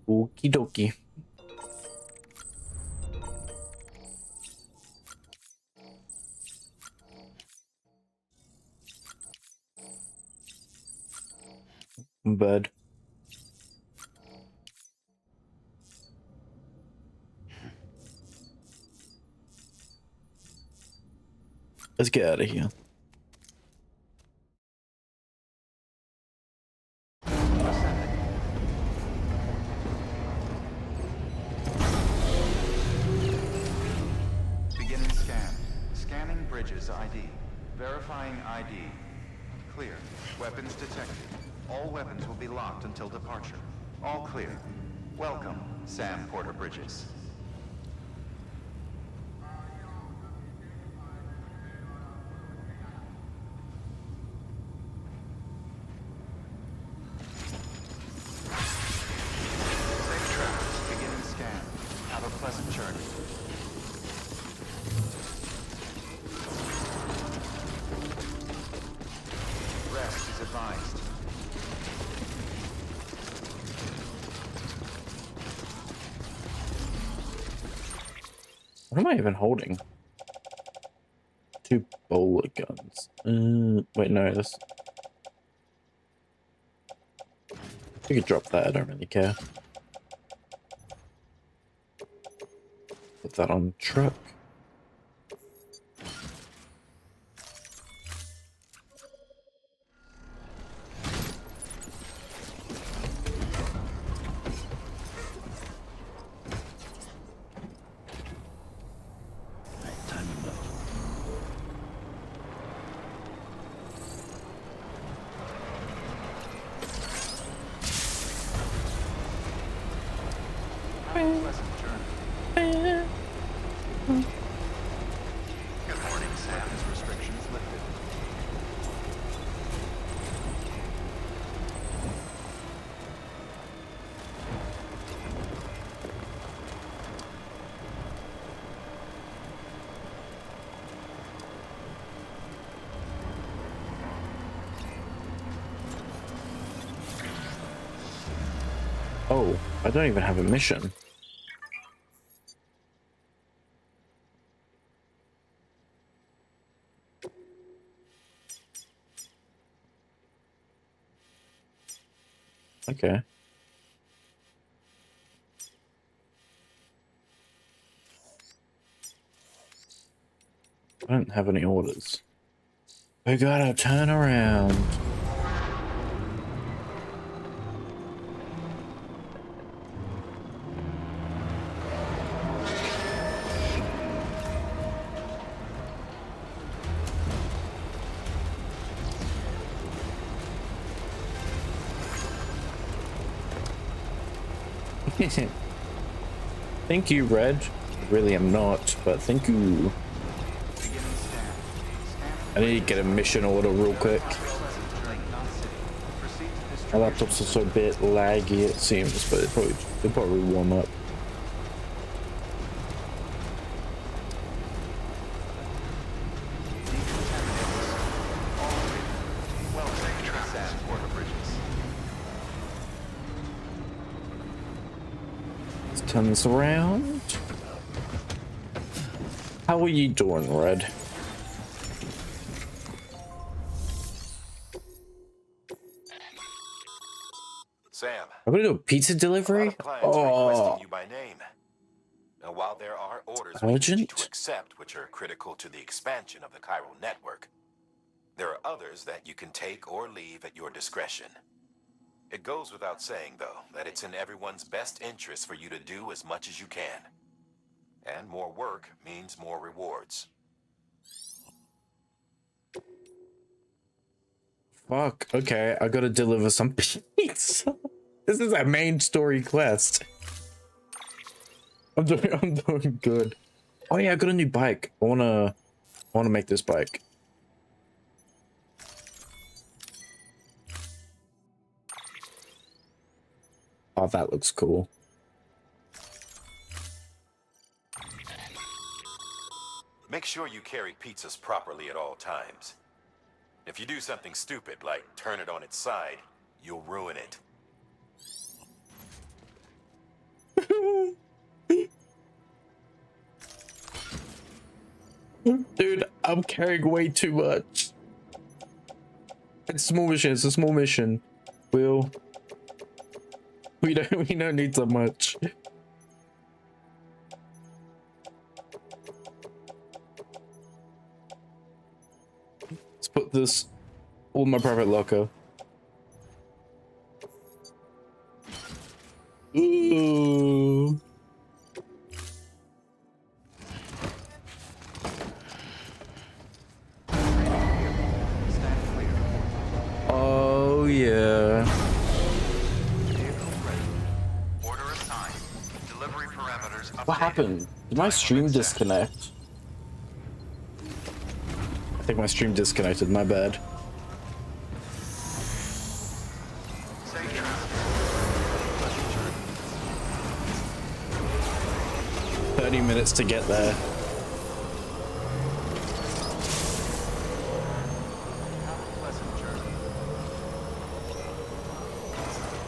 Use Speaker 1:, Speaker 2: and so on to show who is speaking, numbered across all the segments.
Speaker 1: Okie dokie. Bud. Let's get out of here.
Speaker 2: Beginning scan. Scanning Bridges ID. Verifying ID. Clear. Weapons detected. All weapons will be locked until departure. All clear. Welcome, Sam Porter Bridges. Safe travels. Beginning scan. Have a pleasant journey. Rest is advised.
Speaker 1: What am I even holding? 2 bowler guns. Wait, no, this. We could drop that, I don't really care. Put that on the truck.
Speaker 2: Have a pleasant journey. Good morning, Sam. His restrictions lifted.
Speaker 1: Oh, I don't even have a mission. Okay. I don't have any orders. We gotta turn around. Thank you, Red. I really am not, but thank you.
Speaker 2: Beginning scan.
Speaker 1: I need to get a mission order real quick.
Speaker 2: Pleasant journey, non-city. Proceed to
Speaker 1: My
Speaker 2: distribution.
Speaker 1: laptop's also a bit laggy, it seems, but it'll probably warm up.
Speaker 2: Welcome to Sam Porter Bridges.
Speaker 1: Let's turn this around. How are you doing, Red?
Speaker 3: Sam,
Speaker 1: I'm gonna do a pizza
Speaker 3: a lot
Speaker 1: delivery?
Speaker 3: of clients are requesting
Speaker 1: Oh,
Speaker 3: you by name. Now, while there are orders we need you to
Speaker 1: urgent?
Speaker 3: accept which are critical to the expansion of the chiral network, there are others that you can take or leave at your discretion. It goes without saying, though, that it's in everyone's best interest for you to do as much as you can. And more work means more rewards.
Speaker 1: Fuck. Okay, I gotta deliver some pizza. This is a main story quest. I'm doing good. Oh yeah, I got a new bike. I wanna make this bike. Oh, that looks cool.
Speaker 3: Make sure you carry pizzas properly at all times. If you do something stupid, like turn it on its side, you'll ruin it.
Speaker 1: Dude, I'm carrying way too much. It's a small mission. It's a small mission. Will. We don't need so much. Let's put this all in my private locker. Ooh.
Speaker 2: Stand clear.
Speaker 1: Oh yeah.
Speaker 2: Vehicle ready. Order assigned. Delivery parameters updated.
Speaker 1: What happened? Did my stream disconnect? I think my stream disconnected, my bad.
Speaker 2: Safe transit.
Speaker 1: 30 minutes to get there.
Speaker 2: Have a pleasant journey.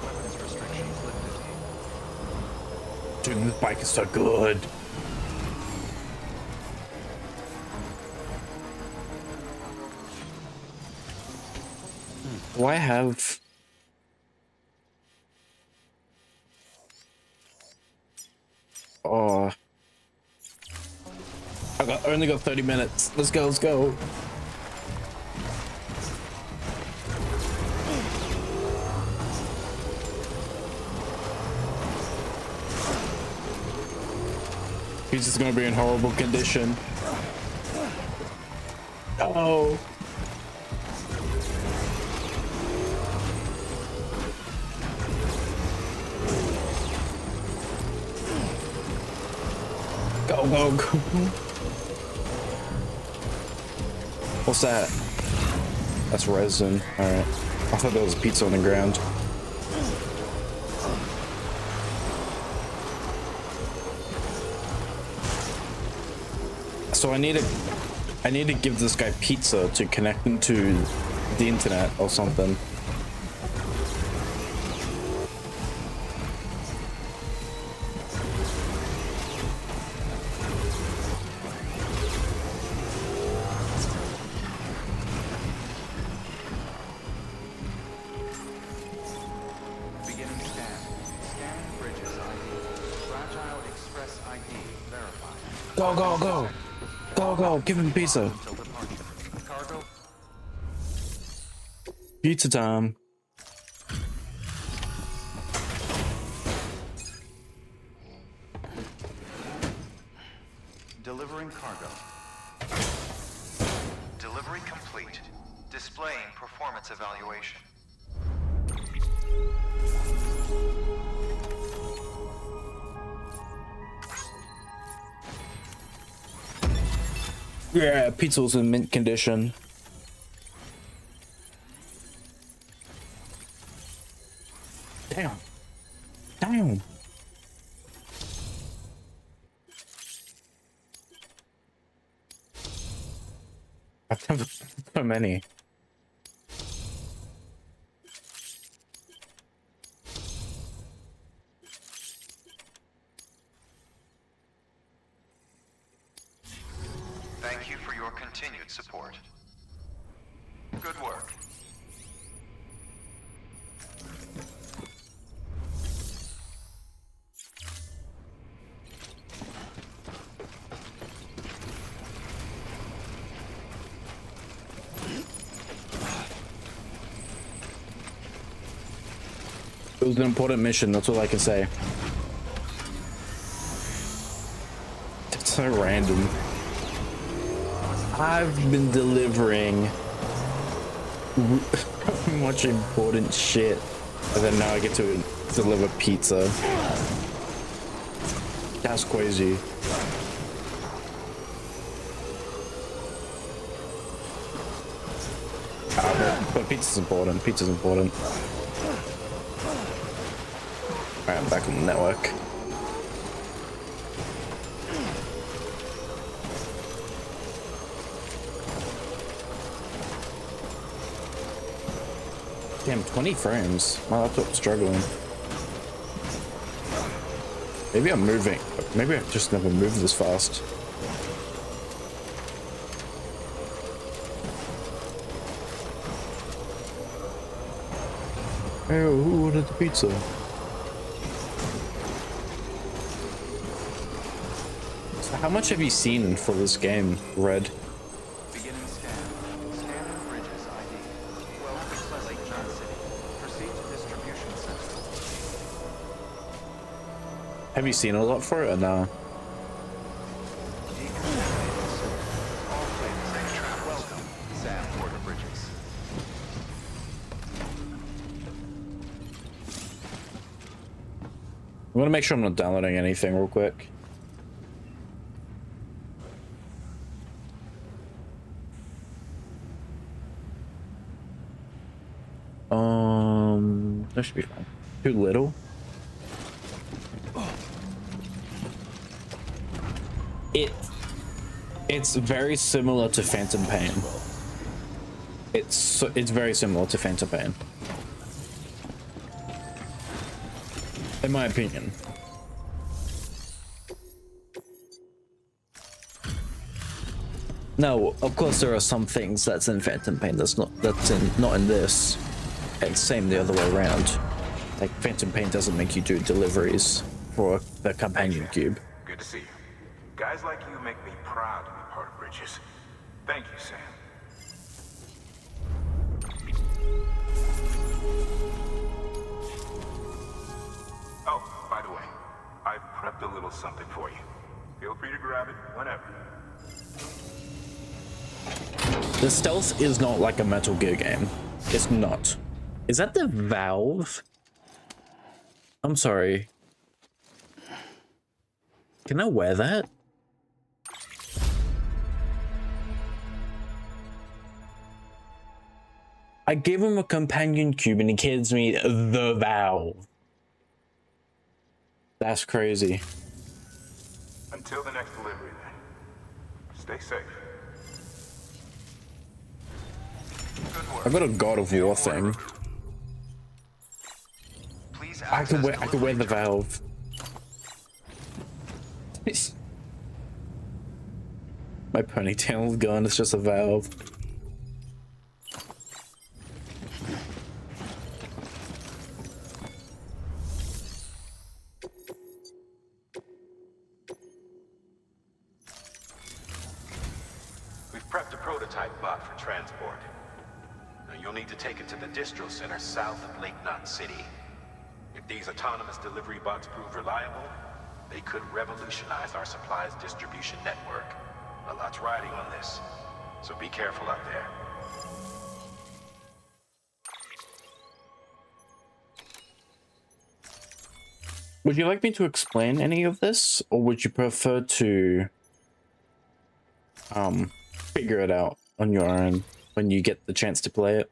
Speaker 2: Weapons restrictions lifted.
Speaker 1: Dude, this bike is so good. Do I have... Oh. Only got 30 minutes. Let's go, let's go. He's just gonna be in horrible condition. Oh. Go, go, go. What's that? That's resin. Alright. I thought that was pizza on the ground. So I need to give this guy pizza to connect him to the internet or something.
Speaker 2: Beginning scan. Scanning bridges ID. Fragile Express ID verified.
Speaker 1: Go, go, go. Go, go. Give him pizza.
Speaker 2: Until departure. Cargo.
Speaker 1: Pizza time.
Speaker 2: Delivering cargo. Delivery complete. Displaying performance evaluation.
Speaker 1: Yeah, pizza was in mint condition. Damn. Damn. I've done so many.
Speaker 2: Thank you for your continued support. Good work.
Speaker 1: It was an important mission, that's all I can say. That's so random. I've been delivering much important shit, and then now I get to deliver pizza. That's crazy. But pizza's important. Pizza's important. Alright, I'm back on the network. Damn, 20 frames. My laptop's struggling. Maybe I'm moving. Maybe I've just never moved this fast. Hey, who ordered the pizza? So how much have you seen for this game, Red?
Speaker 2: Beginning scan. Scanning bridges ID. Welcome to Lake John City. Proceed to distribution center.
Speaker 1: Have you seen a lot for it or no?
Speaker 2: All planes. Welcome, Sam Porter Bridges.
Speaker 1: I'm gonna make sure I'm not downloading anything real quick. That should be fine. Too little. It's very similar to Phantom Pain. It's very similar to Phantom Pain, in my opinion. No, of course there are some things that's in Phantom Pain not in this. And same the other way around. Like Phantom Pain doesn't make you do deliveries for the companion cube.
Speaker 4: Good to see you. Guys like you make me proud to be part of Bridges. Thank you, Sam. Oh, by the way, I've prepped a little something for you. Feel free to grab it whenever.
Speaker 1: The stealth is not like a Metal Gear game. It's not. Is that the Valve? I'm sorry. Can I wear that? I give him a companion cube and he gives me the Valve. That's crazy.
Speaker 4: Until the next delivery, then. Stay safe. Good work.
Speaker 1: I got a God of War thing.
Speaker 2: Please
Speaker 1: I could wear the
Speaker 2: delivery
Speaker 1: Valve. My ponytail's gone, it's just a Valve.
Speaker 3: We've prepped a prototype bot for transport. Now you'll need to take it to the distro center south of Lake Knot City. If these autonomous delivery bots prove reliable, they could revolutionize our supplies distribution network. A lot's riding on this, so be careful out there.
Speaker 1: Would you like me to explain any of this, or would you prefer to figure it out on your own when you get the chance to play it?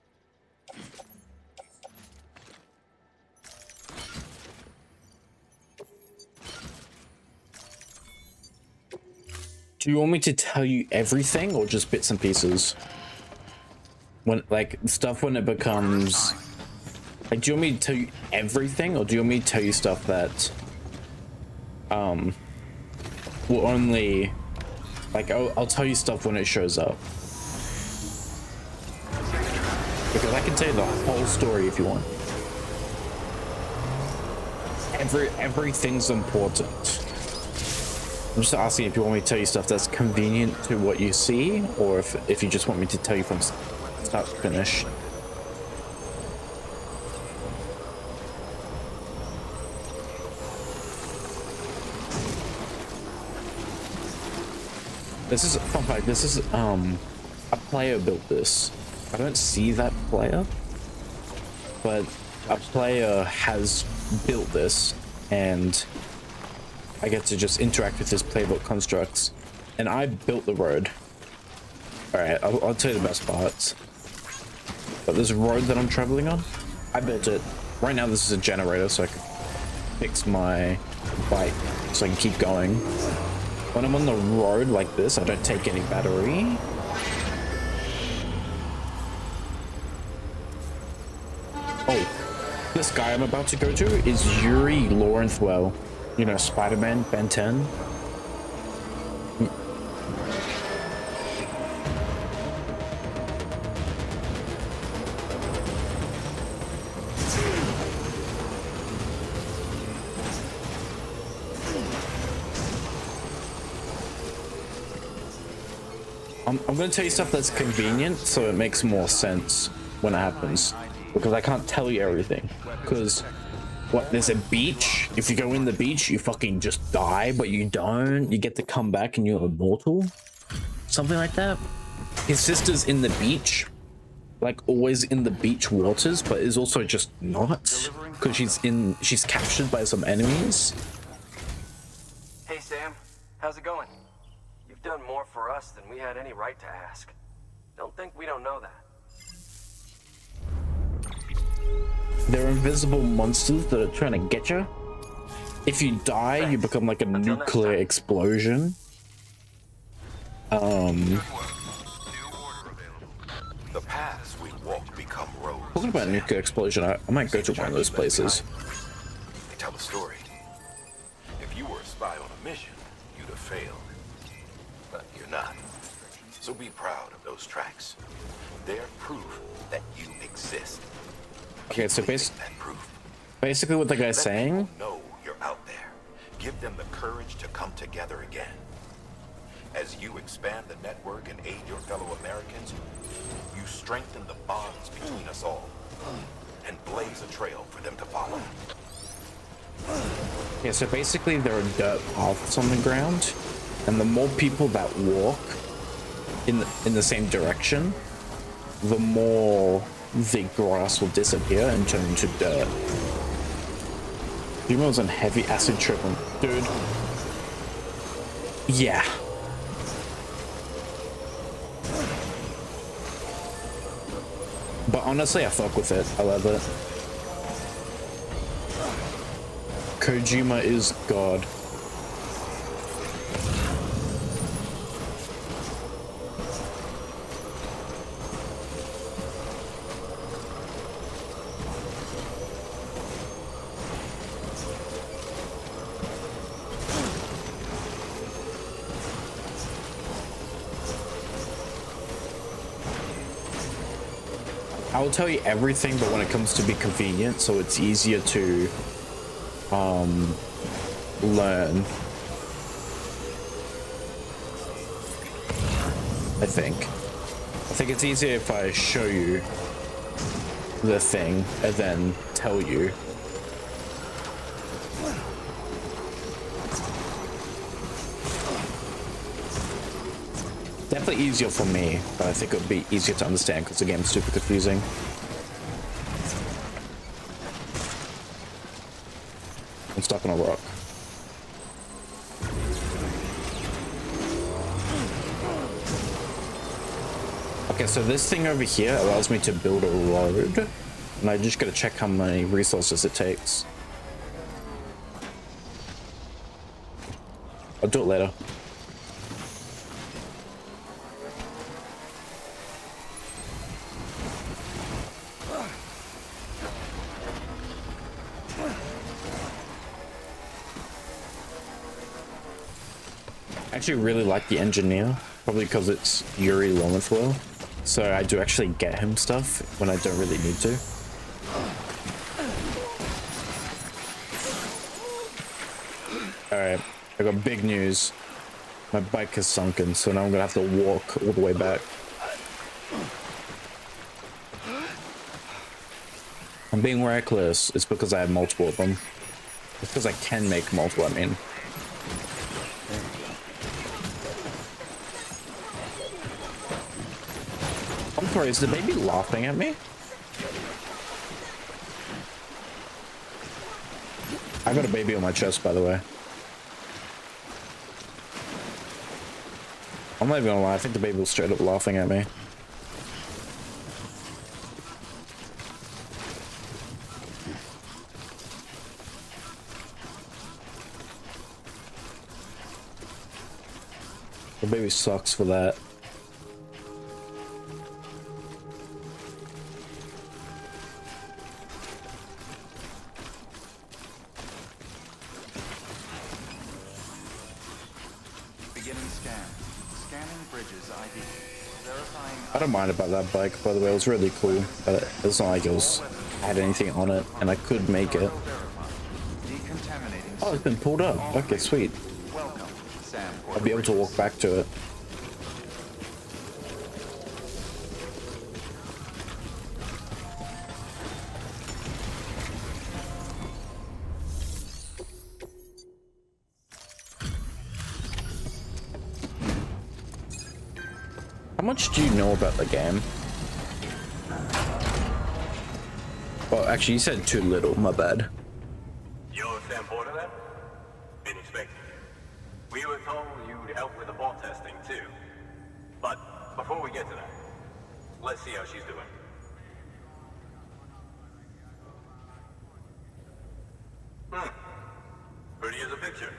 Speaker 1: Do you want me to tell you everything or just bits and pieces? When like stuff when it becomes like, do you want me to tell you everything or do you want me to tell you stuff that will only like I'll tell you stuff when it shows up? Because I can tell you the whole story if you want. Everything's important. I'm just asking if you want me to tell you stuff that's convenient to what you see, or if you just want me to tell you from start to finish. This is a fun fact. This is a player built this. I don't see that player, but a player has built this, and I get to just interact with his playbook constructs, and I built the road. All right, I'll tell you the best parts. But this road that I'm traveling on, I built it. Right now, this is a generator, so I can fix my bike, so I can keep going. When I'm on the road like this, I don't take any battery. Oh, this guy I'm about to go to is Yuri Lowenthal. You know, Spider-Man, Ben 10. I'm gonna tell you stuff that's convenient, so it makes more sense when it happens. Because I can't tell you everything. Because, what, there's a beach? If you go in the beach, you fucking just die, but you don't. You get to come back and you're immortal? Something like that. His sister's in the beach. Like, always in the beach waters, but is also just not. Because she's captured by some enemies.
Speaker 5: Hey, Sam. How's it going? You've done more for us than we had any right to ask. Don't think we don't know that.
Speaker 1: They're invisible monsters that are trying to get you. If you die, you become like a nuclear explosion.
Speaker 3: The paths we walk become roads.
Speaker 1: Talking about nuclear explosion, I might go to one of those places.
Speaker 3: They tell a story. If you were a spy on a mission, you'd have failed. But you're not. So be proud of those tracks. They're proof that you exist.
Speaker 1: Okay, so
Speaker 3: that proof.
Speaker 1: basically what the guy's
Speaker 3: Let
Speaker 1: saying,
Speaker 3: people know you're out there. Give them the courage to come together again. As you expand the network and aid your fellow Americans, you strengthen the bonds between us all and blaze a trail for them to follow.
Speaker 1: yeah, so basically there are dirt paths on the ground, and the more people that walk in the same direction, the more the grass will disappear and turn into dirt. You was on heavy acid trip, dude. Yeah. But honestly, I fuck with it. I love it. Kojima is God. I will tell you everything, but when it comes to be convenient, so it's easier to learn. I think it's easier if I show you the thing and then tell you. Definitely easier for me, but I think it would be easier to understand because the game's super confusing. I'm stuck on a rock. Okay, so this thing over here allows me to build a road, and I just gotta check how many resources it takes. I'll do it later. I actually really like the engineer, probably because it's Yuri Lowenthal, so I do actually get him stuff when I don't really need to. Alright, I got big news. My bike has sunken, so now I'm gonna have to walk all the way back. I'm being reckless. It's because I have multiple of them. It's because I can make multiple, I mean. I'm sorry, is the baby laughing at me? I got a baby on my chest, by the way. I'm not even gonna lie, I think the baby was straight up laughing at me. The baby sucks for that. I don't mind about that bike, by the way. It was really cool, but it's not like it had anything on it, and I could make it. Oh, it's been pulled up. Okay, sweet. I'll be able to walk back to it. much do you know about the game? Well, actually, you said too little. My bad.
Speaker 4: You're Sam Porter then? Been expecting you. We were told you'd help with the bot testing too. But before we get to that, let's see how she's doing. Pretty as a picture.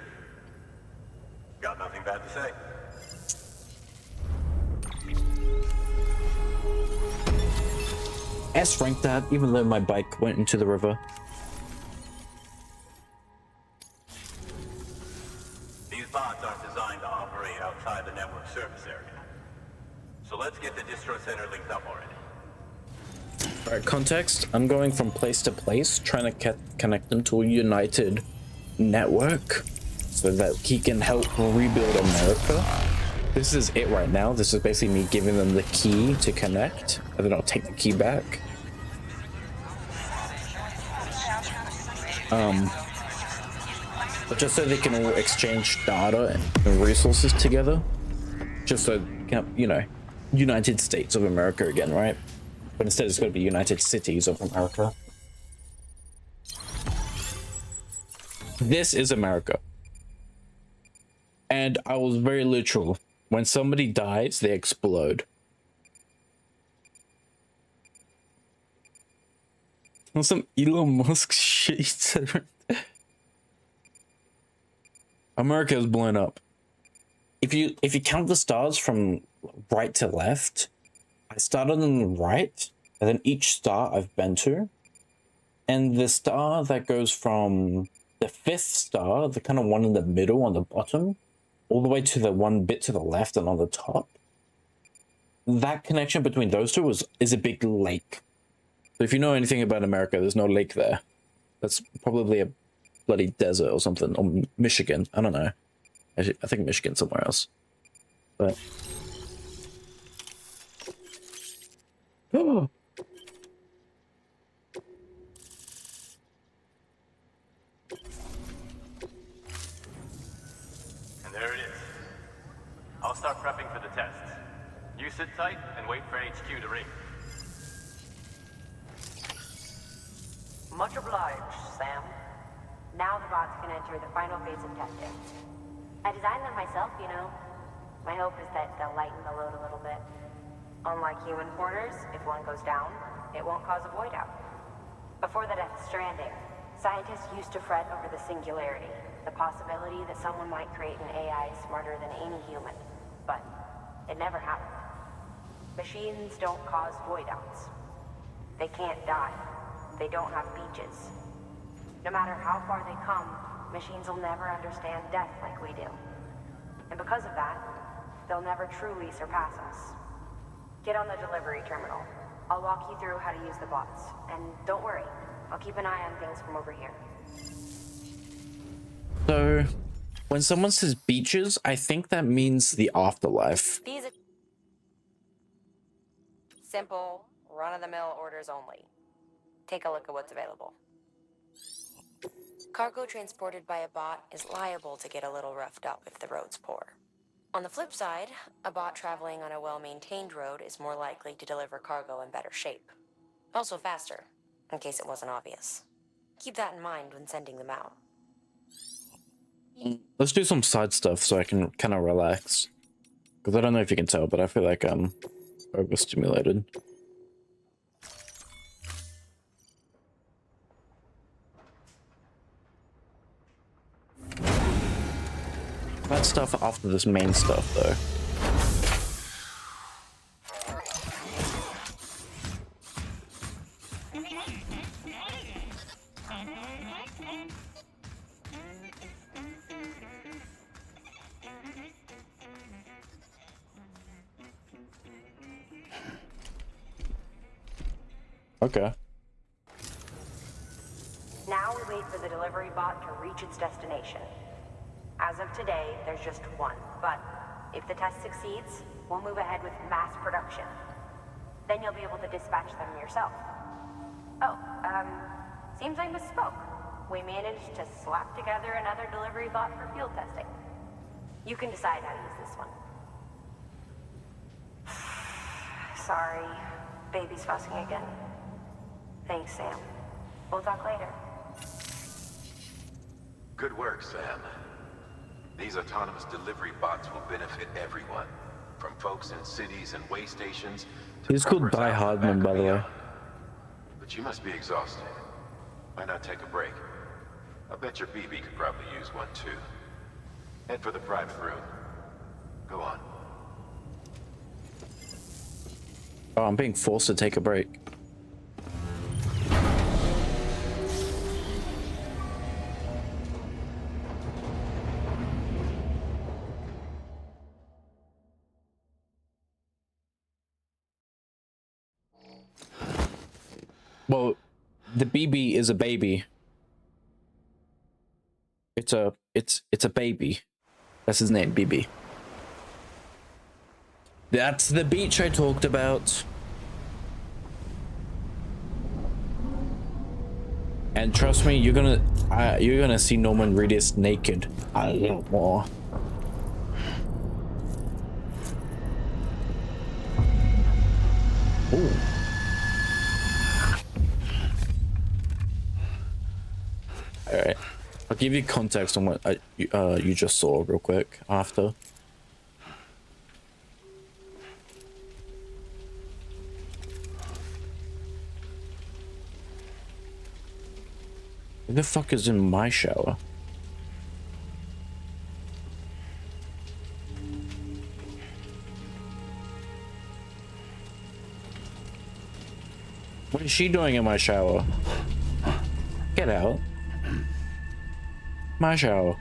Speaker 4: Got nothing bad to say.
Speaker 1: S ranked that, even though my bike went into the river.
Speaker 4: These bots aren't designed to operate outside the network service area. So let's get the distro center linked up already.
Speaker 1: Alright, context. I'm going from place to place, trying to connect them to a united network so that he can help rebuild America. This is it right now. This is basically me giving them the key to connect, and then I'll take the key back. But just so they can all exchange data and resources together. Just so, you know, United States of America again, right? But instead it's going to be United Cities of America. This is America. And I was very literal. When somebody dies, they explode. Some Elon Musk shit he said right there. America is blown up. If you count the stars from right to left, I started on the right, and then each star I've been to, and the star that goes from the 5th star, the kind of one in the middle on the bottom, all the way to the one bit to the left and on the top, that connection between those two is a big lake. So if you know anything about America, there's no lake there. That's probably a bloody desert or something, or Michigan. I don't know. Actually, I think Michigan's somewhere else. But oh.
Speaker 4: And there it is. I'll start prepping for the tests. You sit tight and wait for HQ to ring.
Speaker 6: Much obliged, Sam. Now the bots can enter the final phase of testing. I designed them myself, you know. My hope is that they'll lighten the load a little bit. Unlike human porters, if one goes down, it won't cause a void out. Before the Death Stranding, scientists used to fret over the singularity, the possibility that someone might create an AI smarter than any human. But it never happened. Machines don't cause void outs. They can't die. They don't have beaches. No matter how far they come, machines will never understand death like we do. And because of that, they'll never truly surpass us. Get on the delivery terminal. I'll walk you through how to use the bots. And don't worry, I'll keep an eye on things from over here.
Speaker 1: So, when someone says beaches, I think that means the afterlife.
Speaker 6: These are simple, run-of-the-mill orders only. Take a look at what's available. Cargo transported by a bot is liable to get a little roughed up if the road's poor. On the flip side, a bot traveling on a well-maintained road is more likely to deliver cargo in better shape. Also faster, in case it wasn't obvious. Keep that in mind when sending them out.
Speaker 1: Let's do some side stuff so I can kind of relax. Because I don't know if you can tell, but I feel like I'm overstimulated. That stuff after this main stuff, though. Okay.
Speaker 6: Now we wait for the delivery bot to reach its destination. As of today, there's just one, but if the test succeeds, we'll move ahead with mass production. Then you'll be able to dispatch them yourself. Oh, seems I misspoke. We managed to slap together another delivery bot for field testing. You can decide how to use this one. sorry. Baby's fussing again. Thanks, Sam. We'll talk later.
Speaker 3: Good work, Sam. These autonomous delivery bots will benefit everyone, from folks in cities and way stations to
Speaker 1: He's called
Speaker 3: preppers
Speaker 1: Die
Speaker 3: out in the
Speaker 1: Hardman,
Speaker 3: back
Speaker 1: by
Speaker 3: of
Speaker 1: the way.
Speaker 3: beyond. But you must be exhausted. Why not take a break? I bet your BB could probably use one too. Head for the private room. Go on.
Speaker 1: Oh, I'm being forced to take a break. Well, the BB is a baby. It's a baby. That's his name, BB. That's the beach I talked about. And trust me, you're gonna see Norman Reedus naked. I want more. Ooh. All right, I'll give you context on what you just saw real quick after. Who the fuck is in my shower? What is she doing in my shower? Get out. My shower.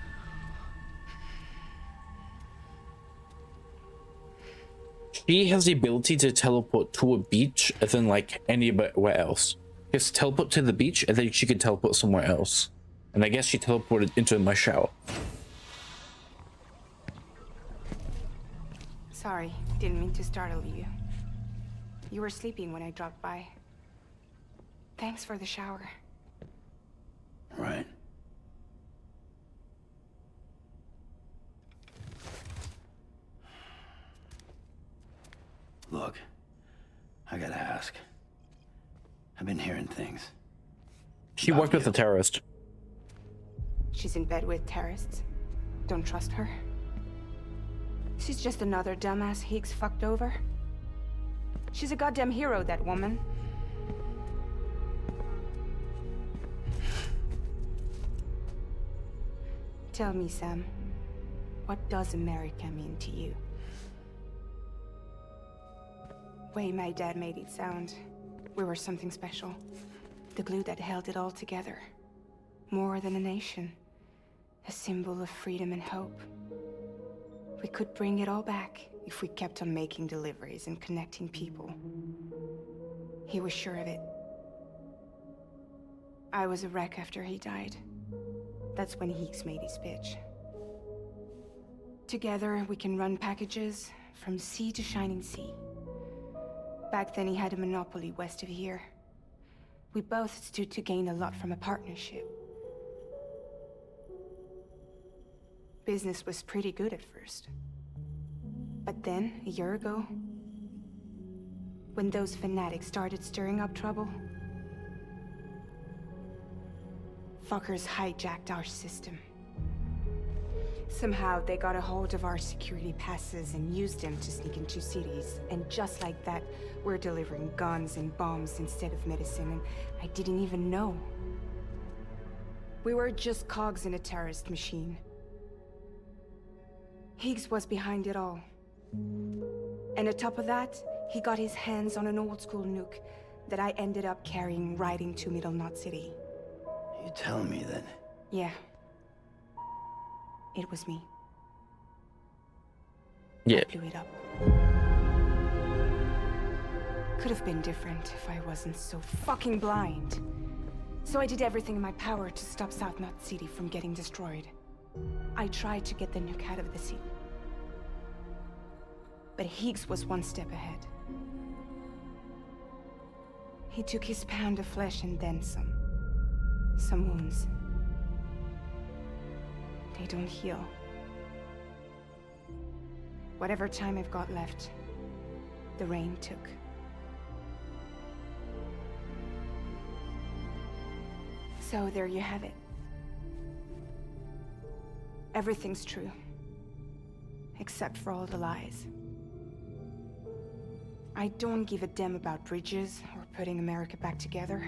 Speaker 1: She has the ability to teleport to a beach and then like anywhere else. Just teleport to the beach and then she can teleport somewhere else. And I guess she teleported into my shower.
Speaker 7: Sorry, didn't mean to startle you. You were sleeping when I dropped by. Thanks for the shower.
Speaker 8: Right. Look, I gotta ask. I've been hearing things.
Speaker 1: She worked with a terrorist.
Speaker 7: She's in bed with terrorists. Don't trust her. She's just another dumbass Higgs fucked over. She's a goddamn hero, that woman. Tell me, Sam, what does America mean to you? Way my dad made it sound, we were something special. The glue that held it all together. More than a nation. A symbol of freedom and hope. We could bring it all back if we kept on making deliveries and connecting people. He was sure of it. I was a wreck after he died. That's when Higgs made his pitch. Together, we can run packages from sea to shining sea. Back then, he had a monopoly west of here. We both stood to gain a lot from a partnership. Business was pretty good at first. But then, a year ago, when those fanatics started stirring up trouble, fuckers hijacked our system. Somehow, they got a hold of our security passes and used them to sneak into cities. And just like that, we're delivering guns and bombs instead of medicine, and I didn't even know. We were just cogs in a terrorist machine. Higgs was behind it all. And on top of that, he got his hands on an old-school nuke that I ended up carrying right into Middle Knot City.
Speaker 8: You tell me that...
Speaker 7: Yeah. It was me.
Speaker 1: Yeah.
Speaker 7: I blew it up. Could have been different if I wasn't so fucking blind. So I did everything in my power to stop South Knot City from getting destroyed. I tried to get the nuke out of the city. But Higgs was one step ahead. He took his pound of flesh and then some. Some wounds. They don't heal. Whatever time I've got left, the rain took. So there you have it. Everything's true. Except for all the lies. I don't give a damn about bridges or putting America back together.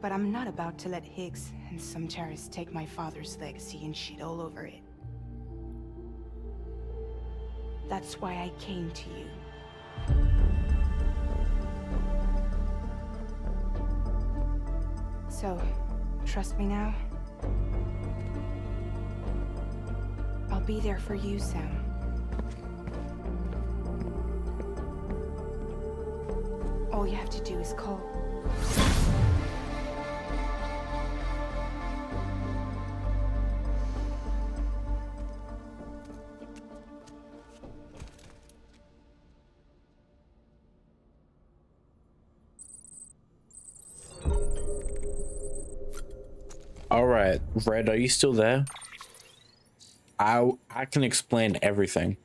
Speaker 7: But I'm not about to let Higgs and some terrorists take my father's legacy and shit all over it. That's why I came to you. So, trust me now? I'll be there for you, Sam. All you have to do is call.
Speaker 1: All right, Red, are you still there? I can explain everything.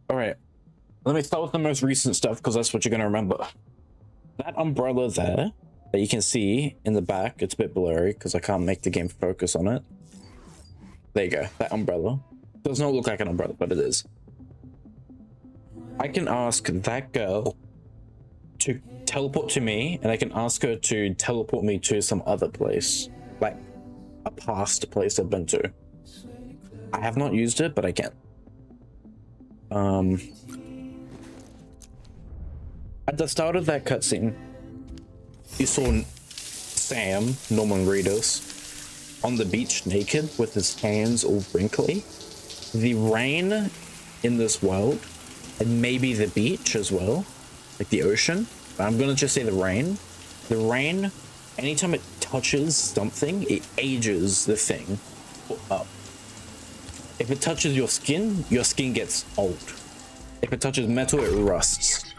Speaker 1: All right, let me start with the most recent stuff because that's what you're gonna remember. That umbrella there that you can see in the back, it's a bit blurry because I can't make the game focus on it. There you go, that umbrella. Does not look like an umbrella, but it is. I can ask that girl to teleport to me, and I can ask her to teleport me to some other place. Like, a past place I've been to. I have not used it, but I can. At the start of that cutscene, you saw Sam, Norman Reedus, on the beach naked with his hands all wrinkly. The rain in this world, and maybe the beach as well, like the ocean, but I'm gonna just say the rain. The rain, anytime it touches something, it ages the thing up. If it touches your skin gets old. If it touches metal, it rusts.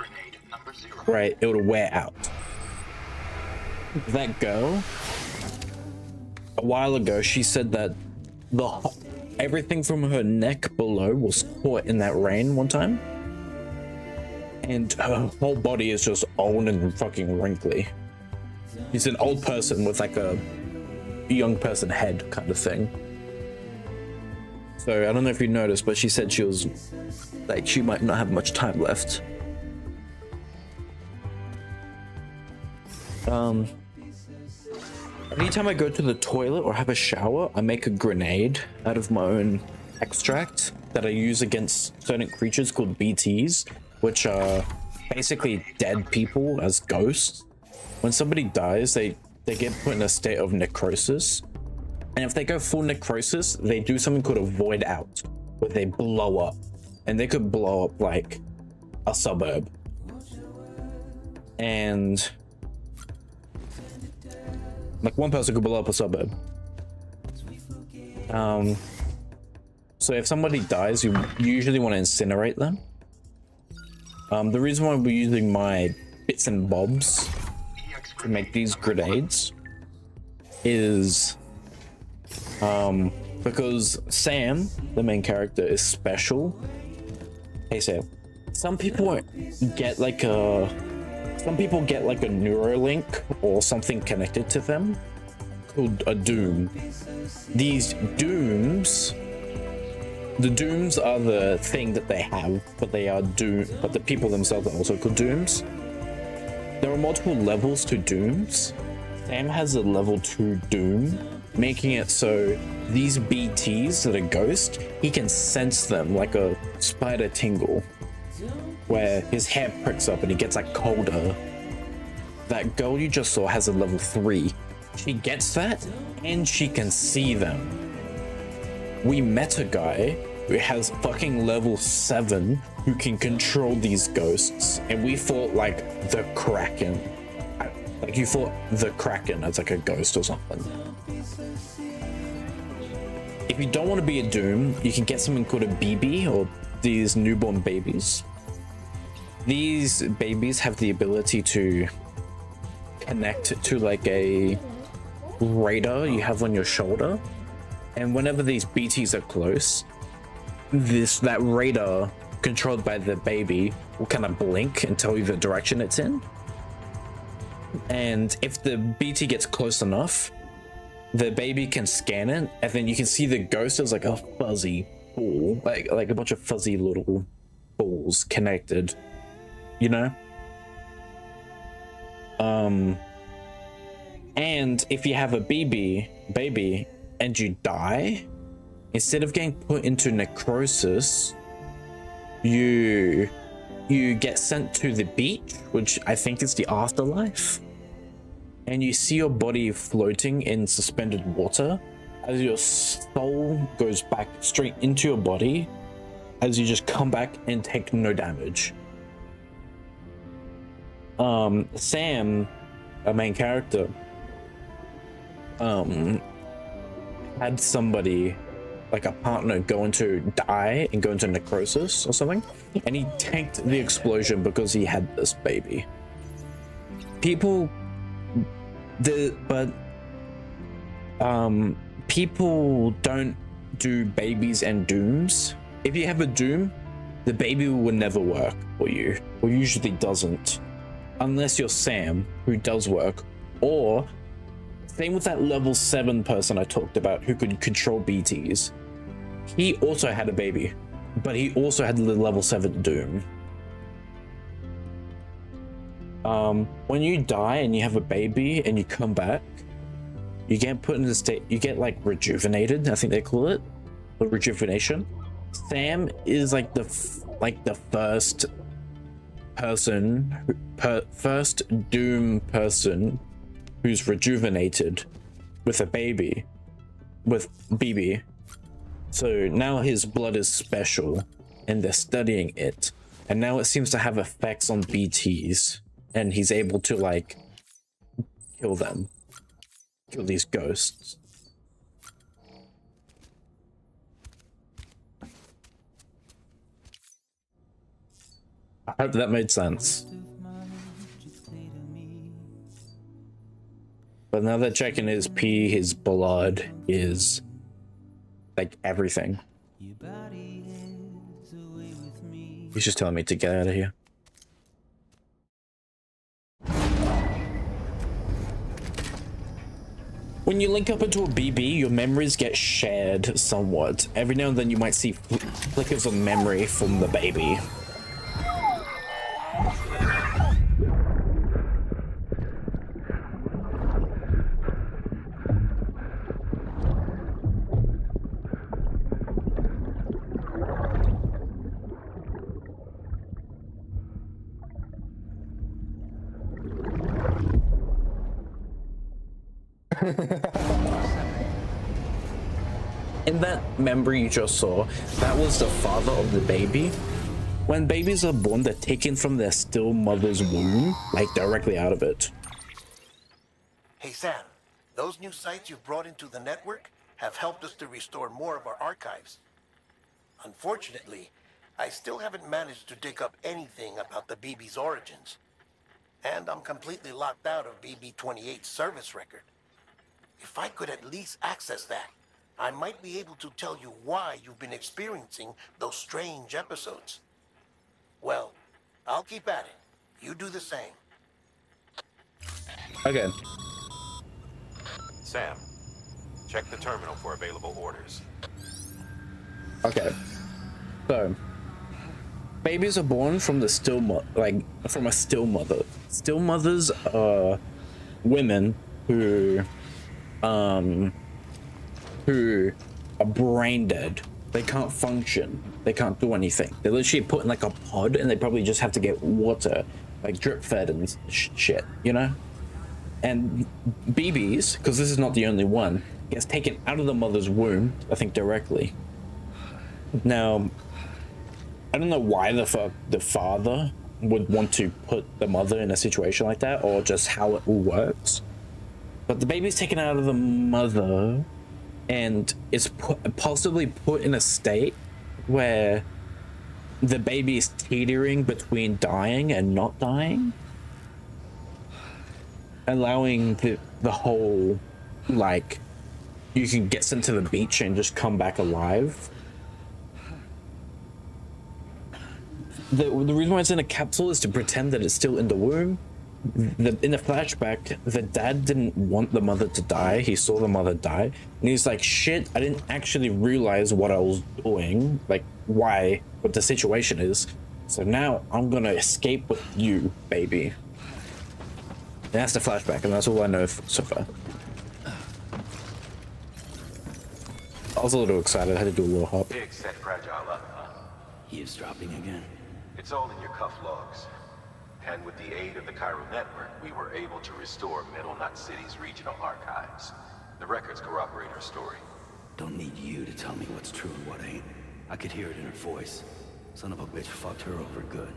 Speaker 1: Right, it'll wear out. That girl, a while ago, she said that everything from her neck below was caught in that rain one time. And her whole body is just old and fucking wrinkly. She's an old person with like a young person head kind of thing. So I don't know if you noticed, but she said she was like, she might not have much time left. Anytime I go to the toilet or have a shower, I make a grenade out of my own extract that I use against certain creatures called BTs, which are basically dead people as ghosts. When somebody dies, they get put in a state of necrosis. And if they go full necrosis, they do something called a void out, where they blow up. And they could blow up like a suburb. And like one person could blow up a suburb. So if somebody dies, you usually want to incinerate them. The reason why we're using my bits and bobs to make these grenades is because Sam, the main character, is special. Hey Sam, some people get like a Neuralink or something connected to them called a Doom. These Dooms, the Dooms are the thing that they have, but they are Doom, but the people themselves are also called Dooms. There are multiple levels to Dooms. Sam has a level 2 Doom, making it so these BTs that are ghosts, he can sense them like a spider tingle, where his hair pricks up and he gets like colder. That girl you just saw has a level 3. She gets that and she can see them. We met a guy who has fucking level 7 who can control these ghosts, and we fought like the Kraken. Like you fought the Kraken as like a ghost or something. If you don't want to be a Doom, you can get something called a BB, or these newborn babies. These babies have the ability to connect to like a radar you have on your shoulder, and whenever these BTs are close, that radar controlled by the baby will kind of blink and tell you the direction it's in. And if the BT gets close enough, the baby can scan it, and then you can see the ghost as like a fuzzy ball, like a bunch of fuzzy little balls connected, you know. And if you have a baby and you die, instead of getting put into necrosis, you get sent to the beach, which I think is the afterlife, and you see your body floating in suspended water as your soul goes back straight into your body, as you just come back and take no damage. Sam, a main character, had somebody, like a partner, go into necrosis or something, and he tanked the explosion because he had this baby. People don't do babies and dooms. If you have a doom, the baby will never work for you, or usually doesn't, unless you're Sam, who does work. Or same with that level 7 person I talked about who could control BTs. He also had a baby, but he also had the level 7 doom. When you die and you have a baby and you come back, you get put in a state, you get like rejuvenated, I think they call it, the rejuvenation. Sam is like the first person, first doom person who's rejuvenated with a baby, with BB. So now his blood is special and they're studying it, and now it seems to have effects on BTs, and he's able to like kill these ghosts. I hope that made sense. But now they're checking his pee, his blood, his like everything. He's just telling me to get out of here. When you link up into a BB, your memories get shared somewhat. Every now and then you might see flickers of memory from the baby. In that memory you just saw, that was the father of the baby. When babies are born, they're taken from their still mother's womb, like directly out of it.
Speaker 9: Hey Sam, those new sites you've brought into the network have helped us to restore more of our archives. Unfortunately, I still haven't managed to dig up anything about the BB's origins. And I'm completely locked out of BB-28's service record. If I could at least access that, I might be able to tell you why you've been experiencing those strange episodes. Well, I'll keep at it. You do the same.
Speaker 1: Okay.
Speaker 3: Sam, check the terminal for available orders.
Speaker 1: Okay. So, babies are born from the from a still mother. Still mothers are women who are brain dead. They can't function. They can't do anything. They're literally put in like a pod, and they probably just have to get water, like drip fed and shit, you know? And BBs, because this is not the only one, gets taken out of the mother's womb, I think directly. Now, I don't know why the father would want to put the mother in a situation like that, or just how it all works. But the baby's taken out of the mother and is possibly put in a state where the baby is teetering between dying and not dying, allowing the whole like you can get sent to the beach and just come back alive. The reason why it's in a capsule is to pretend that it's still in the womb. In the flashback, the dad didn't want the mother to die. He saw the mother die, and he's like, shit, I didn't actually realize what I was doing, like why, what the situation is. So now I'm gonna escape with you, baby. And that's the flashback, and that's all I know so far. I was a little excited. I had to do a little hop.
Speaker 3: Big set fragile up, huh?
Speaker 8: Eavesdropping again.
Speaker 3: It's all in your cuff logs. And with the aid of the Cairo network, we were able to restore Middle Knot City's regional archives. The records corroborate her story.
Speaker 8: Don't need you to tell me what's true and what ain't. I could hear it in her voice. Son of a bitch fucked her over good.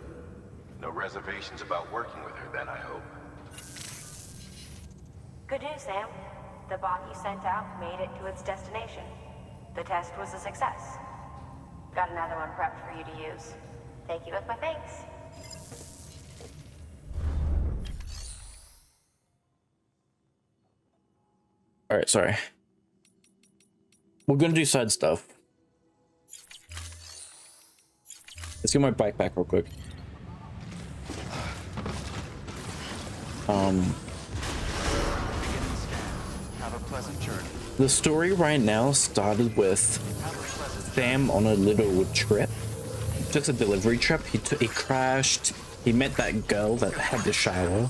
Speaker 3: No reservations about working with her then, I hope.
Speaker 6: Good news, Sam. The bot you sent out made it to its destination. The test was a success. Got another one prepped for you to use. Take you with my thanks.
Speaker 1: All right, sorry. We're gonna do side stuff. Let's get my bike back real quick.
Speaker 2: Have a pleasant journey.
Speaker 1: The story right now started with Sam on a little trip. Just a delivery trip. He crashed. He met that girl that had the shower.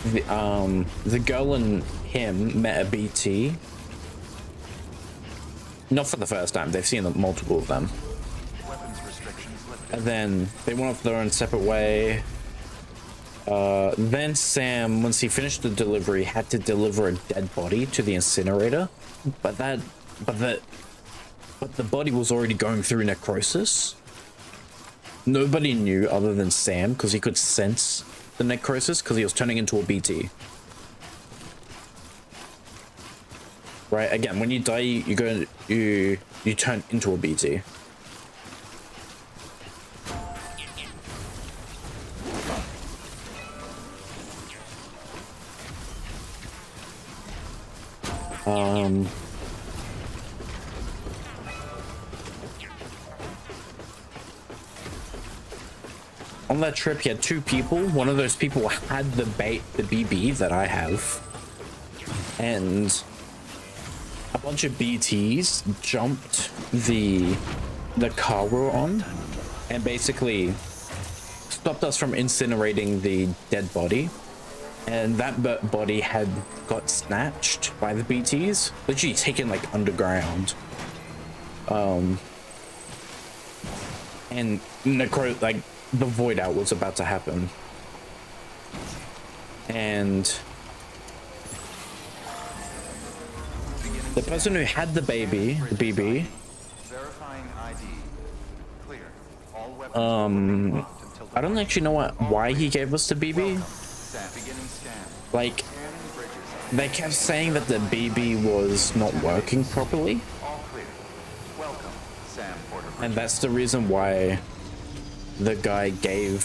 Speaker 1: The girl and him met a BT. Not for the first time. They've seen multiple of them.
Speaker 2: Weapons restrictions lifted.
Speaker 1: And then they went off their own separate way. Then Sam, once he finished the delivery, had to deliver a dead body to the incinerator. But the body was already going through necrosis. Nobody knew other than Sam, because he could sense the necrosis because he was turning into a BT. Right, again, when you die, you turn into a BT. On that trip, he had two people. One of those people had the BB that I have, and a bunch of BTs jumped the car we were on, and basically stopped us from incinerating the dead body. And that body had got snatched by the BTs, literally taken like underground. And like the void out was about to happen. And the person who had the baby, the BB,
Speaker 2: Verifying ID. Clear. All weapons will be locked until
Speaker 1: I don't actually know why he gave us the BB.
Speaker 2: beginning scan.
Speaker 1: Like,
Speaker 2: Scanning bridges.
Speaker 1: they kept saying that the BB was not working properly,
Speaker 2: All clear. Welcome, Sam Porter.
Speaker 1: and that's the reason why the guy gave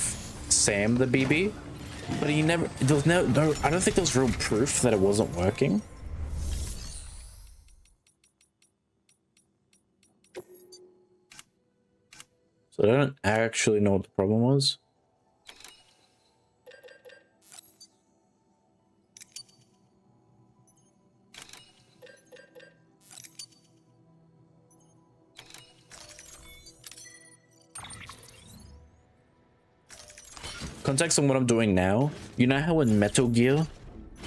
Speaker 1: Sam the BB. But he never, there was no, I don't think there was real proof that it wasn't working. So I don't actually know what the problem was. Context on what I'm doing now. You know how in Metal Gear,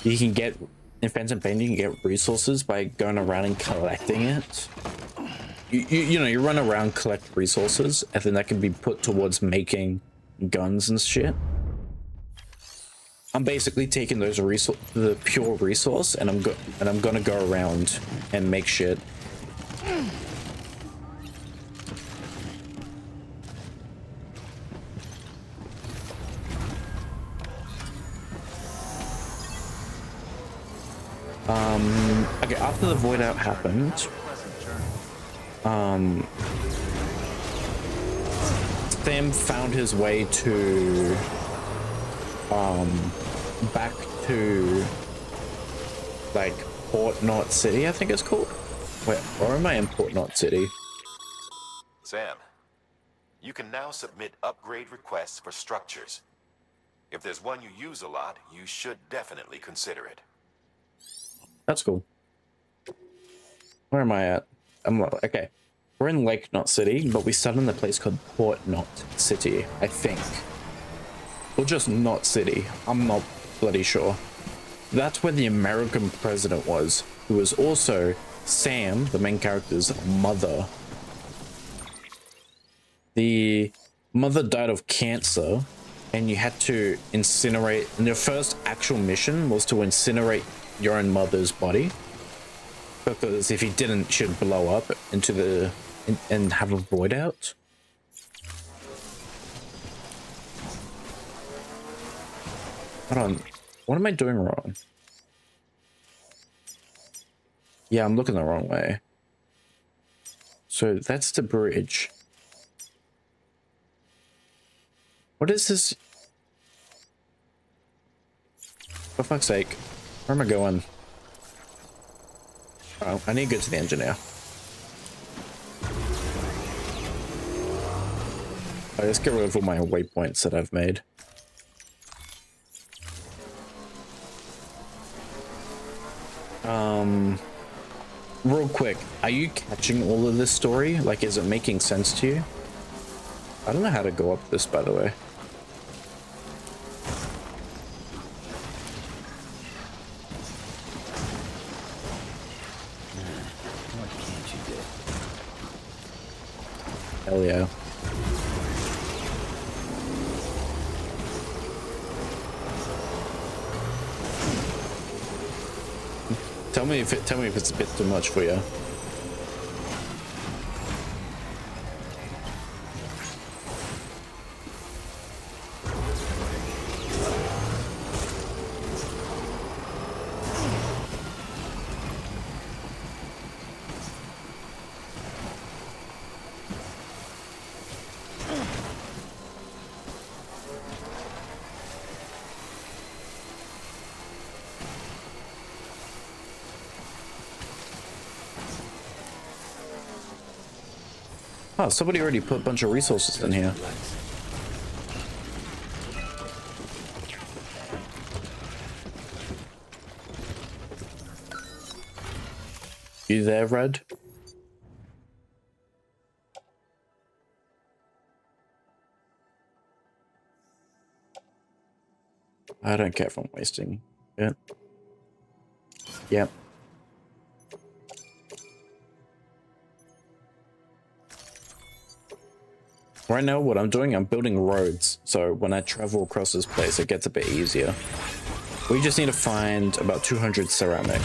Speaker 1: you can get, in Phantom Pain, you can get resources by going around and collecting it? You know, you run around, collect resources, and then that can be put towards making guns and shit. I'm basically taking those the pure resource, and I'm gonna go around and make shit. Okay, after the void out happened, Sam found his way to, back to, like, Port Knot City, I think it's called. Wait, or am I in Port Knot City?
Speaker 3: Sam, you can now submit upgrade requests for structures. If there's one you use a lot, you should definitely consider it.
Speaker 1: That's cool. Where am I at? Okay. We're in Lake Knot City, but we started in a place called Port Knot City, I think. Or just Knot City. I'm not bloody sure. That's where the American president was, who was also Sam, the main character's mother. The mother died of cancer, and you had to incinerate, and your first actual mission was to incinerate your own mother's body, because if you didn't, she'd blow up into the and have a void out. Hold on, what am I doing wrong? Yeah, I'm looking the wrong way. So that's the bridge. What is this? For fuck's sake, where am I going? Oh, I need to go to the engineer. Right, let's get rid of all my waypoints that I've made. Real quick, are you catching all of this story? Like, is it making sense to you? I don't know how to go up this, by the way.
Speaker 8: What can't you do?
Speaker 1: Hell yeah. Tell me if it's a bit too much for you. Oh, somebody already put a bunch of resources in here. You there, Red? I don't care if I'm wasting it. Yep. Right now, what I'm doing, I'm building roads. So when I travel across this place, it gets a bit easier. We just need to find about 200 ceramic.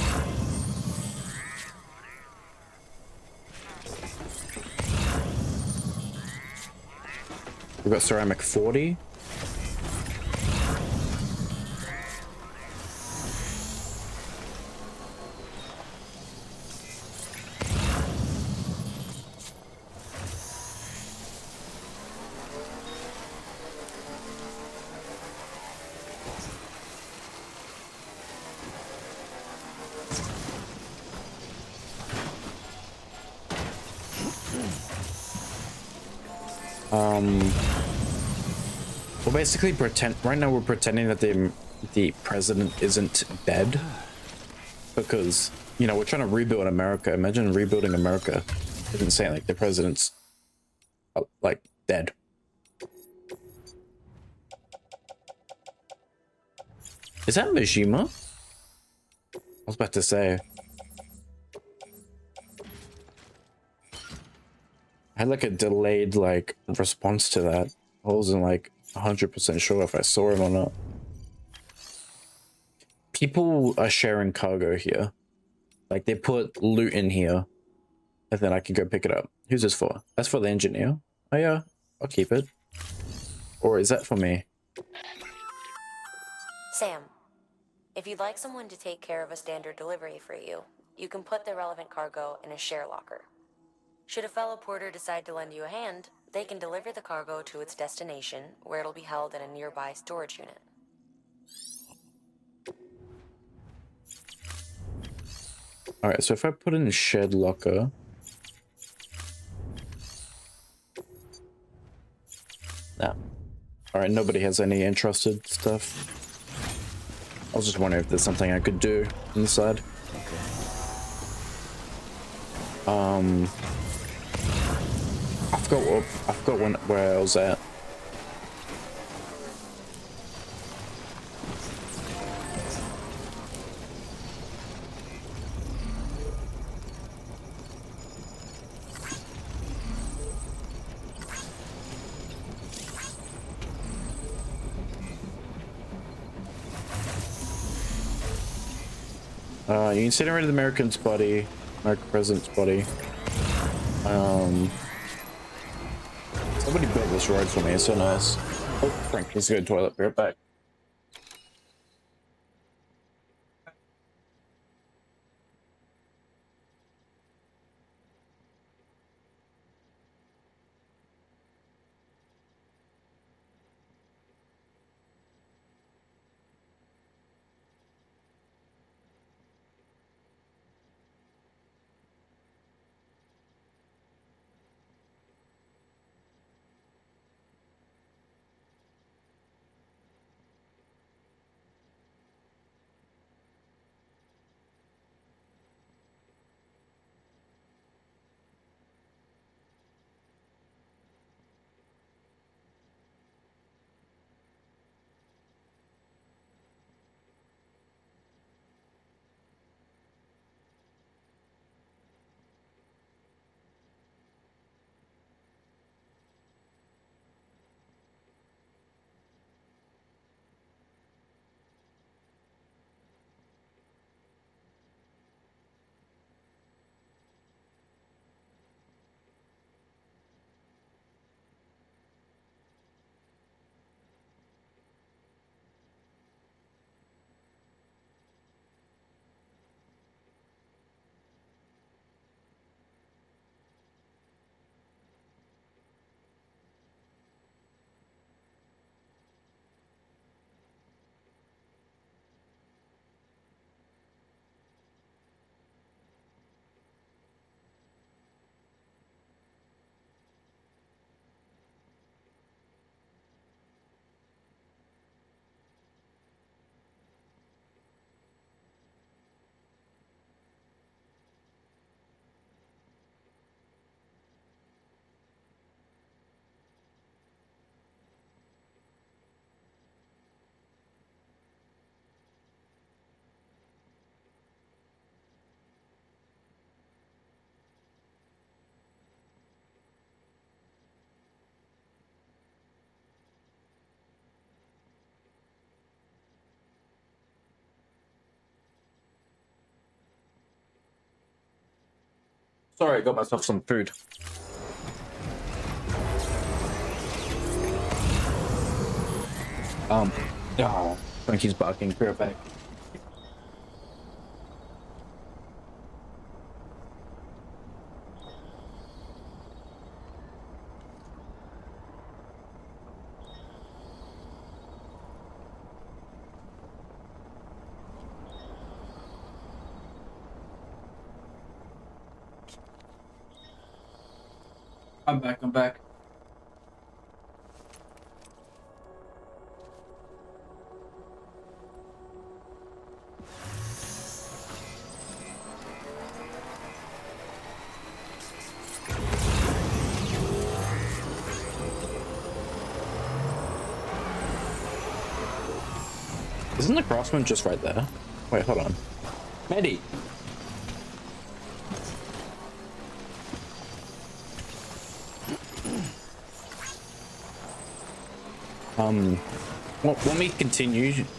Speaker 1: We've got ceramic 40. Well, basically right now we're pretending that the president isn't dead, because, you know, we're trying to rebuild America. Imagine rebuilding America. Isn't saying like the president's like dead. Is that Majima? I was about to say. I had like a delayed like response to that. I wasn't like 100% sure if I saw him or not. People are sharing cargo here. Like they put loot in here and then I can go pick it up. Who's this for? That's for the engineer. Oh yeah, I'll keep it. Or is that for me?
Speaker 6: Sam, if you'd like someone to take care of a standard delivery for you, you can put the relevant cargo in a share locker. Should a fellow porter decide to lend you a hand, they can deliver the cargo to its destination, where it'll be held in a nearby storage unit.
Speaker 1: All right, so if I put in a shed locker. No. All right, nobody has any entrusted stuff. I was just wondering if there's something I could do inside. I forgot where I was at. You incinerate the American's body, American president's body. Somebody built this road for me, it's so nice. Oh, Frank, let's go to the toilet, be right back. Sorry, I got myself some food. Oh, Frankie's barking. Be right back. I'm back. Isn't the crossman just right there? Wait, hold on. Maddie!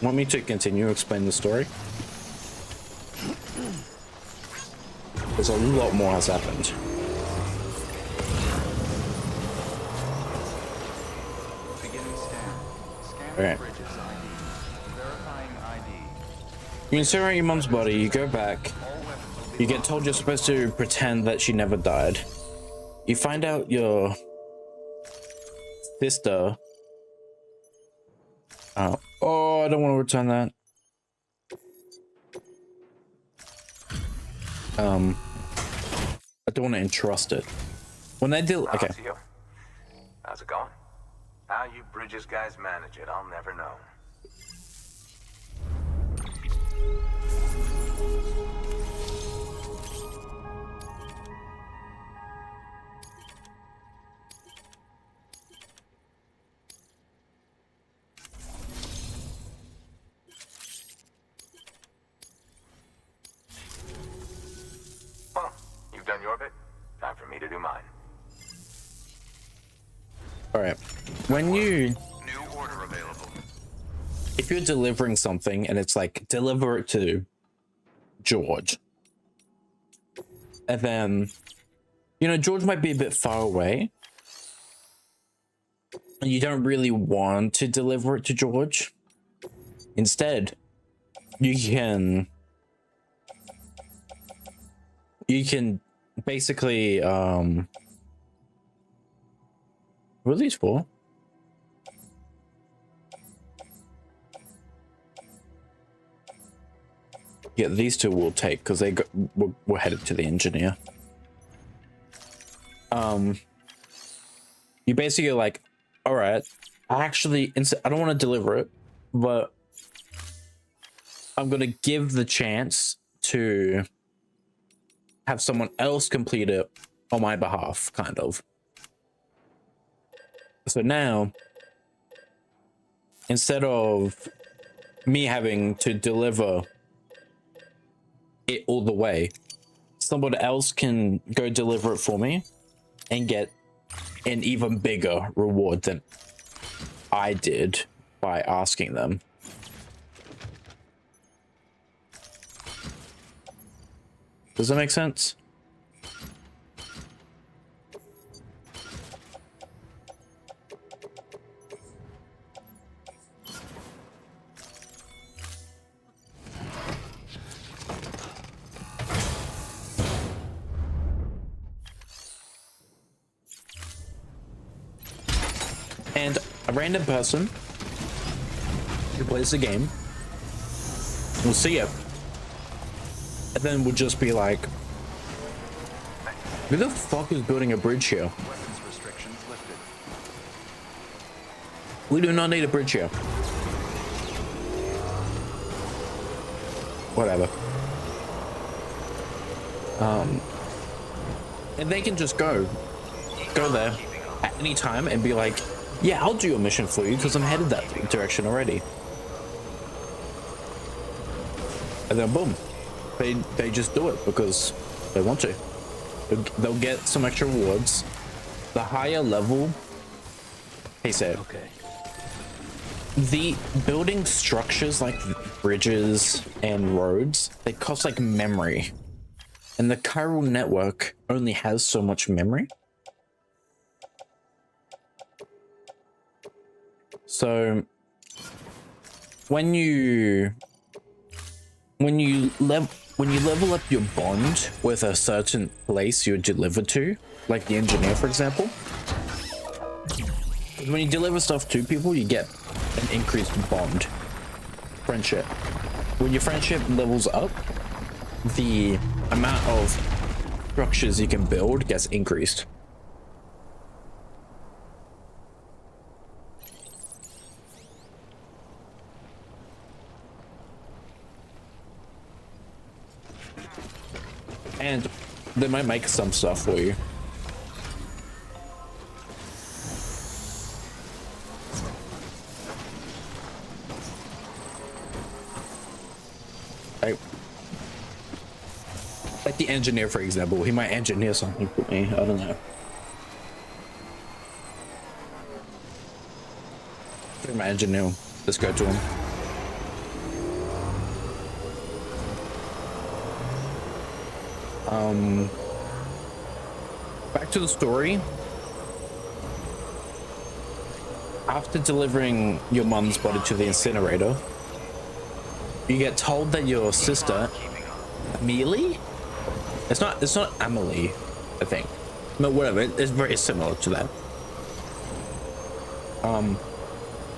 Speaker 1: Want me to continue explain the story? There's a lot more has happened.
Speaker 2: Beginning scan. Scanning
Speaker 1: Okay.
Speaker 2: bridges ID. Verifying ID.
Speaker 1: You incinerate your mom's body, you go back,
Speaker 2: All weapons will be
Speaker 1: you get told you're supposed to pretend that she never died. You find out your sister. Oh, I don't want to return that. I don't want to entrust it. When I deal, okay.
Speaker 4: Alcio, how's it going? How you Bridges guys manage it, I'll never know. Well, you've done your bit. Time for me to do mine.
Speaker 1: All right. When you,
Speaker 2: New order available.
Speaker 1: if you're delivering something and it's like deliver it to George, and then, you know, George might be a bit far away, and you don't really want to deliver it to George. Instead, you can basically what are these for? Yeah, these two we'll take because we're headed to the engineer. You basically like, all right, I don't want to deliver it, but I'm gonna give the chance to have someone else complete it on my behalf, kind of. So now, instead of me having to deliver it all the way, someone else can go deliver it for me and get an even bigger reward than I did by asking them. Does that make sense? And a random person who plays the game will see it, and then we'll just be like, who the fuck is building a bridge here?
Speaker 2: Weapons restrictions lifted.
Speaker 1: We do not need a bridge here. Whatever. And they can just go there at any time and be like, yeah, I'll do your mission for you because I'm headed that direction already. And then boom, they just do it because they want to. They'll get some extra rewards. The higher level, hey, say,
Speaker 8: Okay.
Speaker 1: the building structures like bridges and roads, they cost like memory, and the chiral network only has so much memory. So when you level up your bond with a certain place you're delivered to, like the engineer, for example, when you deliver stuff to people, you get an increased bond, friendship. When your friendship levels up, the amount of structures you can build gets increased. And they might make some stuff for you. Like the engineer, for example, he might engineer something for me. I don't know. I think my engineer. Let's go to him. Back to the story. After delivering your mum's body to the incinerator, you get told that your sister, Amelie? It's not Amelie, I think. No, whatever, it's very similar to that.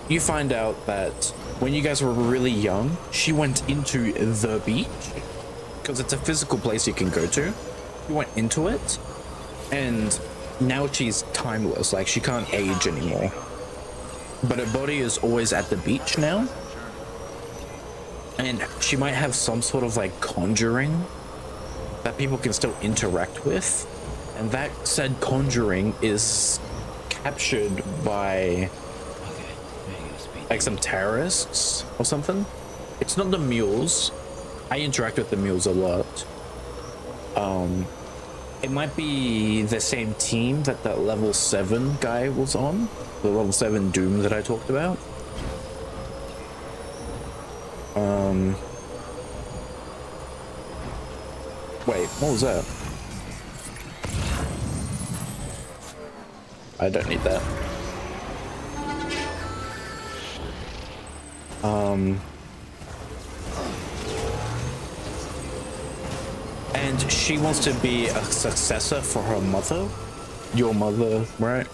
Speaker 1: You find out that when you guys were really young, she went into the beach because it's a physical place you can go to. You went into it, and now she's timeless. Like, she can't age anymore. But her body is always at the beach now. And she might have some sort of like conjuring that people can still interact with. And that said conjuring is captured by like some terrorists or something. It's not the mules. I interact with the mules a lot. It might be the same team that level 7 guy was on. The level 7 Doom that I talked about. Wait, what was that? I don't need that. And she wants to be a successor for her mother, your mother, right?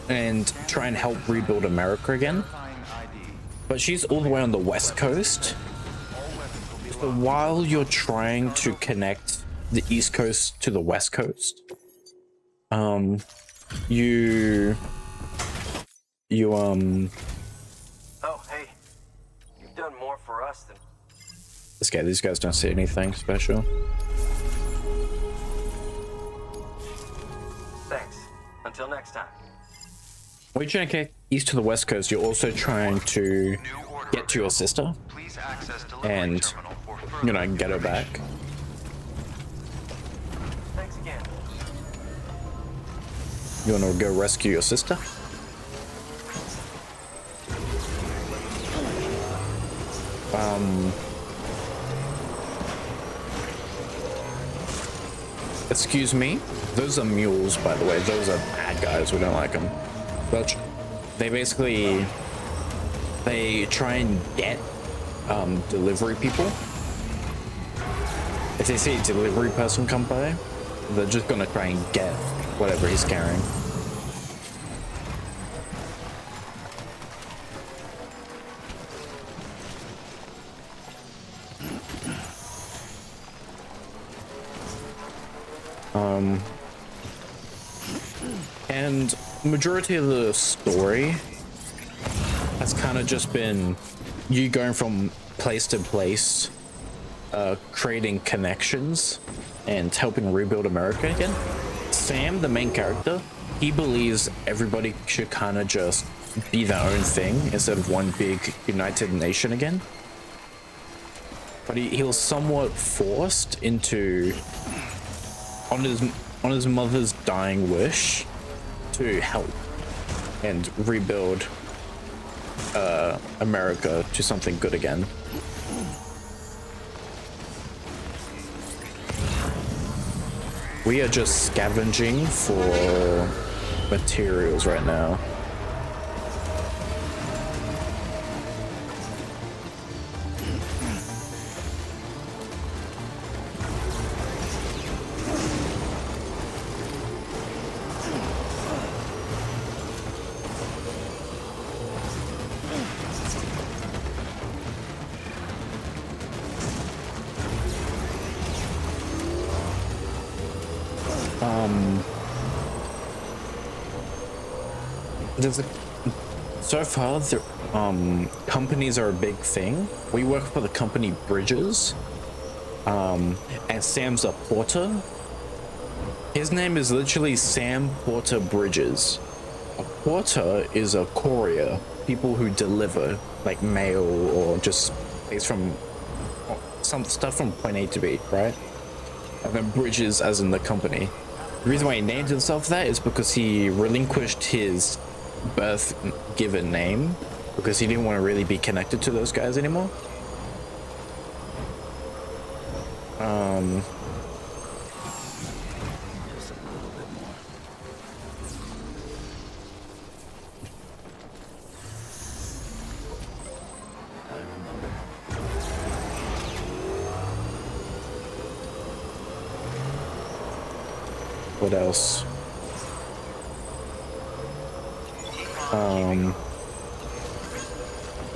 Speaker 1: And try and help rebuild America again. But she's all the way on the West Coast. So while you're trying to connect the East Coast to the West Coast,
Speaker 5: Oh, hey. You've done more for us than...
Speaker 1: Okay, these guys don't see anything special.
Speaker 5: Thanks. Until next time.
Speaker 1: When you're trying to connect East to the West Coast, you're also trying to get to your sister and, you know, get her back.
Speaker 5: Thanks again.
Speaker 1: You want to go rescue your sister? Excuse me? Those are mules, by the way. Those are bad guys. We don't like them. But they basically... they try and get delivery people. If they see a delivery person come by, they're just gonna try and get whatever he's carrying. And majority of the story has kind of just been you going from place to place, creating connections and helping rebuild America again. Sam, the main character, he believes everybody should kind of just be their own thing instead of one big united nation again. But he was somewhat forced into, on his mother's dying wish, to help and rebuild America to something good again. We are just scavenging for materials right now. So far, companies are a big thing. We work for the company Bridges, and Sam's a porter. His name is literally Sam Porter Bridges. A porter is a courier, people who deliver like mail or just things from some stuff from point A to B, right? And then Bridges as in the company. The reason why he named himself that is because he relinquished his birth given name because he didn't want to really be connected to those guys anymore. What else?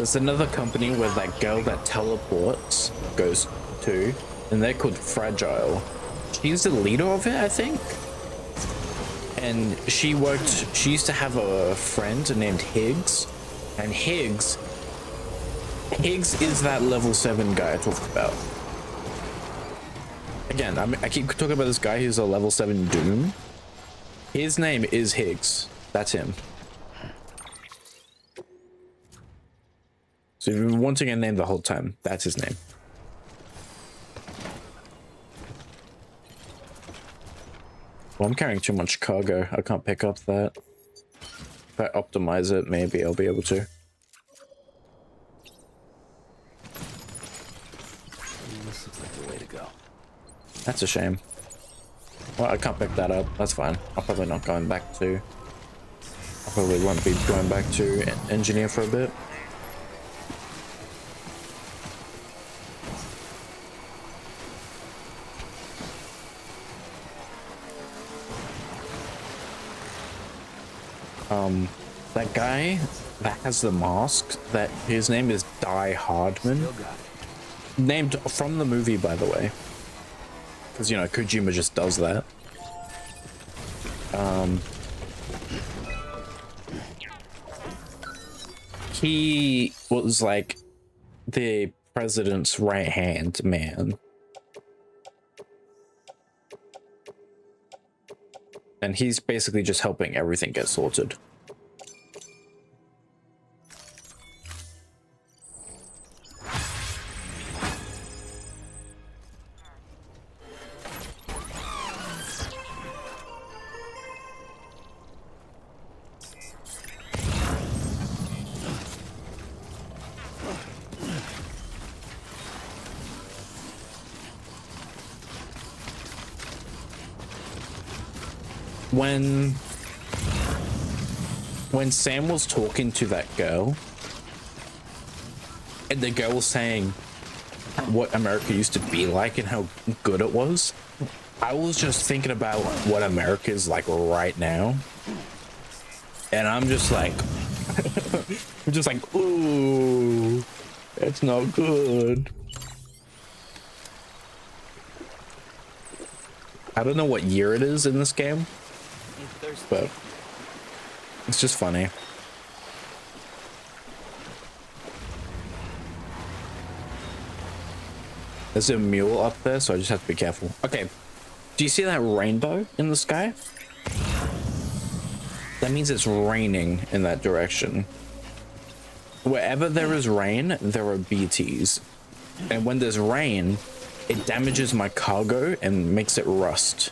Speaker 1: There's another company where that girl that teleports goes to, and they're called Fragile. She's the leader of it, I think. And she used to have a friend named Higgs, and Higgs is that level 7 guy I talked about. Again, I keep talking about this guy who's a level 7 Doom. His name is Higgs. That's him. So you've been wanting a name the whole time. That's his name. Well, I'm carrying too much cargo. I can't pick up that. If I optimize it, maybe I'll be able to.
Speaker 8: This looks like the way to go.
Speaker 1: That's a shame. Well, I can't pick that up. That's fine. I'm probably not going back to... I probably won't be going back to engineer for a bit. That guy that has the mask, that his name is Die Hardman. Named from the movie, by the way. Because, you know, Kojima just does that. He was like the president's right-hand man. And he's basically just helping everything get sorted. When Sam was talking to that girl, and the girl was saying what America used to be like and how good it was, I was just thinking about what America is like right now, and I'm just like, ooh, that's not good. I don't know what year it is in this game, but it's just funny. There's a mule up there, so I just have to be careful. Okay, do you see that rainbow in the sky? That means it's raining in that direction. Wherever there is rain, there are BTs. And when there's rain, it damages my cargo and makes it rust.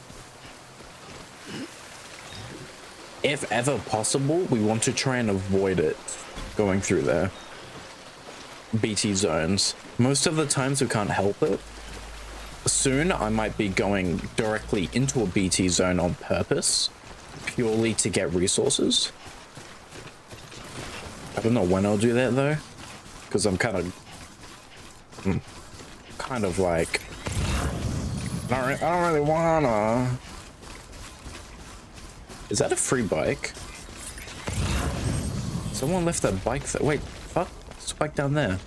Speaker 1: If ever possible, we want to try and avoid it going through there. BT zones. Most of the times we can't help it. Soon I might be going directly into a BT zone on purpose, purely to get resources. I don't know when I'll do that though, because I'm kind of like, I don't really wanna. Is that a free bike? Someone left that bike there. Wait, fuck, there's a bike down there.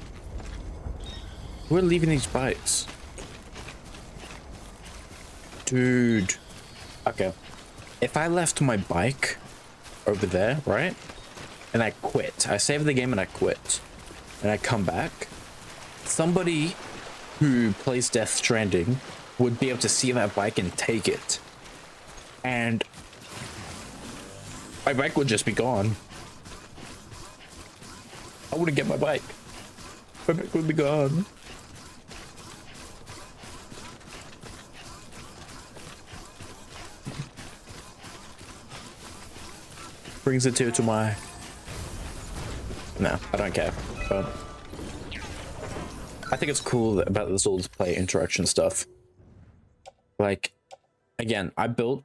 Speaker 1: We're leaving these bikes. Dude. Okay. If I left my bike over there, right? And I quit. I saved the game and I quit. And I come back. Somebody who plays Death Stranding would be able to see that bike and take it. And my bike would just be gone. I wouldn't get my bike. My bike would be gone. Brings a tear to my... No, I don't care. But I think it's cool about this all play interaction stuff. Like, again, I built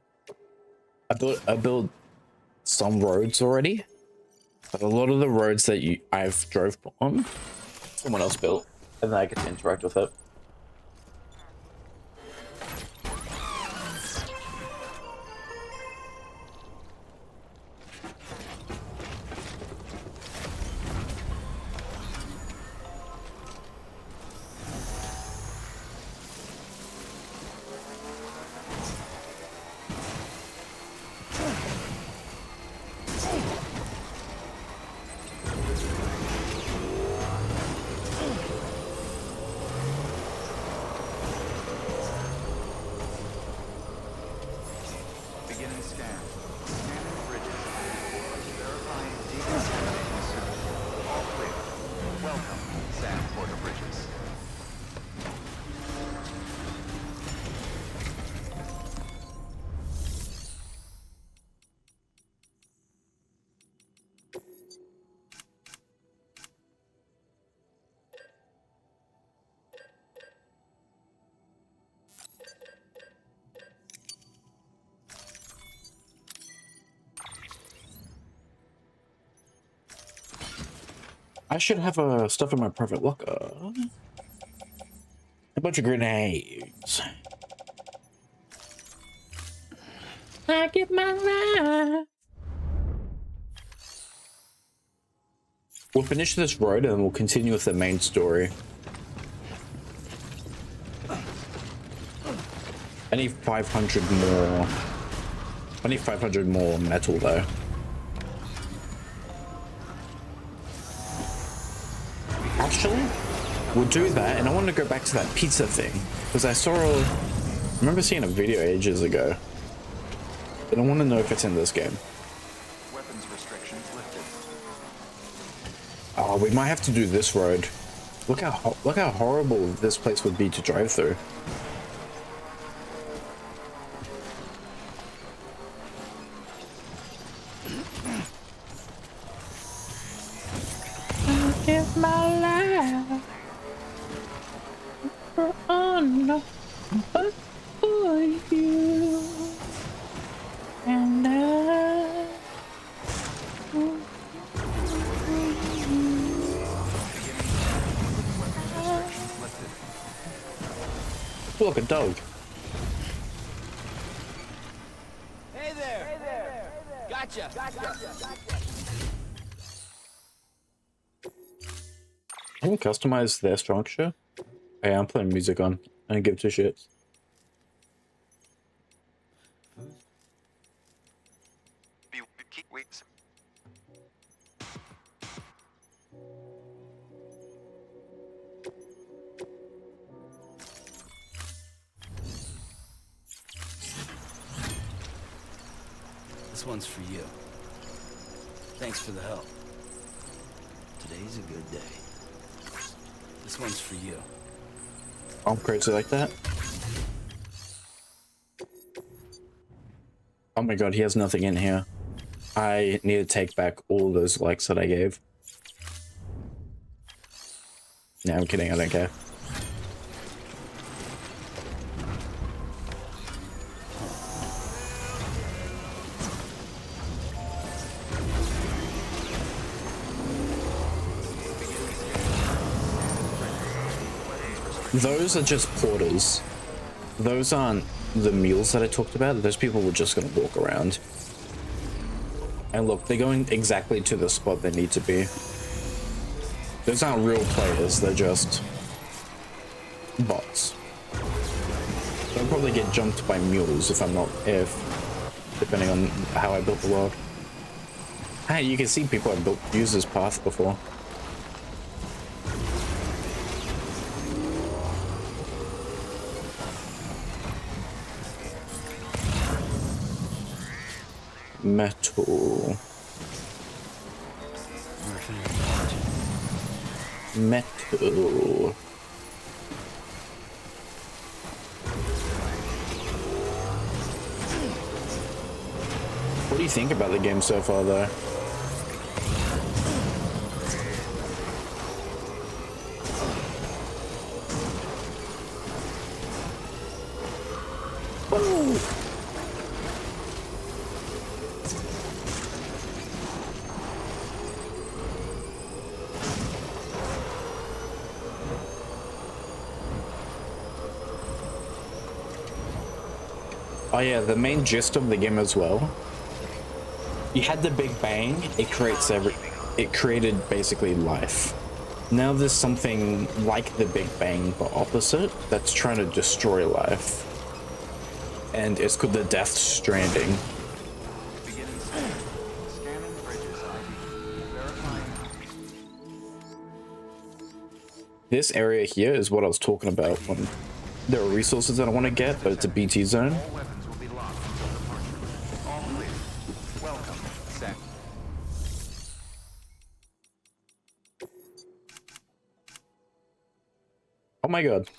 Speaker 1: some roads already, but a lot of the roads that I've drove on, someone else built, and then I get to interact with it. I should have stuff in my private locker. A bunch of grenades. I get my life. We'll finish this road and we'll continue with the main story. I need 500 more. I need 500 more metal though. Actually, we'll do that, and I want to go back to that pizza thing because I remember seeing a video ages ago, but I want to know if it's in this game.
Speaker 2: Weapons restrictions lifted.
Speaker 1: Oh, we might have to do this road. Look how horrible this place would be to drive through. I'll give my life for honor, but for you, and look, a dog.
Speaker 10: Hey there! Hey there! Gotcha!
Speaker 1: I can customize their structure. Hey, I'm putting music on. I don't give two shits.
Speaker 8: This one's for you. Thanks for the help. Today's a good day. This one's for you.
Speaker 1: I'm crazy like that. Oh my god, he has nothing in here. I need to take back all those likes that I gave. No, I'm kidding, I don't care. Those are just porters. Those aren't the mules that I talked about. Those people were just gonna walk around. And look, they're going exactly to the spot they need to be. Those aren't real players, they're just bots. They'll probably get jumped by mules depending on how I built the world. Hey, you can see people have used this path before. Metal. Metal. What do you think about the game so far, though? Oh yeah, the main gist of the game as well. You had the Big Bang, it created basically life. Now there's something like the Big Bang but opposite that's trying to destroy life. And it's called the Death Stranding.
Speaker 2: Scanning bridges ID. Verifying.
Speaker 1: This area here is what I was talking about when there are resources that I want to get, but it's a BT zone.
Speaker 2: All weapons will be locked until departure. All clear. Welcome. Set.
Speaker 1: Oh my god.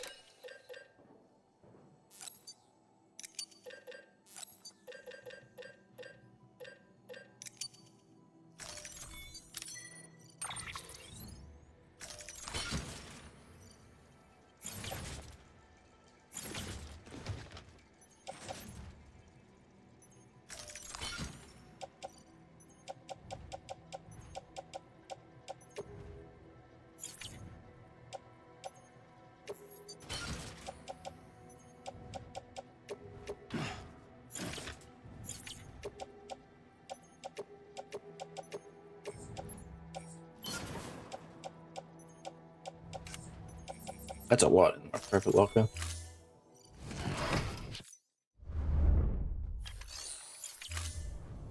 Speaker 1: That's a lot in my private locker.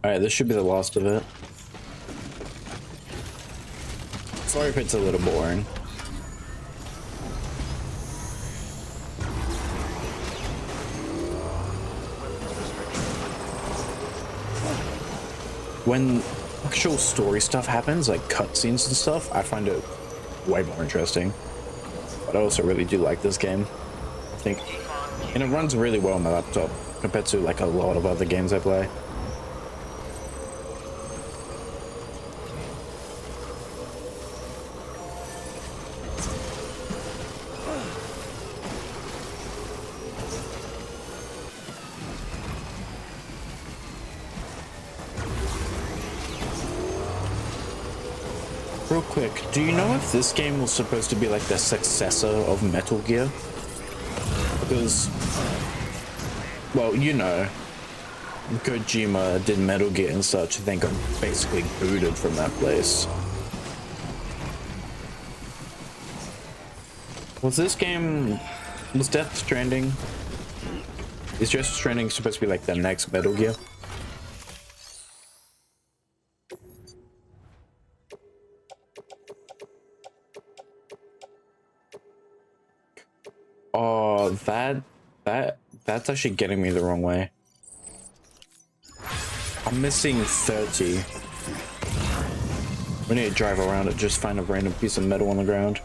Speaker 1: Alright, this should be the last of it. Sorry if it's a little boring. When actual story stuff happens, like cutscenes and stuff, I find it way more interesting. But I also really do like this game, I think. And it runs really well on my laptop compared to like a lot of other games I play. Real quick, do you know if this game was supposed to be like the successor of Metal Gear? Because, well, you know, Kojima did Metal Gear and such, I think I'm basically booted from that place. Was this game, was Death Stranding, is Death Stranding supposed to be like the next Metal Gear? Oh, that's actually getting me the wrong way. I'm missing 30. We need to drive around it, just find a random piece of metal on the ground.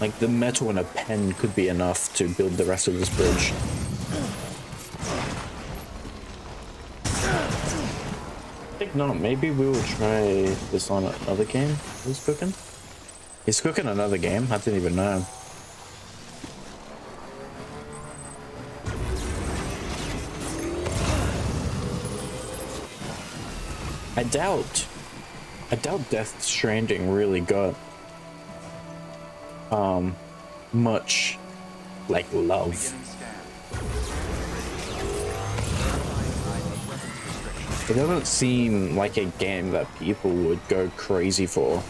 Speaker 1: Like the metal in a pen could be enough to build the rest of this bridge. I think not. Maybe we will try this on another game. Who's cooking? He's cooking another game? I didn't even know. I doubt Death Stranding really got much like love. It doesn't seem like a game that people would go crazy for.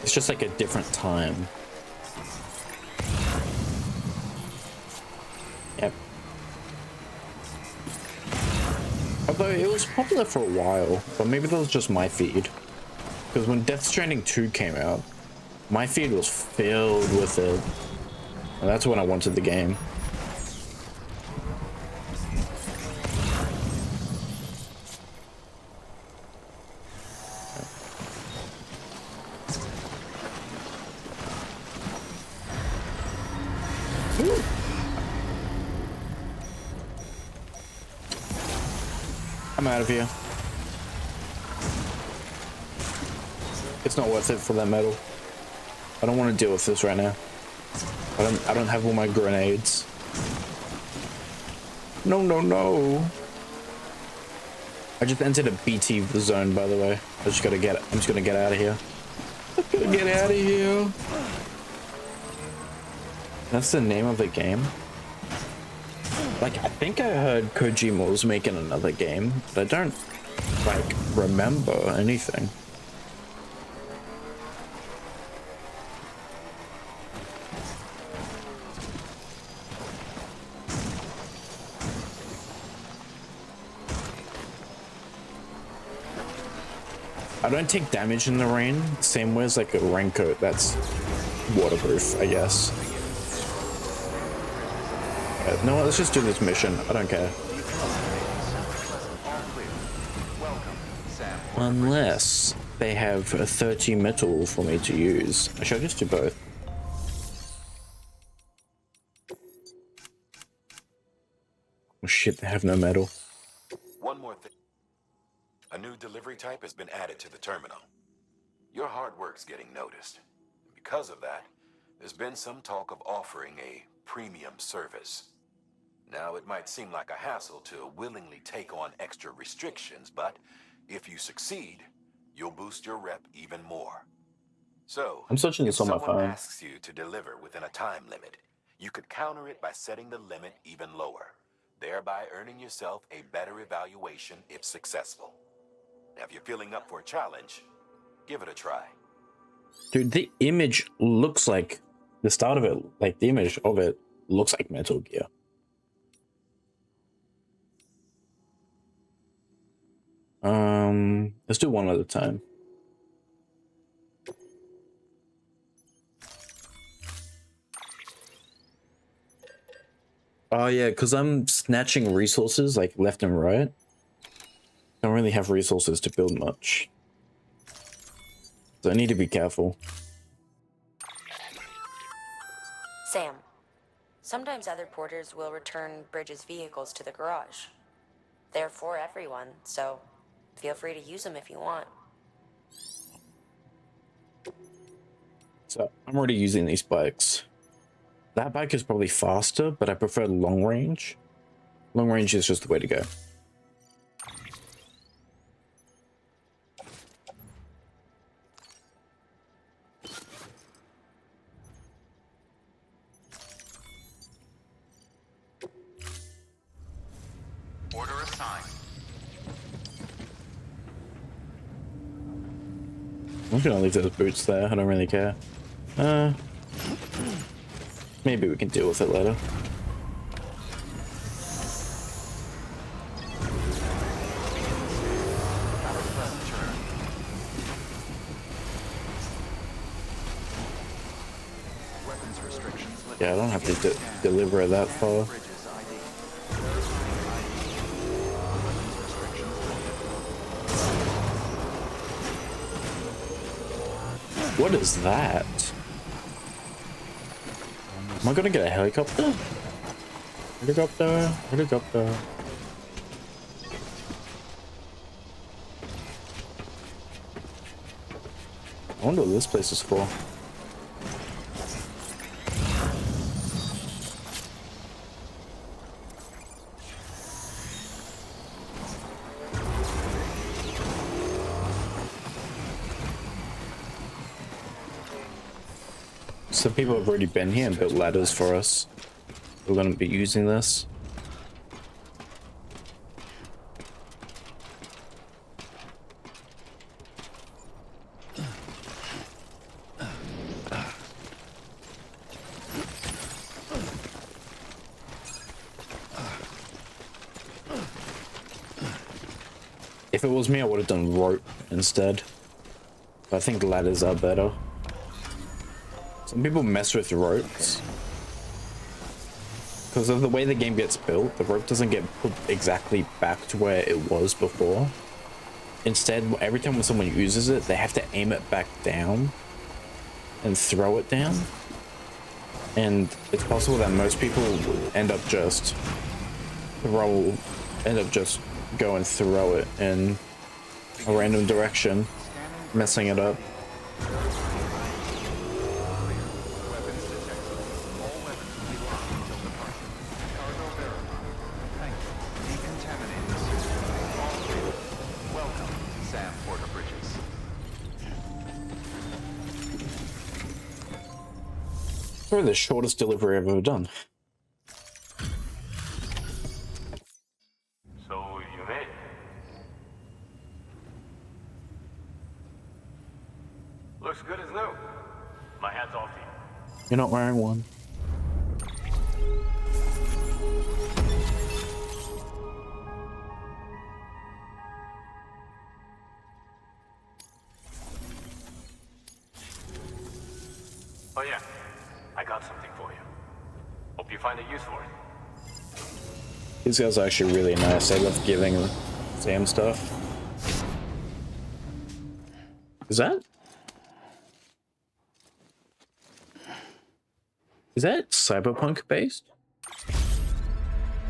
Speaker 1: It's just like a different time. Yep. Although it was popular for a while, but maybe that was just my feed. Because when Death Stranding 2 came out, my feed was filled with it. And that's when I wanted the game. I'm out of here. It's not worth it for that metal. I don't want to deal with this right now. I don't have all my grenades. No, no, no. I just entered a BT zone, by the way. I'm just gonna get out of here. I'm gonna get out of here. That's the name of the game. Like, I think I heard Kojima was making another game, but I don't, like, remember anything. I don't take damage in the rain, same way as like a raincoat that's waterproof, I guess. No, let's just do this mission. I don't care. Unless they have a 30 metal for me to use. I should just do both. Oh shit, they have no metal.
Speaker 3: One more thing. A new delivery type has been added to the terminal. Your hard work's getting noticed. Because of that, there's been some talk of offering a premium service. Now, it might seem like a hassle to willingly take on extra restrictions, but if you succeed, you'll boost your rep even more. So,
Speaker 1: I'm searching this on my phone.
Speaker 3: If someone asks you to deliver within a time limit, you could counter it by setting the limit even lower. thereby earning yourself a better evaluation if successful. Now, if you're feeling up for a challenge, give it a try.
Speaker 1: Dude, the image looks like the start of it, like the image of it looks like Metal Gear. Let's do one at a time. Oh yeah, because I'm snatching resources like left and right. Don't really have resources to build much. So I need to be careful.
Speaker 6: Sam, sometimes other porters will return Bridges' vehicles to the garage. They're for everyone, so feel free to use them if you want.
Speaker 1: So I'm already using these bikes. That bike is probably faster, but I prefer long range. Long range is just the way to go.
Speaker 2: Order assigned.
Speaker 1: I'm gonna leave those boots there. I don't really care. Maybe we can deal with it later.
Speaker 2: Weapons restrictions.
Speaker 1: Yeah, I don't have to deliver it that far.
Speaker 2: Bridges ID. Verifying ID. Weapons restrictions.
Speaker 1: What is that? Am I gonna get a helicopter? Helicopter, helicopter. I wonder what this place is for. Some people have already been here and built ladders for us. We're going to be using this. If it was me, I would have done rope instead. But I think ladders are better. Some people mess with ropes because of the way the game gets built. The rope doesn't get put exactly back to where it was before. Instead, every time when someone uses it, they have to aim it back down and throw it down. And it's possible that most people end up just go and throw it in a random direction, messing it up. Probably the shortest delivery I've ever done.
Speaker 4: So you made it. Looks good as new. My hat's off to you.
Speaker 1: You're not wearing one.
Speaker 4: Oh yeah, I got something for you. Hope you find a use for it.
Speaker 1: These guys are actually really nice. I love giving Sam stuff. Is that Cyberpunk based?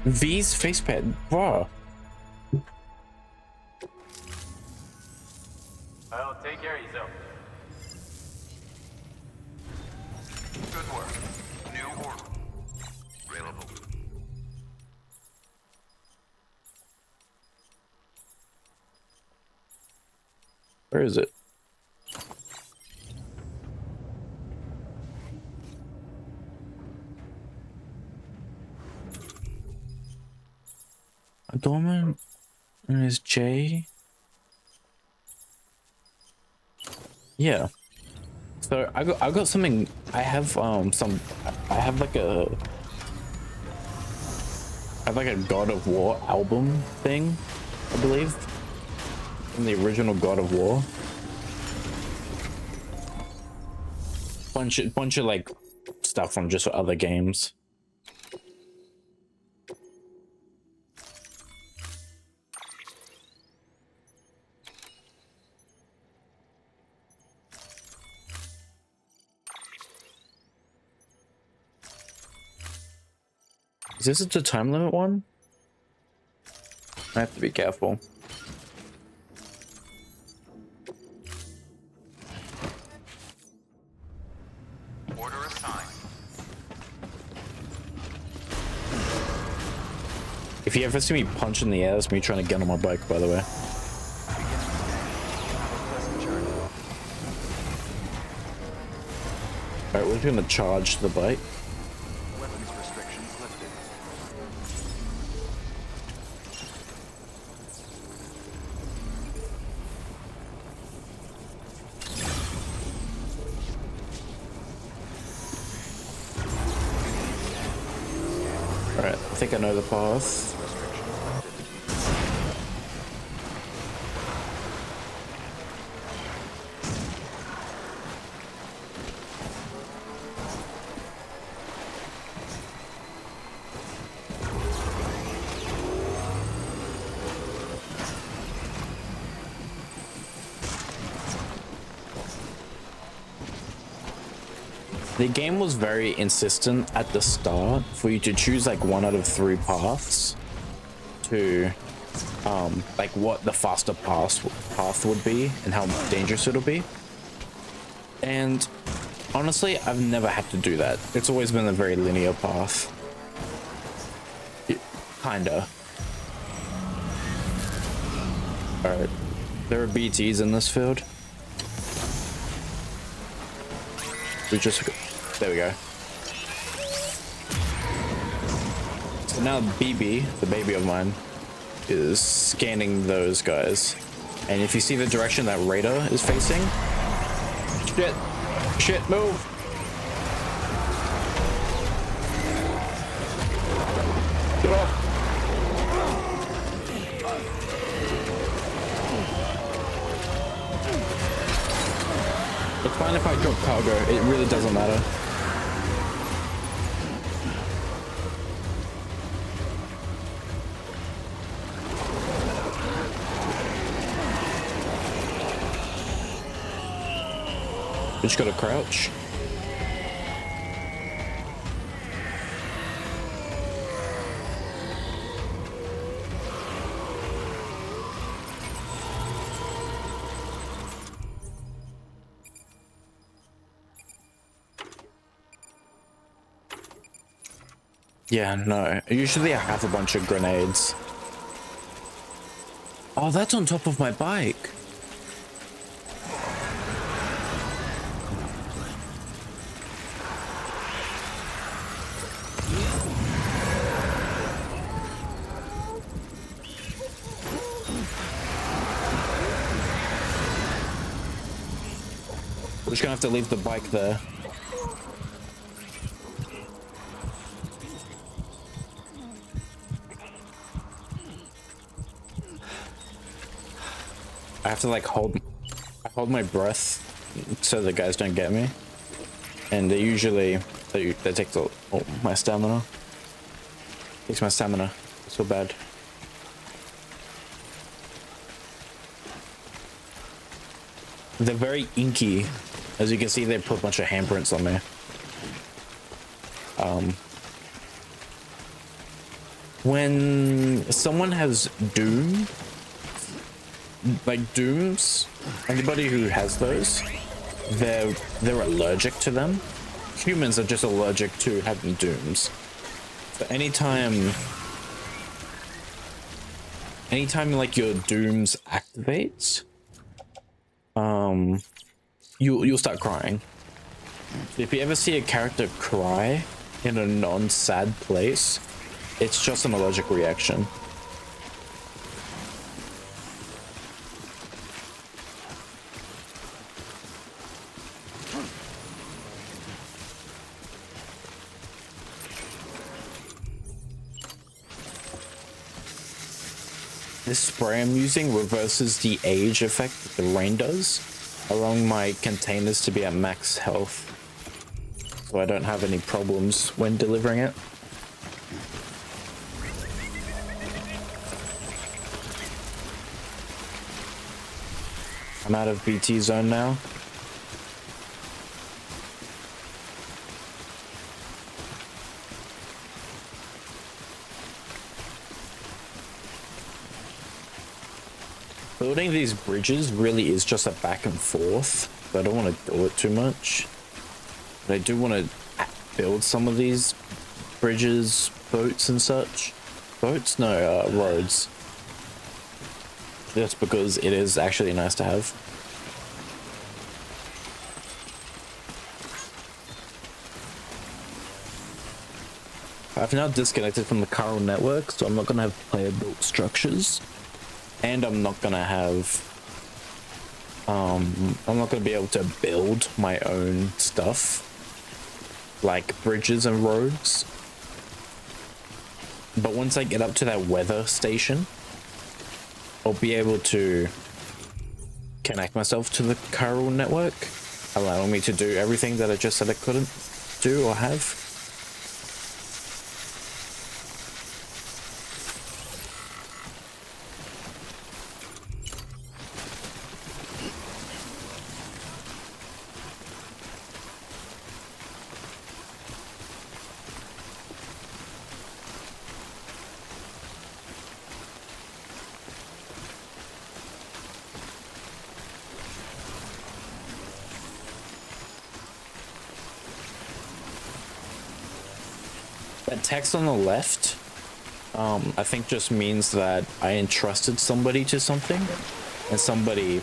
Speaker 1: V's facepad, bruh.
Speaker 4: Well, take care of yourself.
Speaker 2: Good work. New order. Available.
Speaker 1: Where is it? dormant is J. Yeah. So I got something. I have like a God of War album thing, I believe, from the original God of War. Bunch of like stuff from just other games. Is this the time limit one? I have to be careful.
Speaker 2: Order assigned.
Speaker 1: If you ever see me punch in the air, it's me trying to get on my bike, by the way. Alright, we're gonna charge the bike.
Speaker 2: Weapons restrictions lifted.
Speaker 1: Alright, I think I know the path. The game was very insistent at the start for you to choose like one out of 3 paths to like what the faster path would be and how dangerous it'll be. And honestly, I've never had to do that. It's always been a very linear path. Kinda. Alright. There are BTs in this field. We just... There we go. So now BB, the baby of mine, is scanning those guys. And if you see the direction that Raider is facing... Shit! Shit, move! Get off! It's fine if I drop cargo, it really doesn't matter. Just gotta crouch. Yeah, no. Usually I have a bunch of grenades. Oh, that's on top of my bike. We're just gonna have to leave the bike there. I have to like hold my breath so the guys don't get me, and they usually they take my stamina. Takes my stamina so bad. They're very inky, as you can see. They put a bunch of handprints on there. When someone has Doom. Like Dooms, anybody who has those, they're allergic to them. Humans are just allergic to having Dooms. So anytime like your Dooms activates, you'll start crying. If you ever see a character cry in a non-sad place, it's just an allergic reaction. This spray I'm using reverses the age effect that the rain does, allowing my containers to be at max health, so I don't have any problems when delivering it. I'm out of BT zone now. Building these bridges really is just a back and forth, so I don't want to do it too much. But I do want to build some of these bridges, boats and such. Boats? No, roads. Just because it is actually nice to have. I've now disconnected from the Chiral network, so I'm not going to have player-built structures. And I'm not gonna have, I'm not gonna be able to build my own stuff, like bridges and roads. But once I get up to that weather station, I'll be able to connect myself to the Chiral network, allowing me to do everything that I just said I couldn't do or have. That text on the left, I think just means that I entrusted somebody to something, and somebody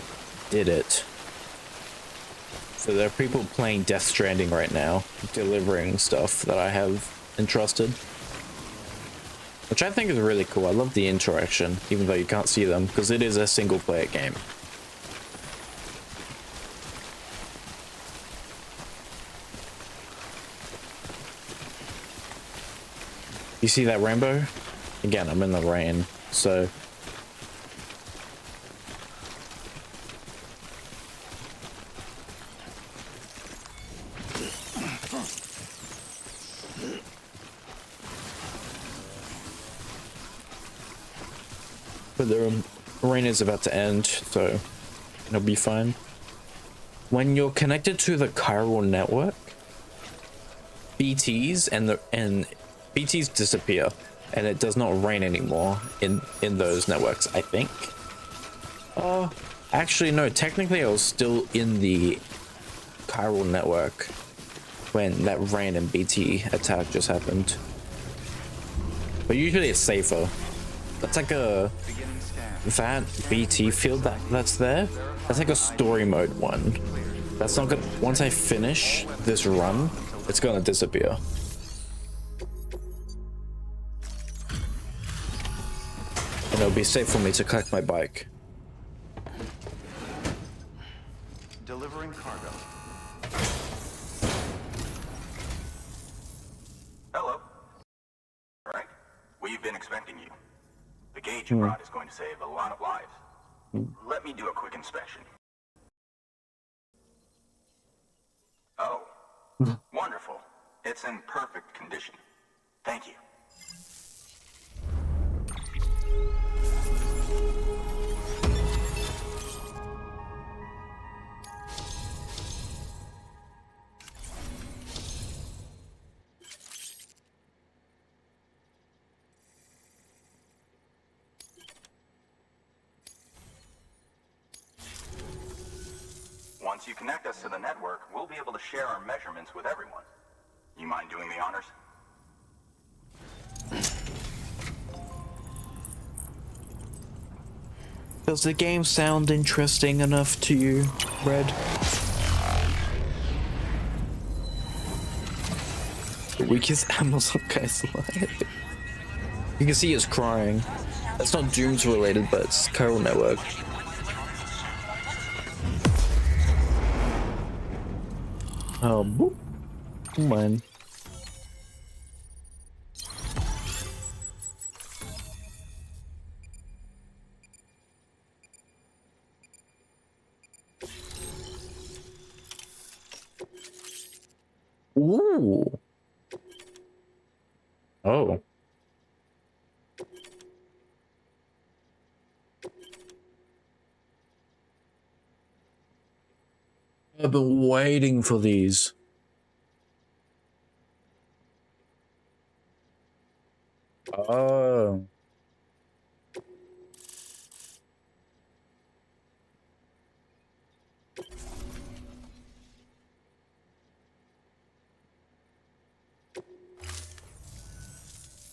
Speaker 1: did it. So there are people playing Death Stranding right now, delivering stuff that I have entrusted. Which I think is really cool. I love the interaction, even though you can't see them, because it is a single player game. You see that rainbow? Again, I'm in the rain, so... But the rain is about to end, so it'll be fine. When you're connected to the Chiral network, BTs and BTs disappear, and it does not rain anymore in those networks, I think. Actually no, technically I was still in the Chiral network when that rain and BT attack just happened. But usually it's safer. That's like that BT field that's there, that's like a story mode one. That's not gonna, once I finish this run, it's gonna disappear. And it'll be safe for me to collect my bike.
Speaker 2: Delivering cargo.
Speaker 4: Hello. All right. We've been expecting you. The gauge you brought is going to save a lot of lives. Let me do a quick inspection. Oh. Wonderful. It's in perfect condition. Thank you. Once you connect us to the network, we'll be able to share our measurements with everyone. You mind doing the honors?
Speaker 1: Does the game sound interesting enough to you, Red? The weakest Amazon guy's alive. You can see it's crying. That's not Dooms related, but it's Chiral network. Oh, boop. Come on. Ooh. Oh. I've been waiting for these. Oh.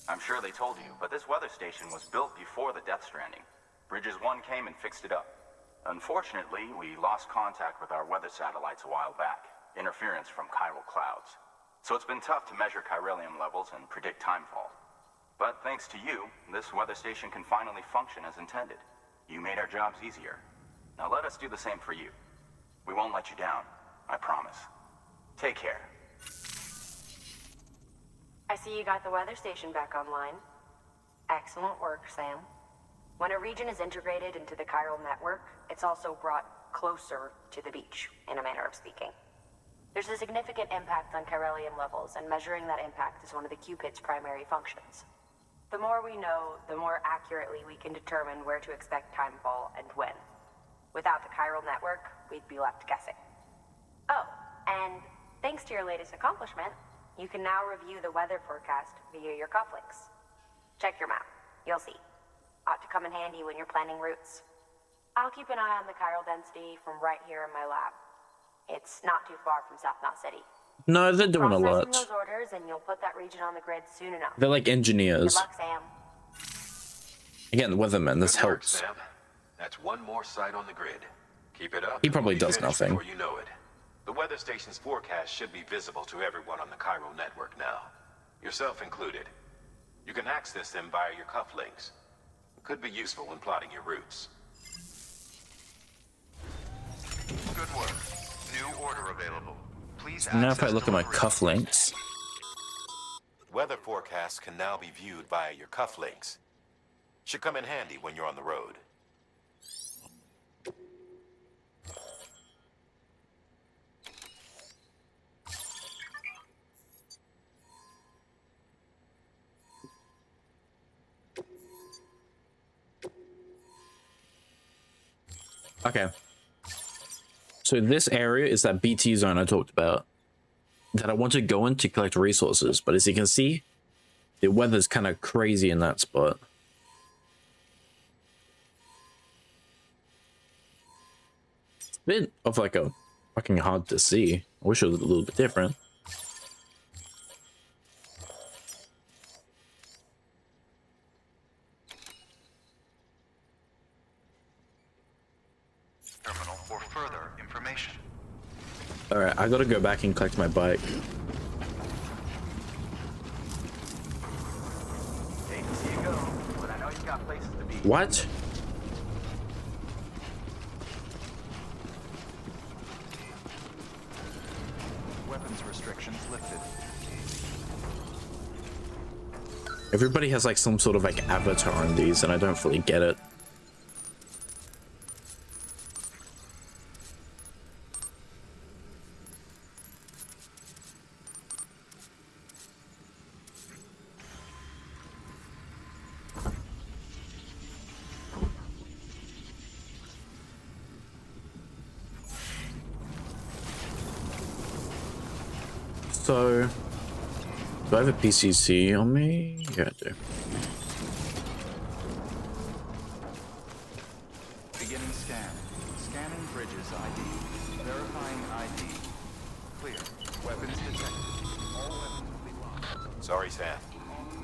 Speaker 11: I'm sure they told you, but this weather station was built before the Death Stranding. Bridges 1 came and fixed it up. Unfortunately, we lost contact with our weather satellites a while back. Interference from chiral clouds. So it's been tough to measure chiralium levels and predict timefall. But thanks to you, this weather station can finally function as intended. You made our jobs easier. Now let us do the same for you. We won't let you down, I promise. Take care.
Speaker 6: I see you got the weather station back online. Excellent work, Sam. When a region is integrated into the chiral network, it's also brought closer to the beach, in a manner of speaking. There's a significant impact on chiralium levels, and measuring that impact is one of the Cupid's primary functions. The more we know, the more accurately we can determine where to expect timefall and when. Without the chiral network, we'd be left guessing. Oh, and thanks to your latest accomplishment, you can now review the weather forecast via your cufflinks. Check your map. You'll see. Ought to come in handy when you're planning routes. I'll keep an eye on the chiral density from right here in my lab. It's not too far from South Knot City.
Speaker 1: No, they're doing a lot.
Speaker 6: Processing those orders, and you'll put that region on the grid soon enough.
Speaker 1: They're like engineers.
Speaker 6: Good luck, Sam.
Speaker 1: Again, weatherman, this
Speaker 3: Good work,
Speaker 1: helps.
Speaker 3: Sam. That's one more site on the grid. Keep it up.
Speaker 1: He probably
Speaker 3: and we'll be
Speaker 1: does
Speaker 3: finished
Speaker 1: nothing.
Speaker 3: Before you know it. The weather station's forecast should be visible to everyone on the chiral network now, yourself included. You can access them via your cufflinks. It could be useful when plotting your routes.
Speaker 2: Good work. New order available. Please
Speaker 1: Now if I
Speaker 2: access
Speaker 1: look at my
Speaker 2: delivery.
Speaker 1: cufflinks.
Speaker 3: Weather forecasts can now be viewed via your cufflinks. Should come in handy when you're on the road.
Speaker 1: Okay. So this area is that BT zone I talked about that I want to go in to collect resources, but as you can see, the weather's kind of crazy in that spot. It's a bit of like a fucking hard to see. I wish it was a little bit different.
Speaker 2: Terminal for further information.
Speaker 1: Alright, I gotta go back and collect my bike.
Speaker 11: Hate to see you go, but I know you got places to be.
Speaker 1: What?
Speaker 2: Weapons restrictions lifted.
Speaker 1: Everybody has like some sort of like avatar in these and I don't fully get it. So, do I have a PCC on me? Yeah, I do.
Speaker 2: Beginning scan. Scanning bridges ID. Verifying ID. Clear. Weapons detected. All weapons will be locked.
Speaker 3: Sorry, Sam.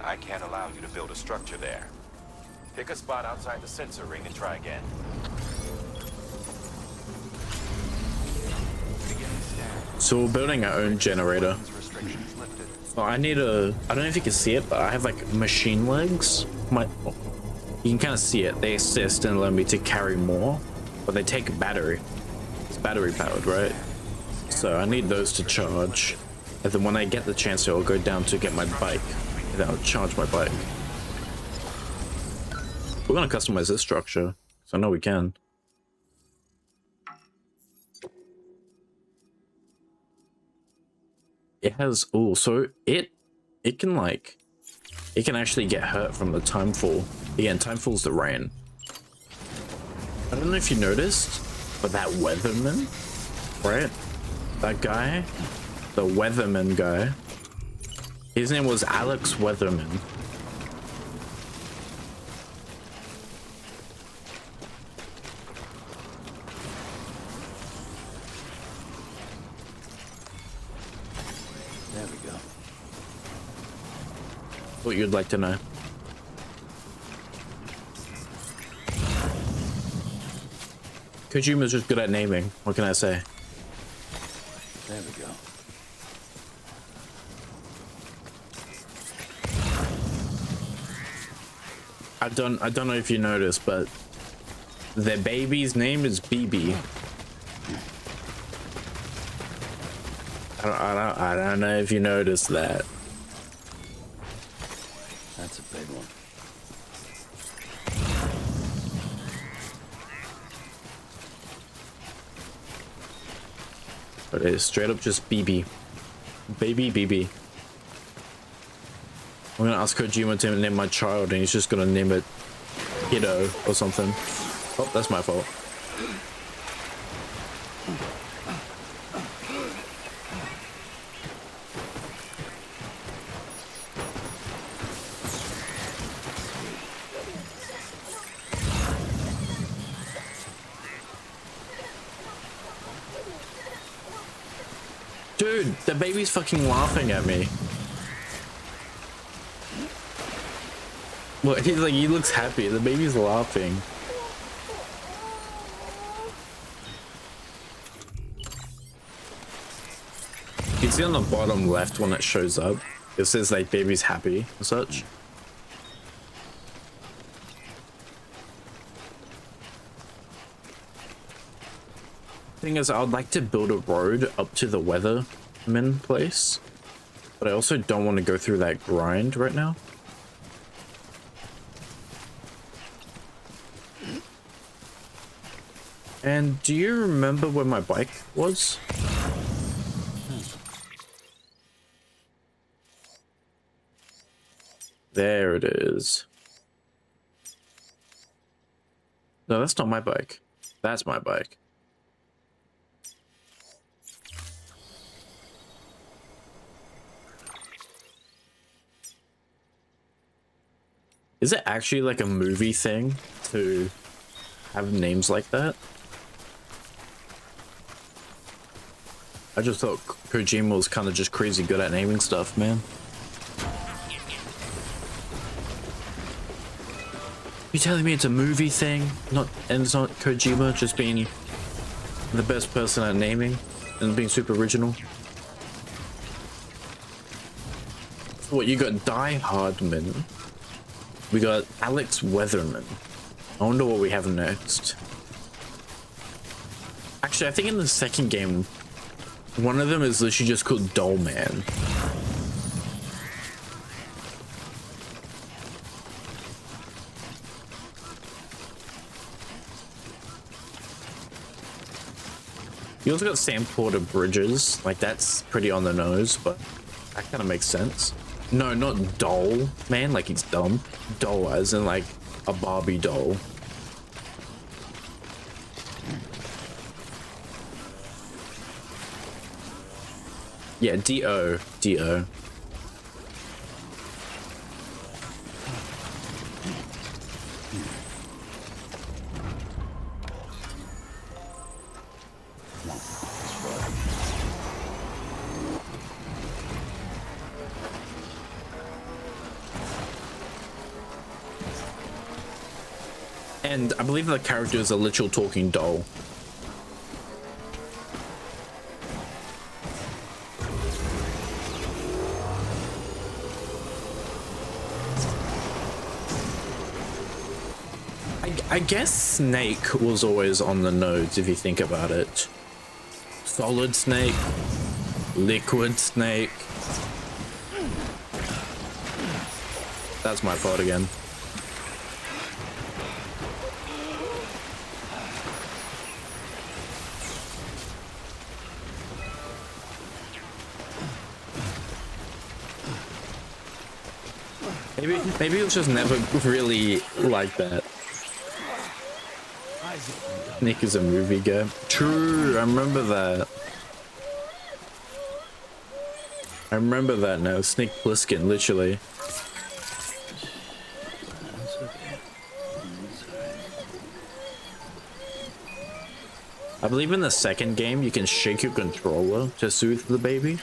Speaker 3: I can't allow you to build a structure there. Pick a spot outside the sensor ring and try again.
Speaker 2: Beginning scan.
Speaker 1: So we're building our own generator.
Speaker 2: Weapons restrictions lifted.
Speaker 1: Oh, I need a, I don't know if you can see it, but I have like machine legs. You can kind of see it. They assist and allow me to carry more, but they take a battery. It's battery powered, right? So I need those to charge. And then when I get the chance, I'll go down to get my bike. And then I'll charge my bike. We're gonna customize this structure, so I know we can. it has, oh, so it can like, it can actually get hurt from the timefall. Again, timefall's the rain. I don't know if you noticed, but that weatherman, right? That guy, the weatherman guy, his name was Alex Weatherman.
Speaker 8: There we go.
Speaker 1: What you'd like to know? Kojima's just good at naming. What can I say?
Speaker 8: There we go.
Speaker 1: I don't know if you noticed, but their baby's name is BB. I don't know if you noticed that.
Speaker 8: That's a big one.
Speaker 1: But it is straight up just BB. Baby BB. I'm gonna ask Kojima to name my child and he's just gonna name it Kiddo or something. Oh, that's my fault. Dude, the baby's fucking laughing at me. Well, he's like, he looks happy. The baby's laughing. You see on the bottom left when it shows up, it says like baby's happy and such. Thing is, I would like to build a road up to the Weatherman place, but I also don't want to go through that grind right now. And do you remember where my bike was? There it is. No, that's not my bike. That's my bike. Is it actually like a movie thing to have names like that? I just thought Kojima was kind of just crazy good at naming stuff, man. You telling me it's a movie thing? And it's not Kojima just being the best person at naming and being super original? What, you got Die Hardman. We got Alex Weatherman. I wonder what we have next. Actually, I think in the second game, one of them is literally just called Doll Man. You also got Sam Porter Bridges. Like, that's pretty on the nose, but that kind of makes sense. No, not doll, man. Like, he's dumb. Doll as in, like, a Barbie doll. Yeah, D-O. D-O. And I believe the character is a literal talking doll. I guess Snake was always on the nodes if you think about it. Solid Snake, Liquid Snake. That's my fault again. Maybe it was just never really like that. Nick is a movie guy. True, I remember that. I remember that now. Snake Plissken, literally. I believe in the second game you can shake your controller to soothe the baby,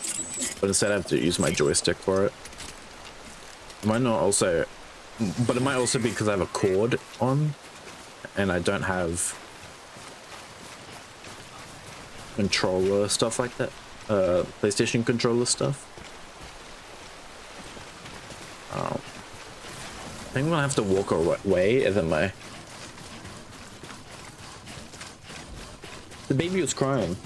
Speaker 1: but instead I have to use my joystick for it. It might not also, but it might also be because I have a cord on and I don't have controller stuff like that. PlayStation controller stuff. I think I'm gonna have to walk away, isn't I? The baby was crying.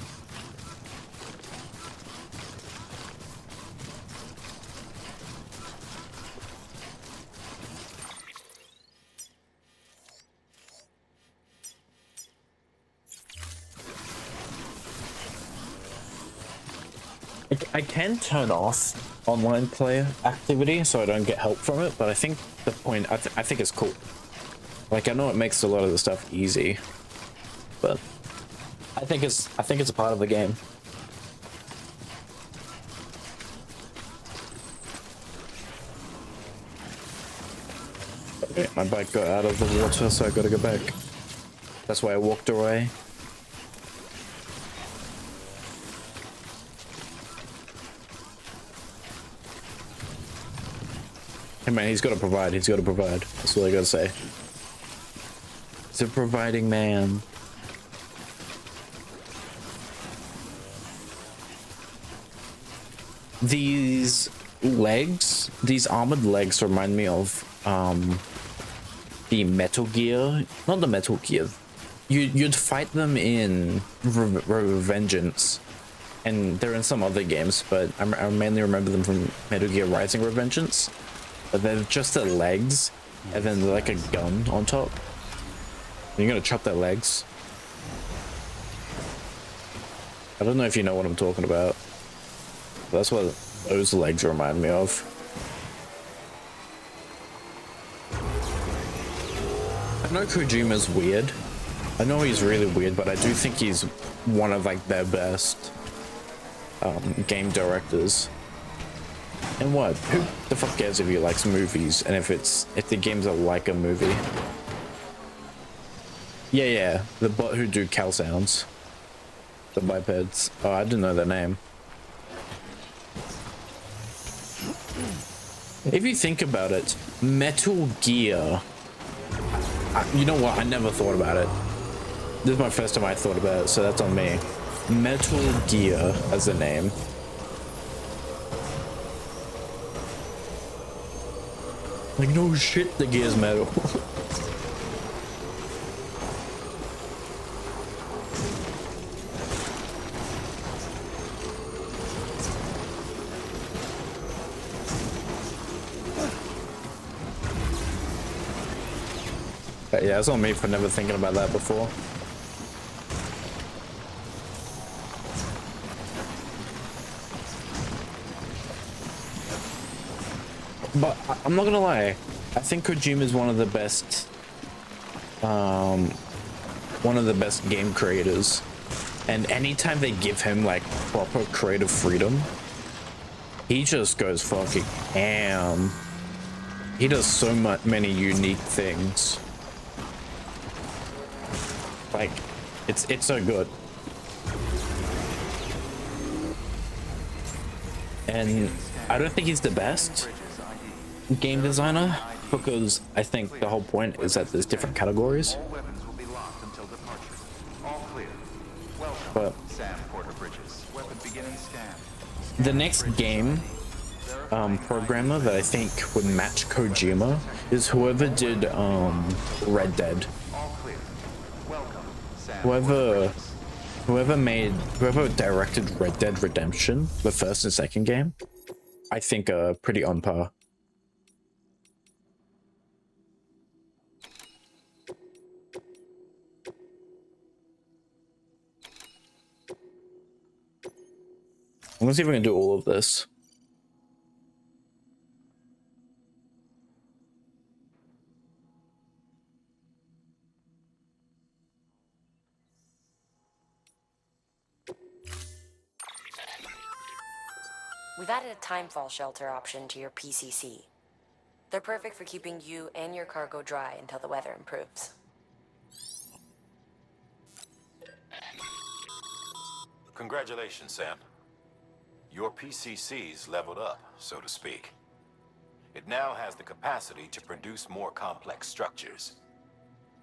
Speaker 1: I can turn off online player activity so I don't get help from it, but I think the point, I think it's cool. Like, I know it makes a lot of the stuff easy, but I think it's a part of the game. Okay, my bike got out of the water, so I gotta go back. That's why I walked away. Hey man, he's gotta provide, he's gotta provide. That's what I gotta say. He's a providing man. These legs, these armored legs remind me of the Metal Gear, not the Metal Gear. You'd fight them in Revengeance, and they're in some other games, but I mainly remember them from Metal Gear Rising Revengeance. But they're just their legs, and then like a gun on top. And you're gonna chop their legs. I don't know if you know what I'm talking about. That's what those legs remind me of. I know Kojima's weird. I know he's really weird, but I do think he's one of like their best game directors. And what? Who the fuck cares if he likes movies and if the games are like a movie? Yeah, the bot who do cow sounds. The bipeds. Oh, I didn't know their name. If you think about it, Metal Gear. You know what? I never thought about it. This is my first time I thought about it, so that's on me. Metal Gear as a name. Like, no shit, the gear's metal. But yeah, it's on me for never thinking about that before. But I'm not gonna lie, I think Kojima is one of the best game creators, and anytime they give him like proper creative freedom, he just goes fucking ham. He does so many unique things. Like, it's so good. And I don't think he's the best game designer, because I think the whole point is that there's different categories.
Speaker 2: All weapons will be locked until departure. All clear. Welcome,
Speaker 1: But
Speaker 2: Sam Porter Bridges. Weapon beginning scan.
Speaker 1: the next game programmer that I think would match Kojima is whoever did Red Dead.
Speaker 2: All clear. Welcome, Sam
Speaker 1: Whoever directed Red Dead Redemption, the first and second game, I think are pretty on par. I'm gonna see if I can do all of this.
Speaker 6: We've added a timefall shelter option to your PCC. They're perfect for keeping you and your cargo dry until the weather improves.
Speaker 3: Congratulations, Sam. Your PCC's leveled up, so to speak. It now has the capacity to produce more complex structures.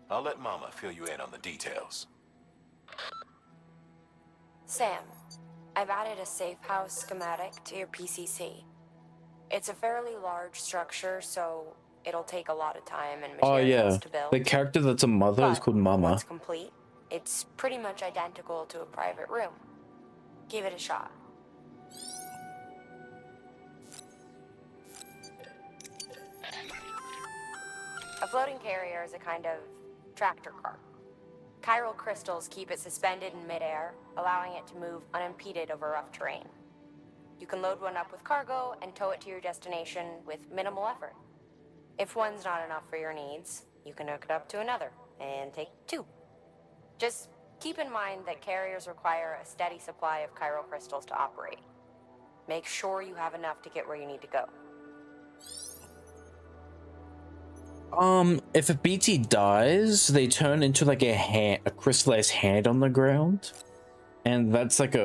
Speaker 3: I'll let Mama fill you in on the details.
Speaker 6: Sam, I've added a safe house schematic to your PCC. It's a fairly large structure, so it'll take a lot of time and
Speaker 1: Oh
Speaker 6: materials
Speaker 1: yeah,
Speaker 6: to build.
Speaker 1: the character that's a mother is
Speaker 6: But
Speaker 1: called Mama.
Speaker 6: once complete, it's pretty much identical to a private room. Give it a shot. A floating carrier is a kind of tractor car. Chiral crystals keep it suspended in midair, allowing it to move unimpeded over rough terrain. You can load one up with cargo and tow it to your destination with minimal effort. If one's not enough for your needs, you can hook it up to another and take two. Just keep in mind that carriers require a steady supply of chiral crystals to operate. Make sure you have enough to get where you need to go.
Speaker 1: If a BT dies, they turn into like a crystallized hand on the ground, and that's like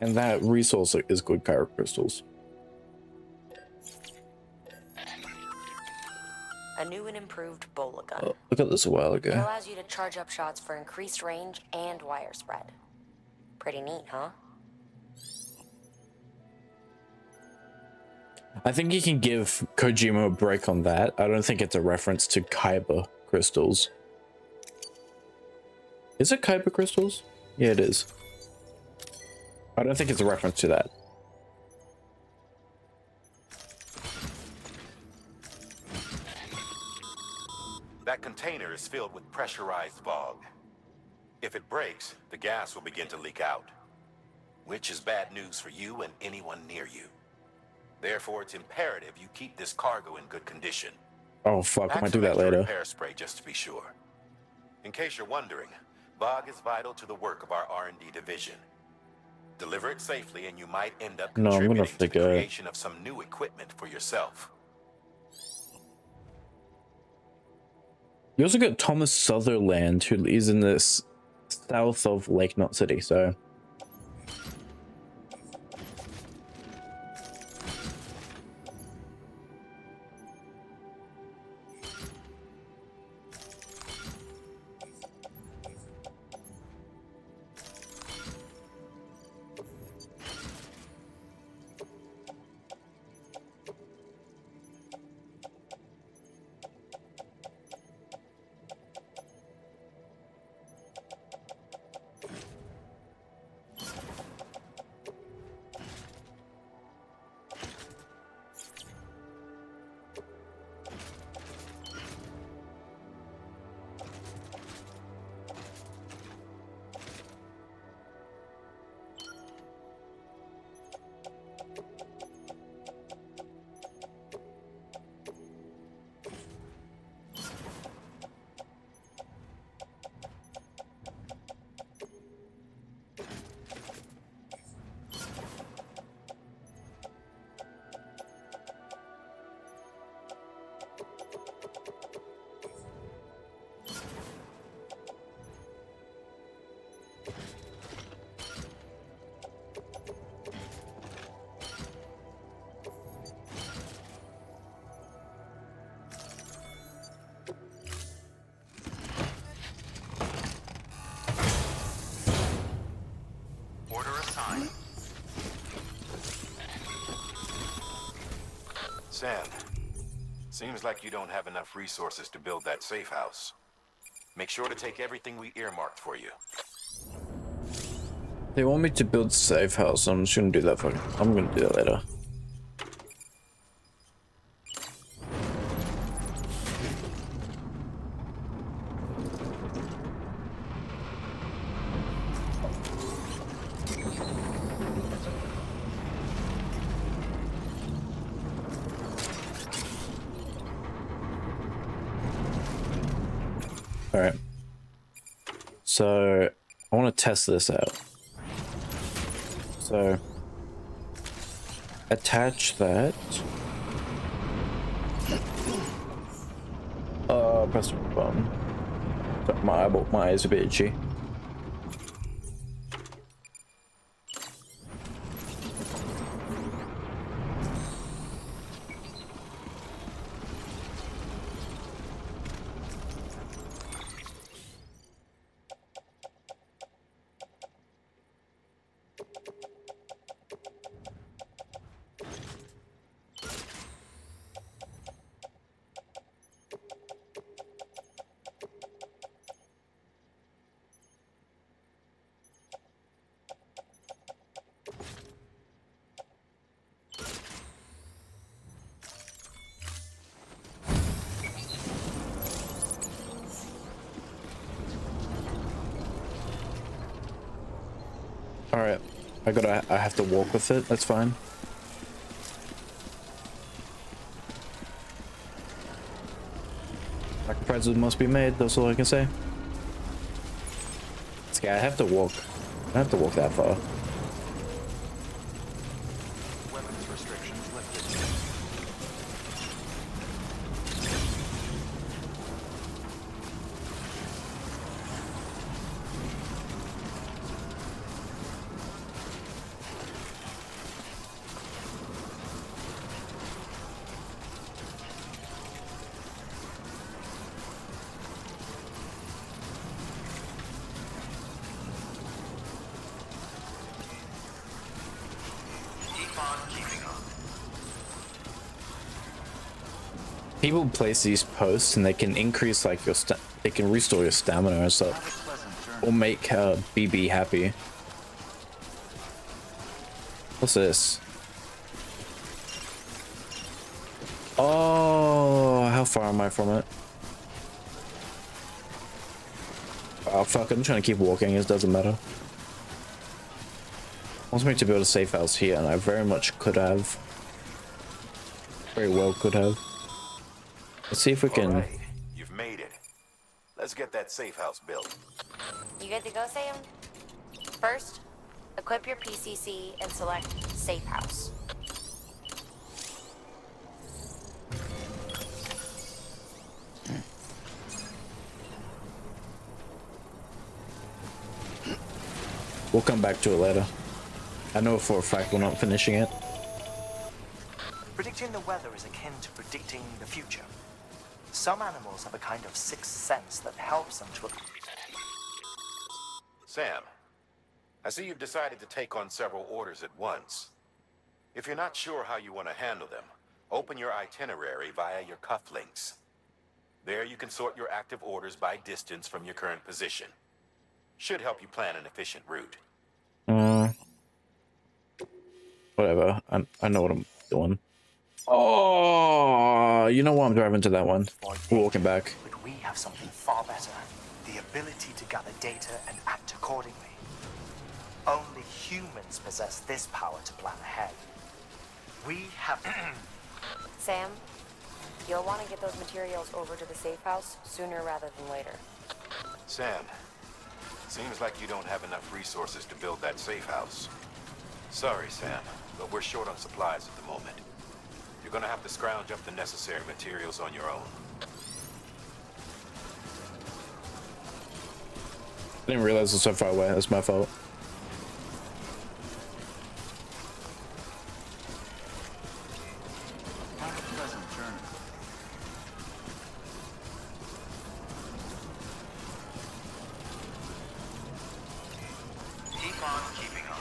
Speaker 1: and that resource is good chiral crystals.
Speaker 6: A new and improved Bola gun.
Speaker 1: Oh, I got this a while
Speaker 6: It
Speaker 1: ago.
Speaker 6: allows you to charge up shots for increased range and wire spread. Pretty neat, huh?
Speaker 1: I think you can give Kojima a break on that. I don't think it's a reference to Kyber crystals. Is it Kyber crystals? Yeah, it is. I don't think it's a reference to that.
Speaker 3: That container is filled with pressurized fog. If it breaks, the gas will begin to leak out, which is bad news for you and anyone near you. Therefore, it's imperative you keep this cargo in good condition.
Speaker 1: Oh fuck, I
Speaker 3: Pack
Speaker 1: might do
Speaker 3: some
Speaker 1: that
Speaker 3: extra
Speaker 1: later.
Speaker 3: repair spray just to be sure. In case you're wondering, Bog is vital to the work of our R&D division. Deliver it safely and you might end up
Speaker 1: No, I'm gonna
Speaker 3: contributing
Speaker 1: have
Speaker 3: to
Speaker 1: to
Speaker 3: the
Speaker 1: go.
Speaker 3: creation of some new equipment for yourself.
Speaker 1: You also got Thomas Sutherland, who is in this south of Lake Knot City, so
Speaker 2: Order assigned.
Speaker 3: Sam, seems like you don't have enough resources to build that safe house. Make sure to take everything we earmarked for you.
Speaker 1: they want me to build safe house. I'm just gonna do that. I'm gonna do that later. All right. So I want to test this out. So attach that. Press the button. My eyes are a bit itchy. Alright, I have to walk with it, that's fine. Sacrifices must be made, that's all I can say. Okay, I have to walk. I have to walk that far.
Speaker 2: Weapons restrictions lifted.
Speaker 1: People place these posts and they can increase like your they can restore your stamina and stuff, or make BB happy. What's this? Oh, how far am I from it? Oh fuck, I'm trying to keep walking, it doesn't matter. Wants me to build a safe house here, and I very much could have. Very well could have. Let's see if we can.
Speaker 3: Right. You've made it. Let's get that safe house built.
Speaker 6: You good to go, Sam? First, equip your PCC and select Safe House.
Speaker 1: We'll come back to it later. I know for a fact we're not finishing it.
Speaker 12: Predicting the weather is akin to predicting the future. Some animals have a kind of sixth sense that helps them to...
Speaker 3: Sam, I see you've decided to take on several orders at once. If you're not sure how you want to handle them, open your itinerary via your cufflinks. There you can sort your active orders by distance from your current position. Should help you plan an efficient route.
Speaker 1: Whatever. I know what I'm doing. Oh, you know what? I'm driving to that one. We're walking back.
Speaker 12: But we have something far better. The ability to gather data and act accordingly. Only humans possess this power to plan ahead. We have...
Speaker 6: Sam, you'll want to get those materials over to the safe house sooner rather than later.
Speaker 3: Sam, seems like you don't have enough resources to build that safe house. Sorry, Sam, but we're short on supplies at the moment. You're gonna have to scrounge up the necessary materials on your own.
Speaker 1: I didn't realize it was so far away. That's my fault.
Speaker 2: Have a pleasant journey.
Speaker 12: Keep on keeping on.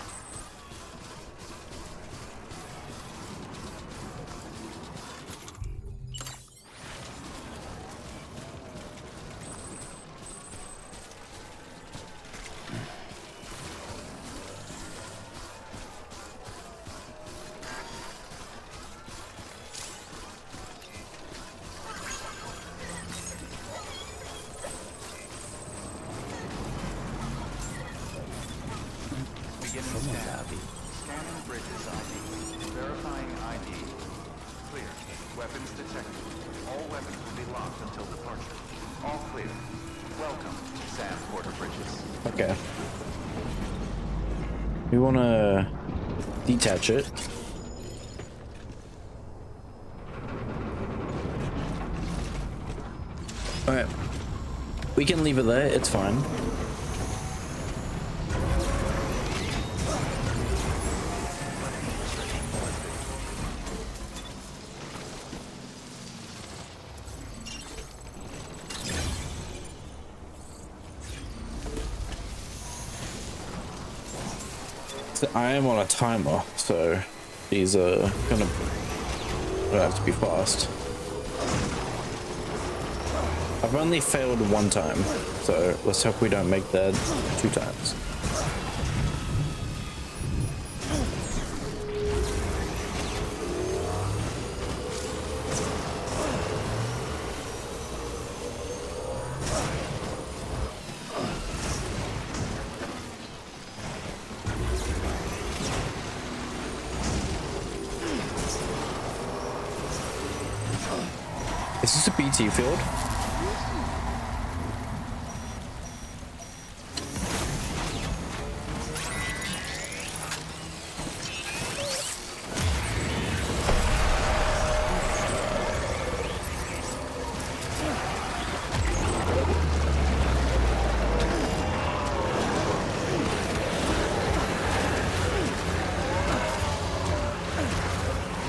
Speaker 2: Scanning bridges ID. Verifying ID. Clear. Weapons detected. All weapons will be locked until departure. All clear. Welcome to Sam Porter Bridges.
Speaker 1: Okay. We want to detach it. Alright. We can leave it there, it's fine. So I am on a timer, so these are gonna have to be fast. I've only failed one time, so let's hope we don't make that 2 times. Is this a BT field?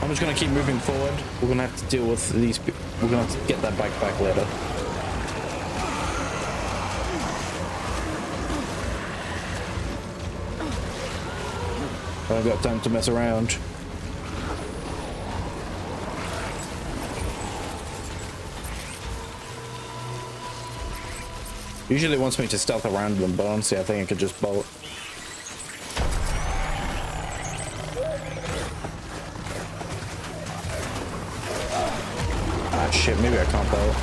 Speaker 1: I'm just gonna keep moving forward. We're gonna have to deal with these people. We're gonna have to get that bike back later. I haven't got time to mess around. Usually it wants me to stealth around them, but honestly I think I could just bolt. Ah shit, maybe I can't bolt.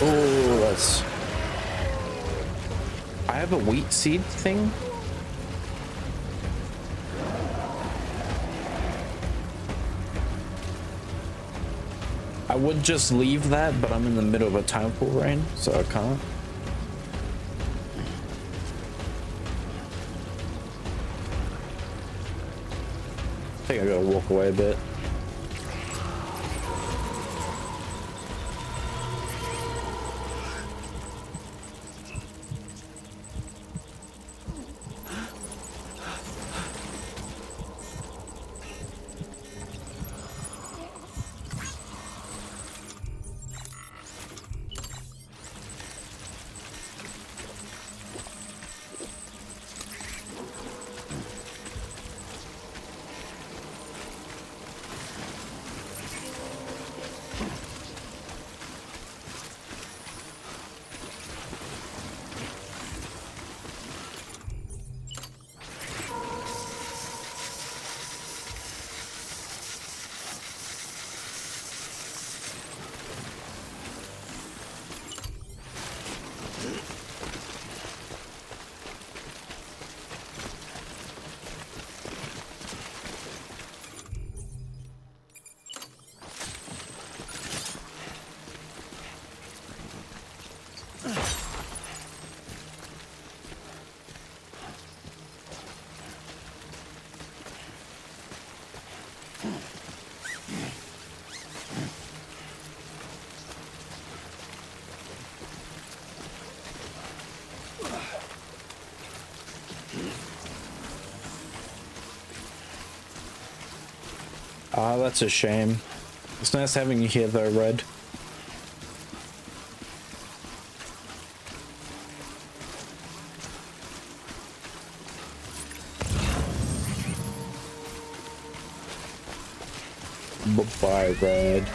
Speaker 1: Oh, that's... I have a wheat seed thing. I would just leave that, but I'm in the middle of a time pool rain, so I can't. I think I gotta walk away a bit. Ah, that's a shame. It's nice having you here though, Red. Bye-bye, Red.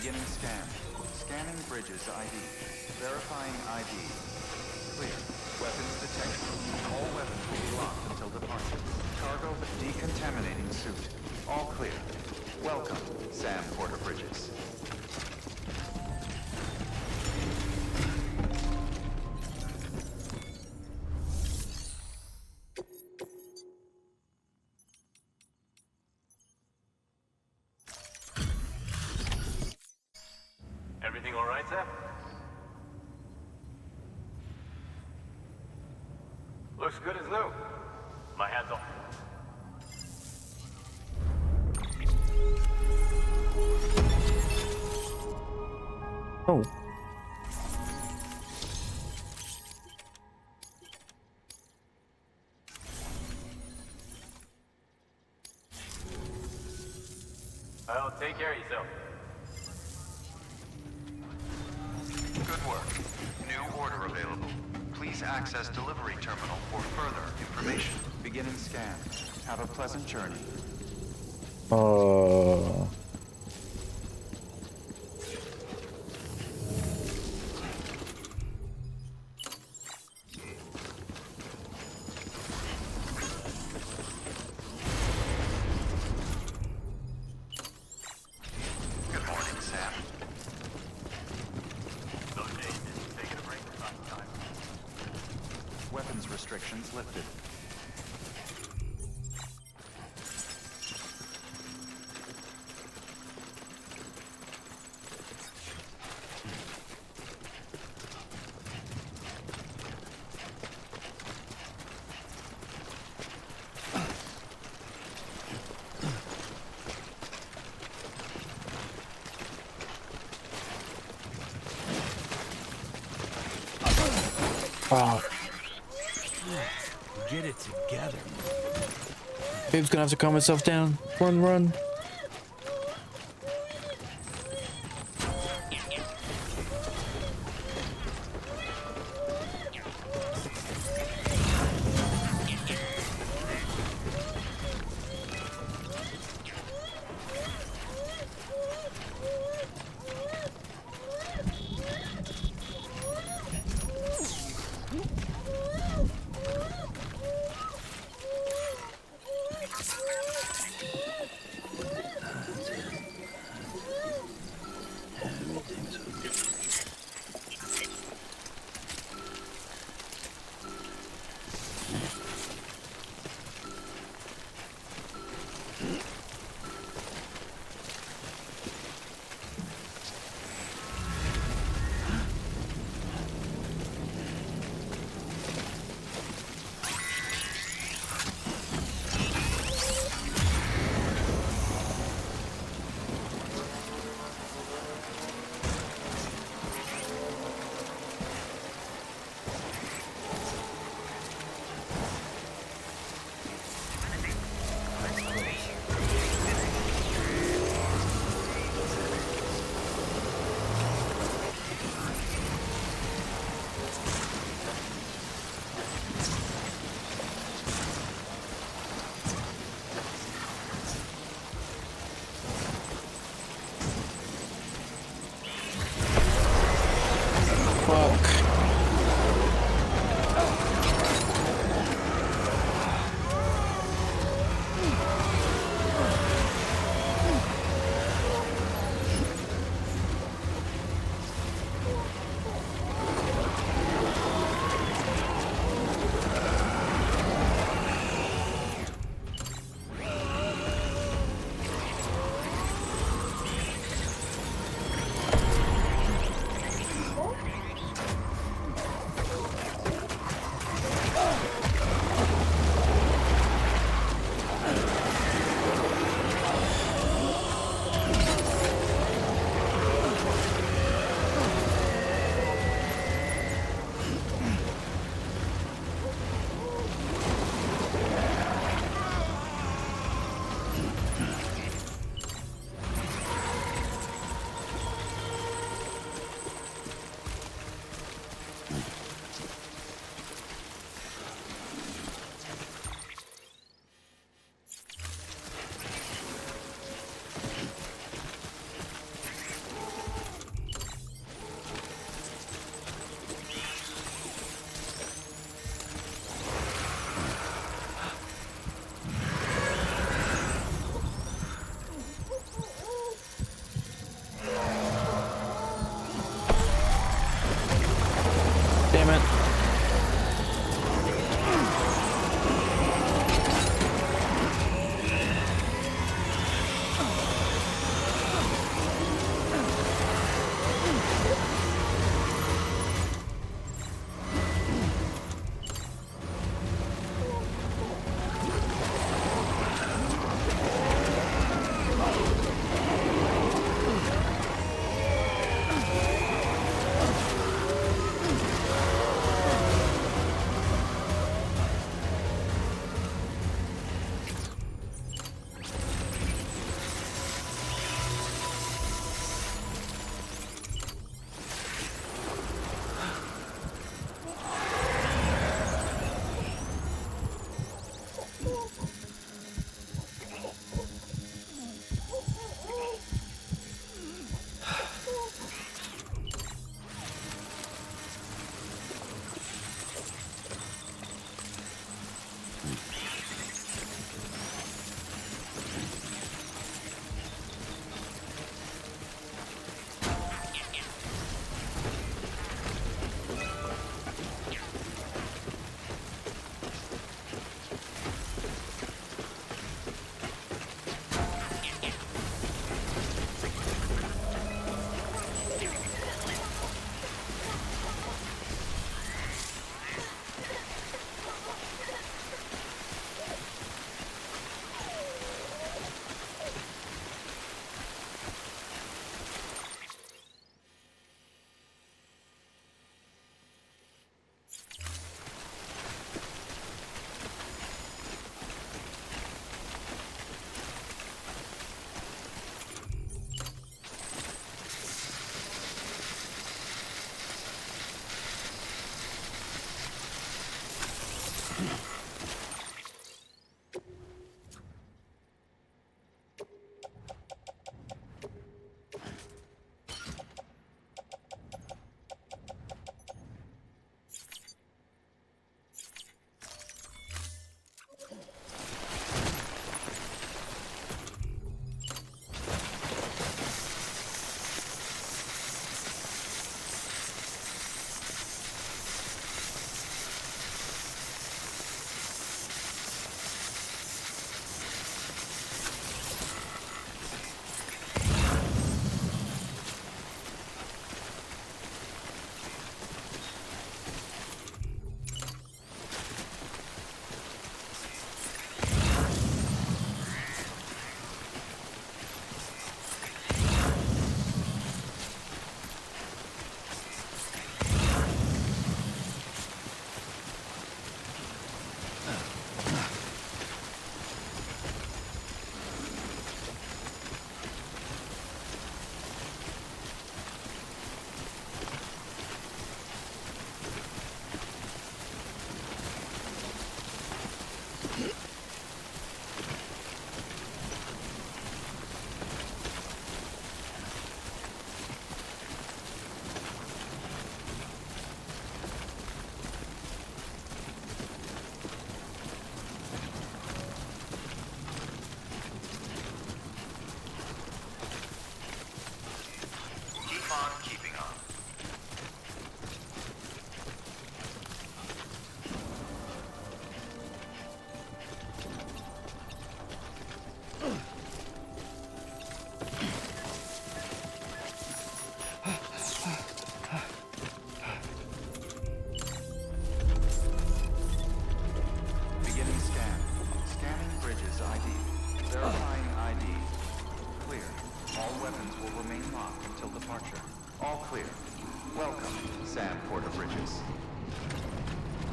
Speaker 2: Beginning scan. Scanning bridges ID. Verifying ID. Clear. Weapons detected. All weapons will be locked until departure. Cargo decontaminating suit. All clear. Welcome, Sam Porter Bridges.
Speaker 4: Everything all right, Sam? Looks good as new. My hat's off.
Speaker 1: Oh.
Speaker 4: Well, take care of yourself.
Speaker 2: Good work. New order available. Please access delivery terminal for further information. Beginning scan. Have a pleasant journey. Good morning, Sam.
Speaker 4: Those days didn't take a break from time to time.
Speaker 2: Weapons restrictions lifted.
Speaker 1: Oh.
Speaker 8: Get it together.
Speaker 1: Babe's gonna have to calm himself down. Run.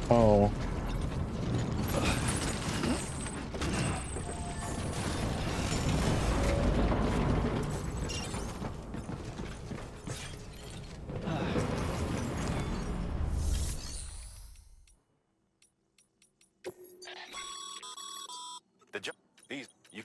Speaker 1: Oh.
Speaker 3: The jump. These you.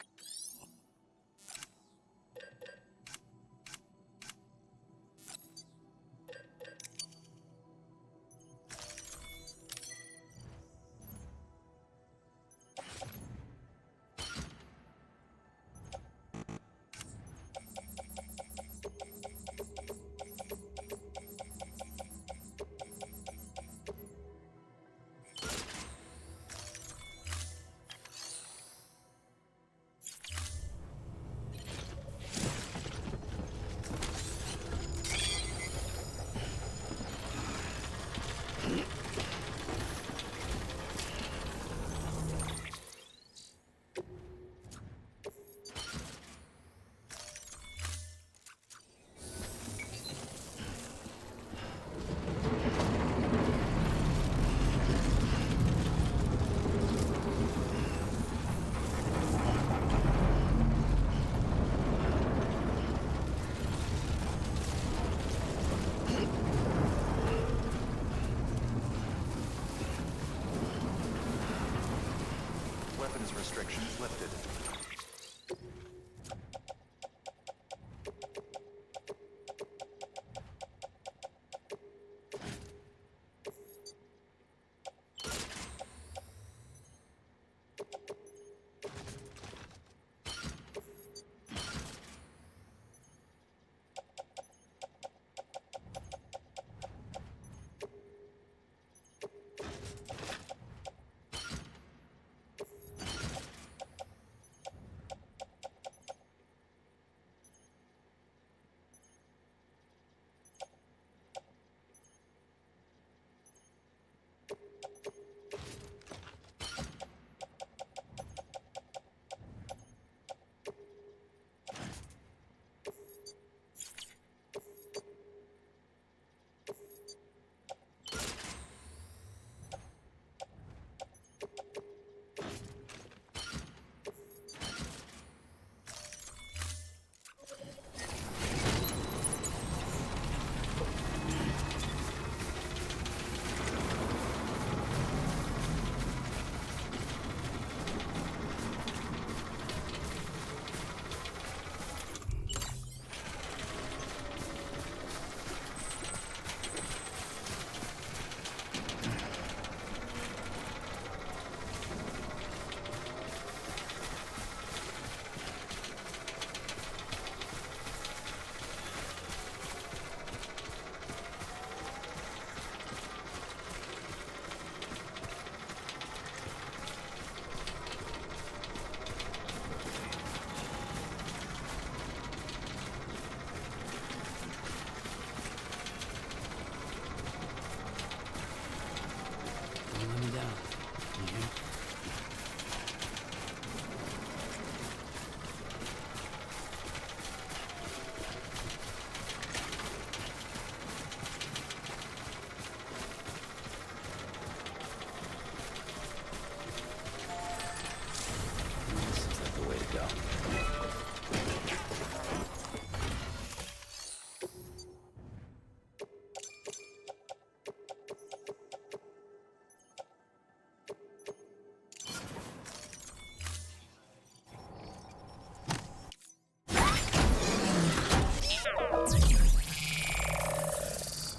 Speaker 2: Weapons restrictions lifted.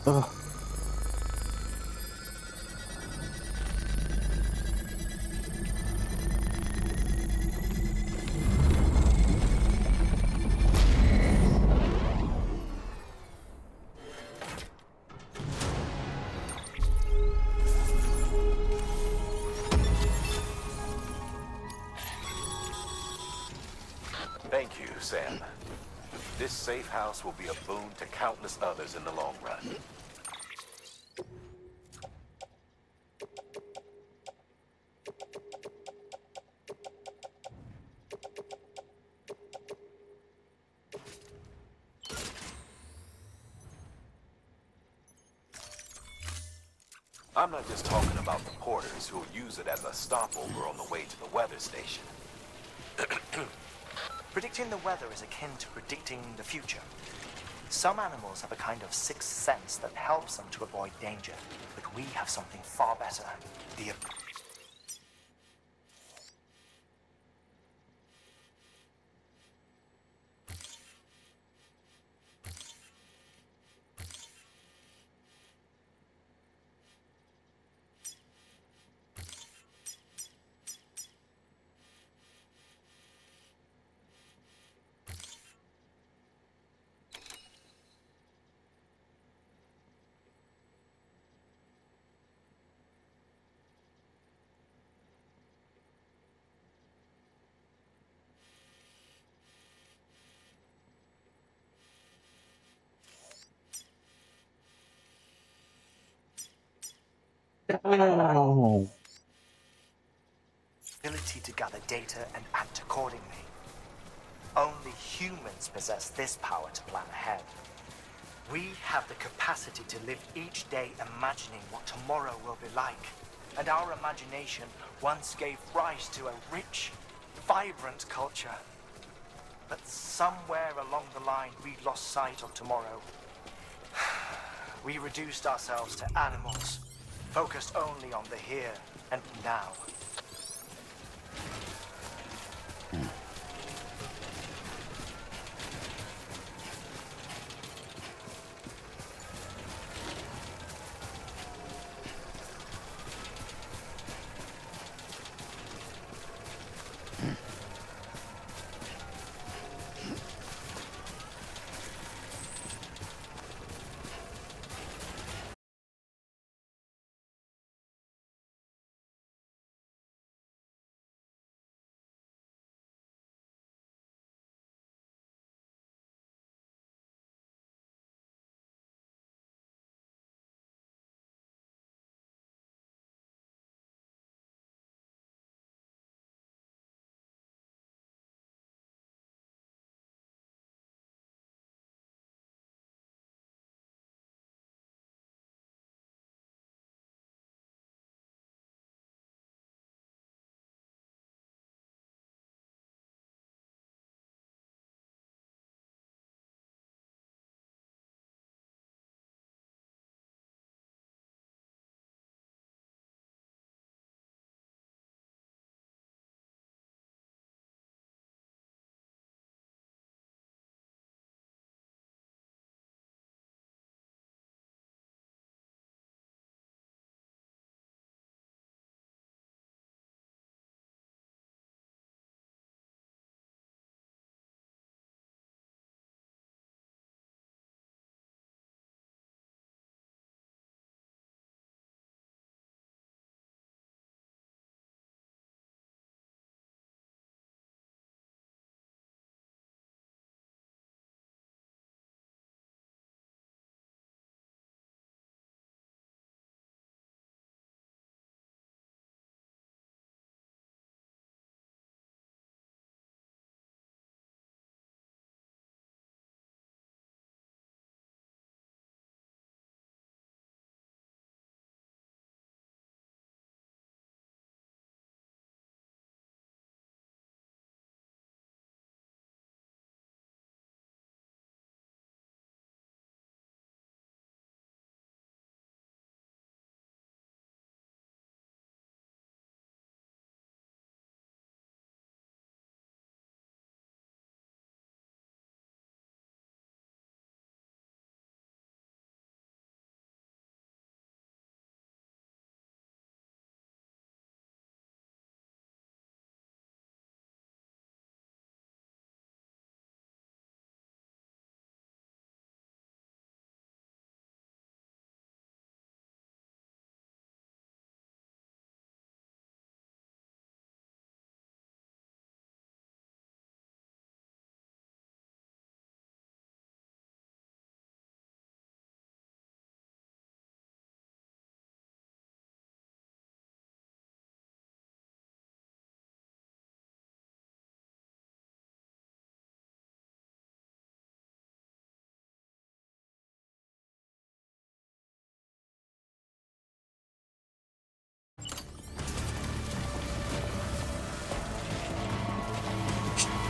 Speaker 1: Ugh.
Speaker 3: Thank you, Sam. This safe house will be a boon to countless others in the long run. I'm not just talking about the porters who'll use it as a stopover on the way to the weather station.
Speaker 12: Predicting the weather is akin to predicting the future. Some animals have a kind of sixth sense that helps them to avoid danger, but we have something far better. The
Speaker 1: Oh.
Speaker 12: ability to gather data and act accordingly. Only humans possess this power to plan ahead. We have the capacity to live each day imagining what tomorrow will be like. And our imagination once gave rise to a rich, vibrant culture. But somewhere along the line, we lost sight of tomorrow. We reduced ourselves to animals, focused only on the here and now.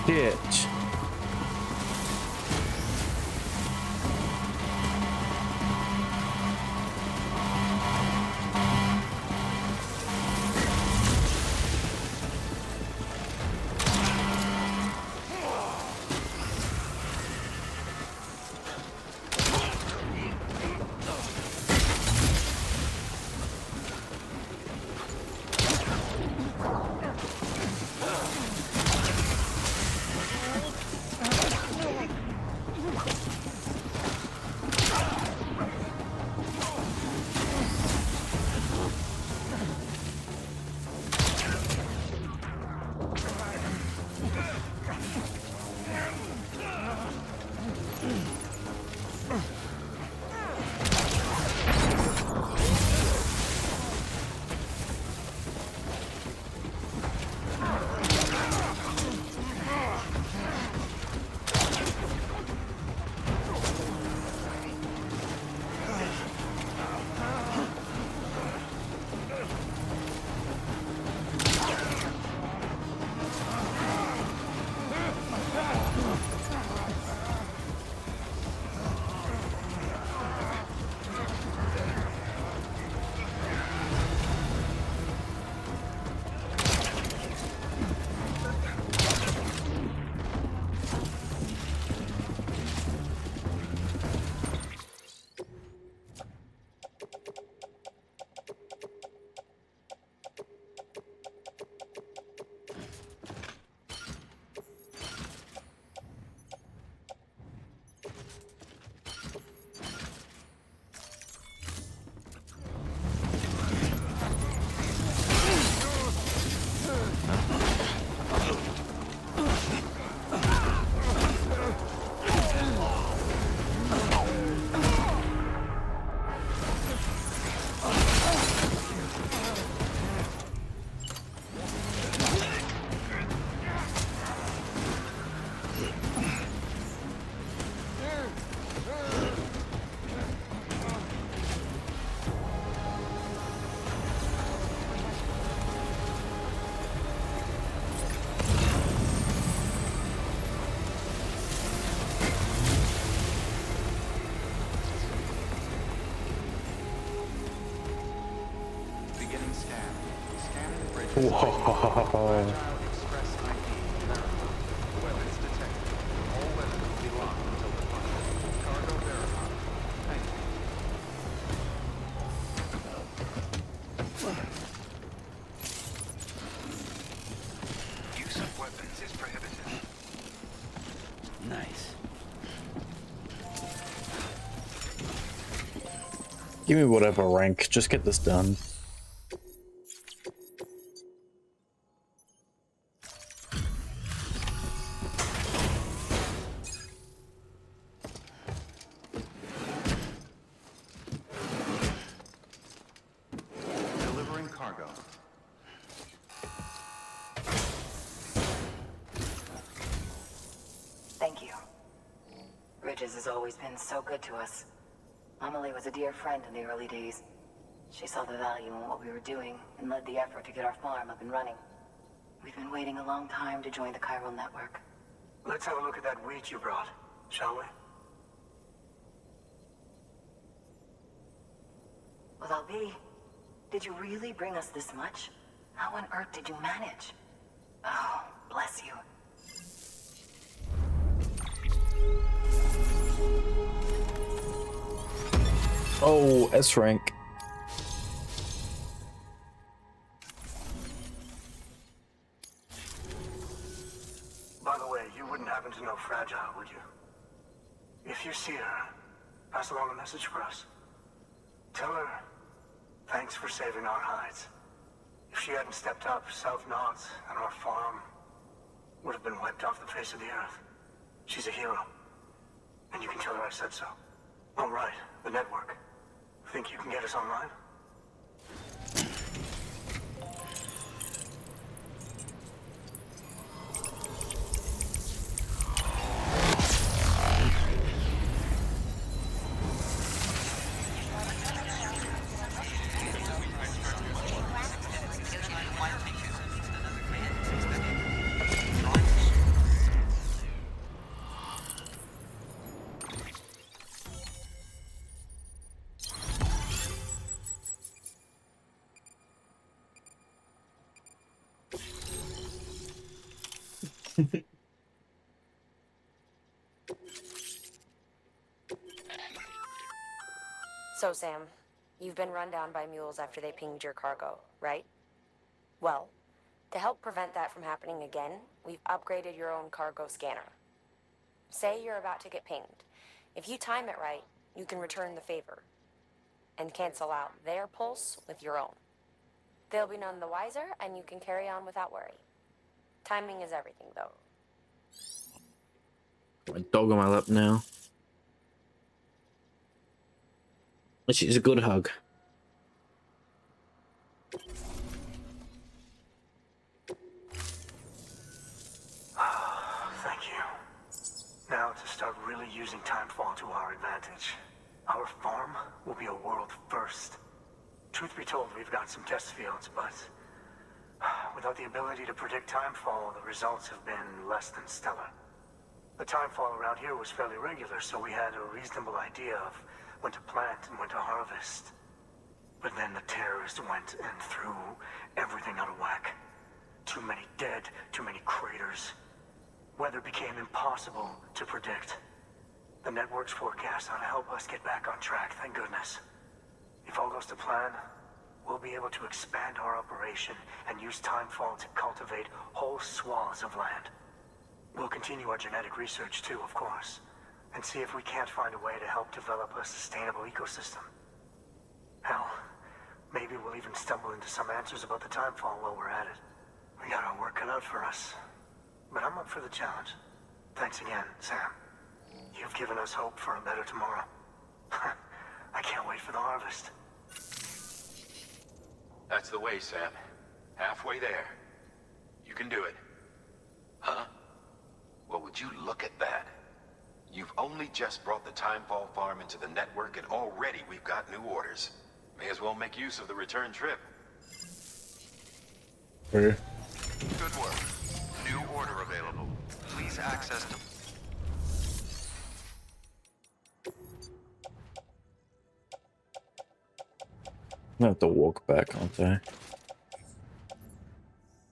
Speaker 1: shit. Whoa.
Speaker 2: Use of weapons is prohibited.
Speaker 8: Nice.
Speaker 1: Give me whatever rank, just get this done.
Speaker 2: Delivering cargo.
Speaker 6: Thank you. Bridges has always been so good to us. Amelie was a dear friend in the early days. She saw the value in what we were doing and led the effort to get our farm up and running. We've been waiting a long time to join the chiral network.
Speaker 12: Let's have a look at that wheat you brought, shall we?
Speaker 6: Well, Albi, did you really bring us this much? How on earth did you manage? Oh, bless you.
Speaker 1: Oh, S rank.
Speaker 12: By the way, you wouldn't happen to know Fragile, would you? If you see her, pass along a message for us. Tell her, thanks for saving our hides. If she hadn't stepped up, South Knots and our farm would have been wiped off the face of the earth. She's a hero. And you can tell her I said so. All right, the network. Think you can get us online?
Speaker 6: So, Sam, you've been run down by mules after they pinged your cargo, right? Well, to help prevent that from happening again, we've upgraded your own cargo scanner. Say you're about to get pinged. If you time it right, you can return the favor and cancel out their pulse with your own. They'll be none the wiser, and you can carry on without worry. Timing is everything, though.
Speaker 1: My dog on my lap now. She's a good hug.
Speaker 12: Thank you. Now to start really using Timefall to our advantage. Our farm will be a world first. Truth be told, we've got some test fields, but without the ability to predict Timefall, the results have been less than stellar. The Timefall around here was fairly regular, so we had a reasonable idea of when to plant and when to harvest. But then the terrorists went and threw everything out of whack. Too many dead, too many craters. Weather became impossible to predict. The network's forecast ought to help us get back on track, thank goodness. If all goes to plan, we'll be able to expand our operation and use Timefall to cultivate whole swaths of land. We'll continue our genetic research too, of course, and see if we can't find a way to help develop a sustainable ecosystem. Hell, maybe we'll even stumble into some answers about the Timefall while we're at it. We got our work cut out for us, but I'm up for the challenge. Thanks again, Sam. You've given us hope for a better tomorrow. I can't wait for the harvest.
Speaker 3: That's the way, Sam. Halfway there. You can do it. Huh? Well, would you look at that? You've only just brought the Timefall farm into the network, and already we've got new orders. May as well make use of the return trip.
Speaker 1: Where?
Speaker 2: Good work. New order available. Please access to...
Speaker 1: I have to walk back, aren't I?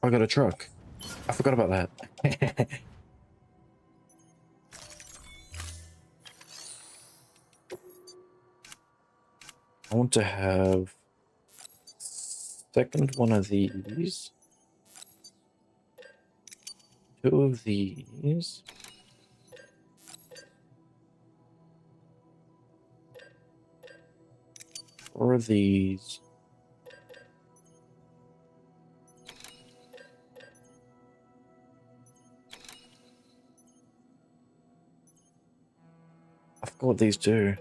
Speaker 1: I got a truck. I forgot about that. I want to have second one of these, two of these, four of these, I forgot what these do.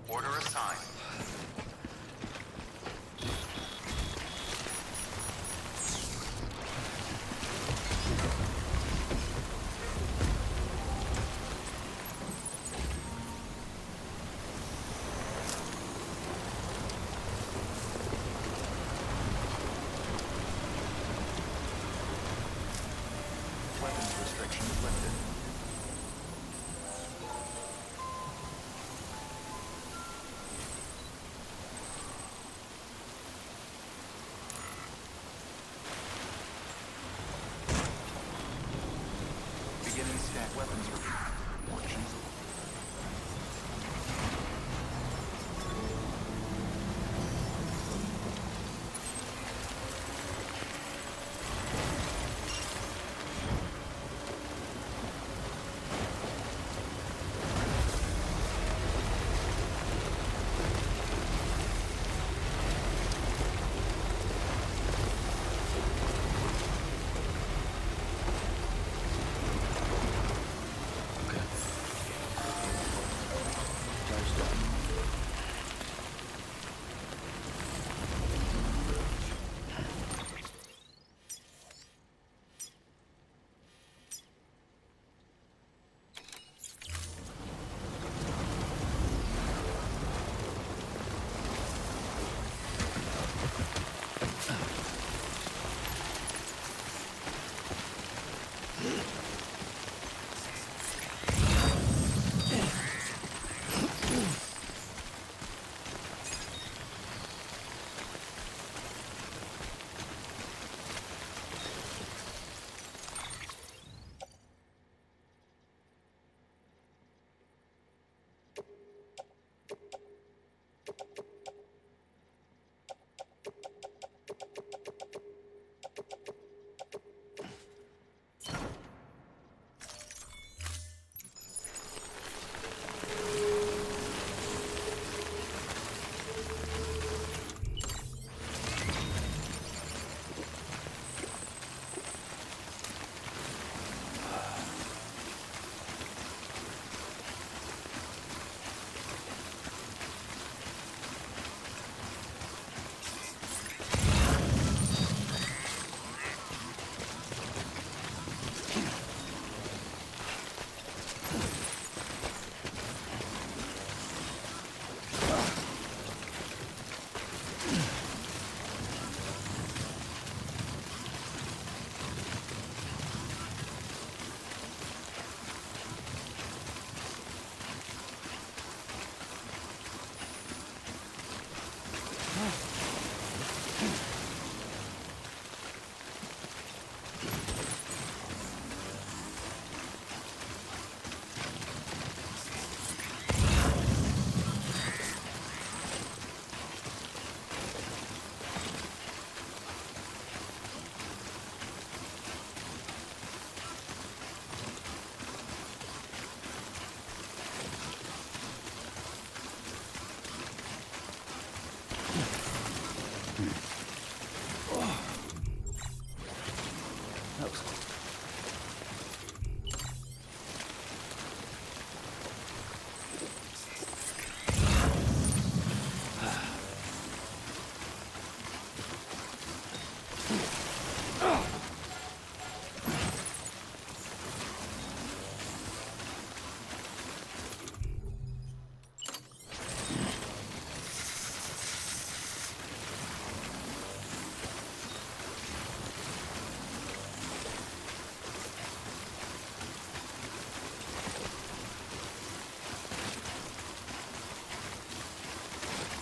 Speaker 2: Order assigned. Weapons restrictions lifted. Combat weapons are more cheesy.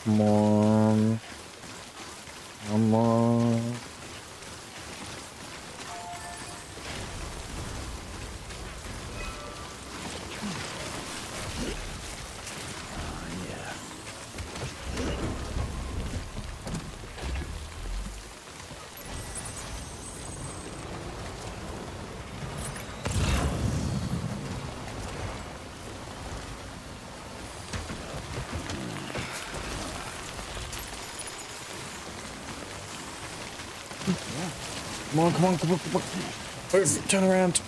Speaker 1: Come on. Come on. Come on, come on, come on, come on. Move, turn around.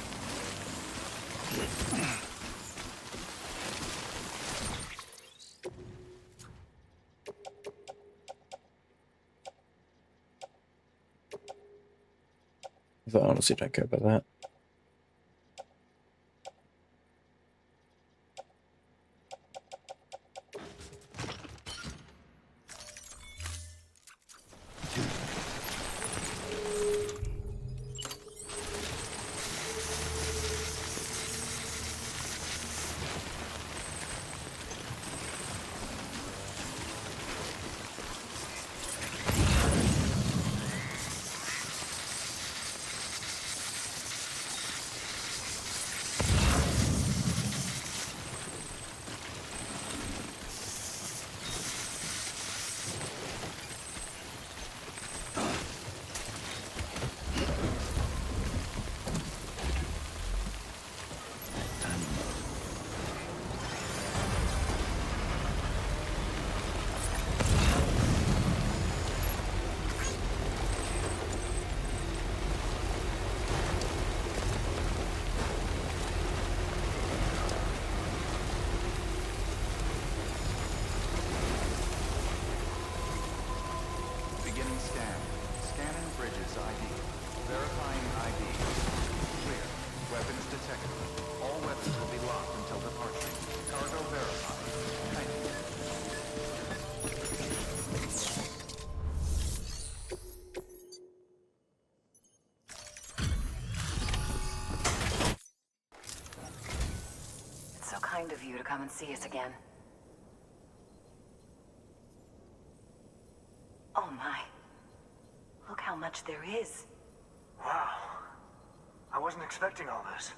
Speaker 1: I honestly don't care about that.
Speaker 2: Scan. Scanning bridges ID. Verifying ID. Clear. Weapons detected. All weapons will be locked until departure. Cargo verified. Thank you.
Speaker 6: It's so kind of you to come and see us again. Oh my. Look how much there is.
Speaker 12: Wow. I wasn't expecting all this.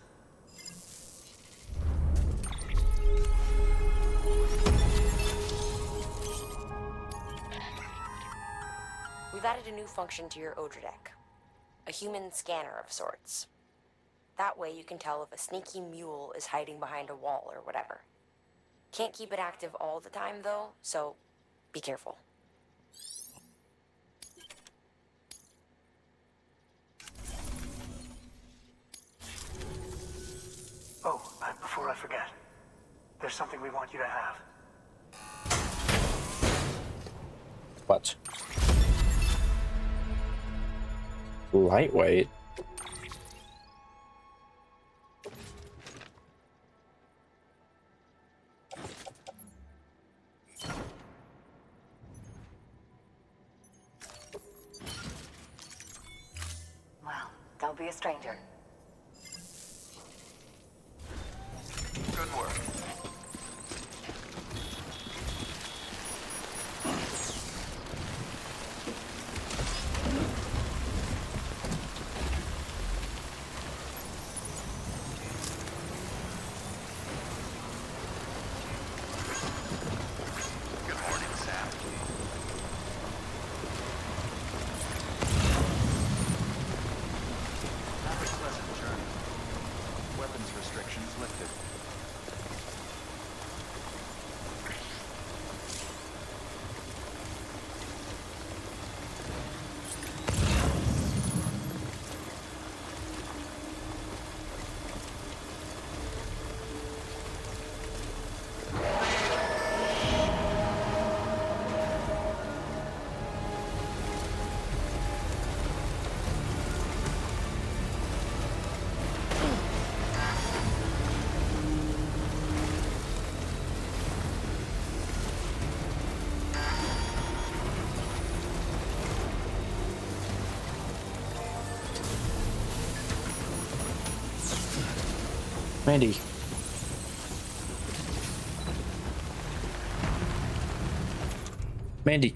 Speaker 6: We've added a new function to your Odra deck. A human scanner of sorts. That way you can tell if a sneaky mule is hiding behind a wall or whatever. Can't keep it active all the time though, so be careful.
Speaker 12: Oh, before I forget, there's something we want you to have.
Speaker 1: What? Lightweight?
Speaker 6: Well, don't be a stranger.
Speaker 2: Good work. Good morning, Sam. Have a pleasant journey. Weapons restrictions lifted.
Speaker 1: Mandy. Mandy.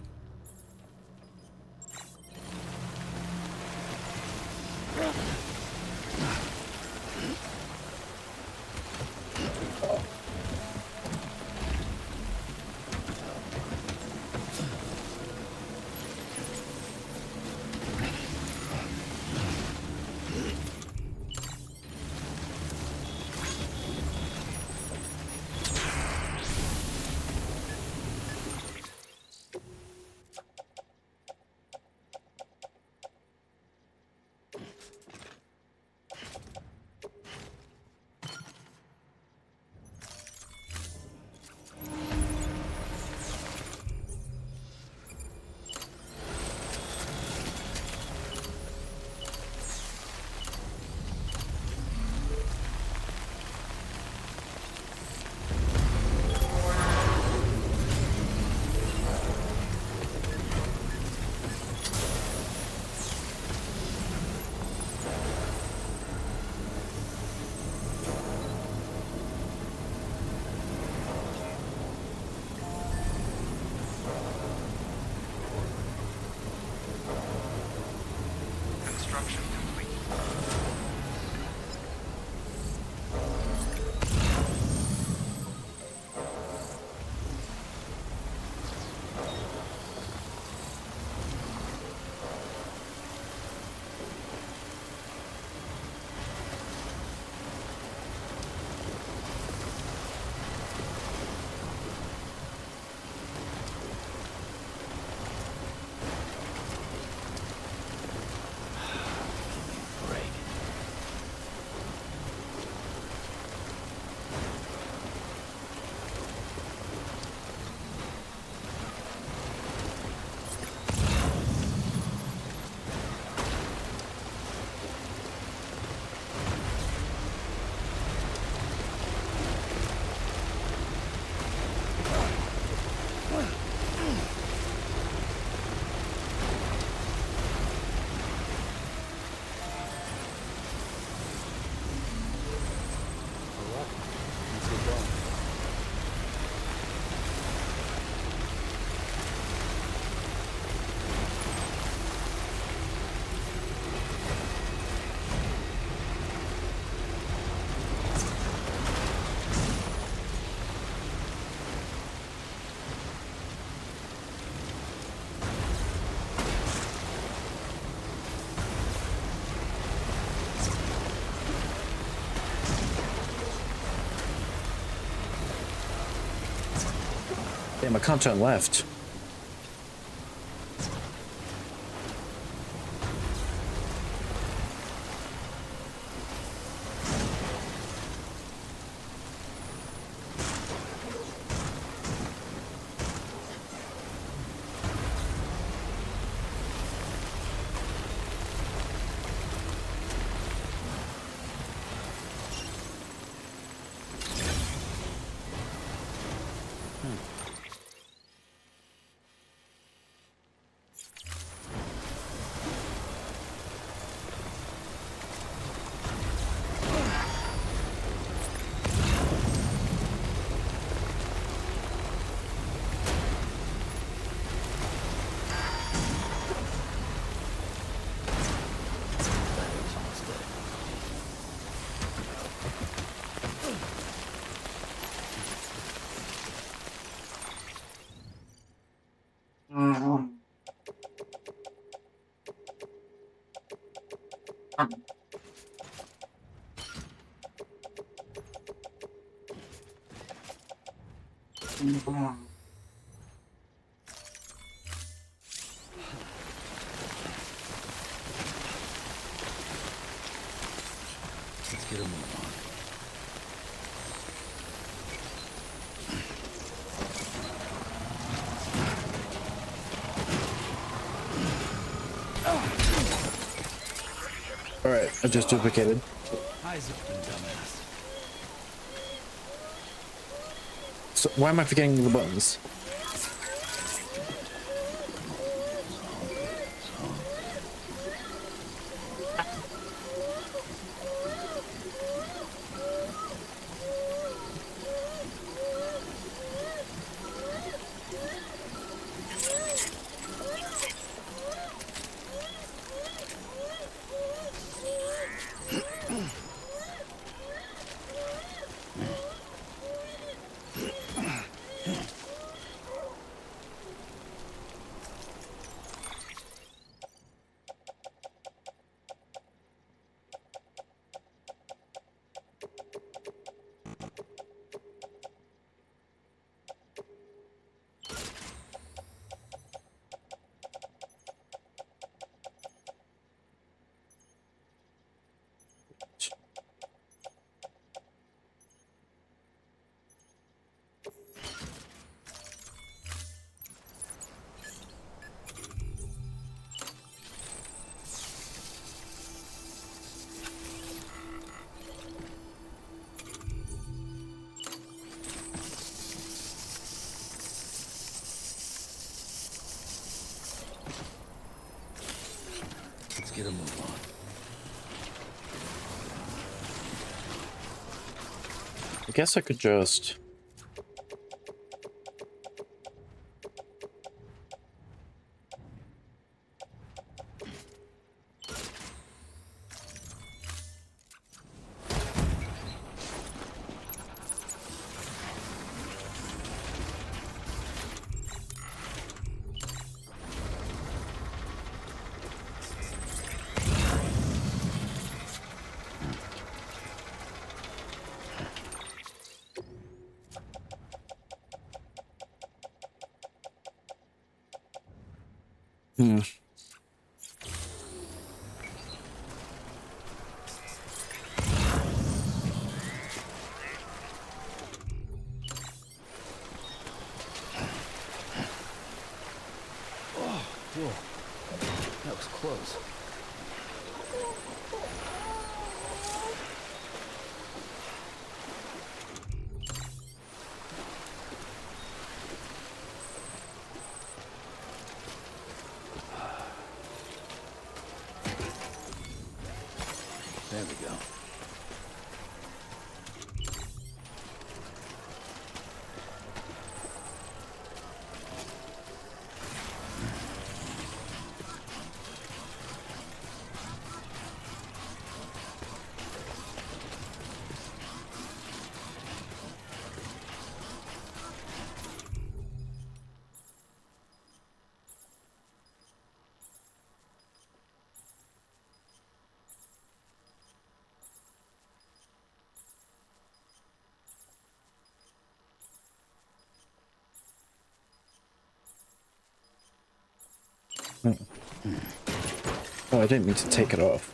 Speaker 1: damn, I can't turn left.
Speaker 8: Let's get a move on.
Speaker 1: All right, I just duplicated.
Speaker 8: Eyes open, dumbass.
Speaker 1: So why am I forgetting the buttons?
Speaker 8: Let's get a move on.
Speaker 1: I guess I could just...
Speaker 8: Whoa. That was close. There we go.
Speaker 1: Oh, I didn't mean to take it off.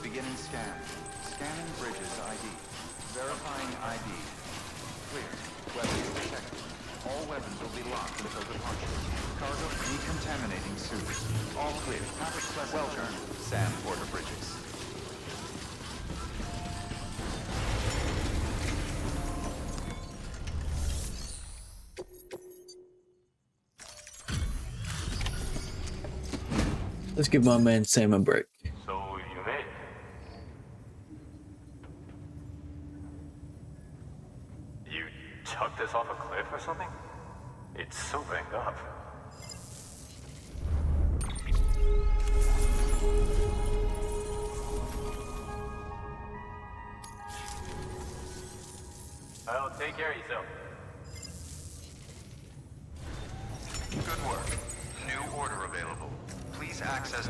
Speaker 2: Beginning scan. Scanning bridges ID. Verifying ID. Clear. Weapons detected. All weapons will be locked until departure. Cargo decontaminating suit. All clear. Welcome, Sam Porter Bridges.
Speaker 1: Let's give my man Sam a break.
Speaker 4: So you made it. You chucked this off a cliff or something? It's so banged up. Well, take care of yourself.
Speaker 2: Good work. New order available. Please access.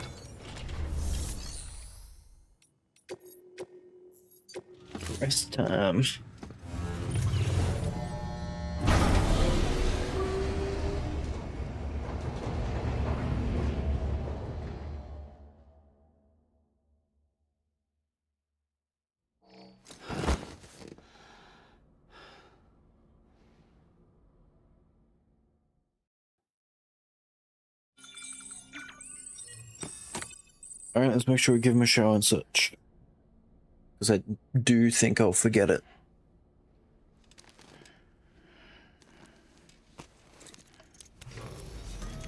Speaker 1: Rest time. Alright, let's make sure we give him a shower and such. Because I do think I'll forget it.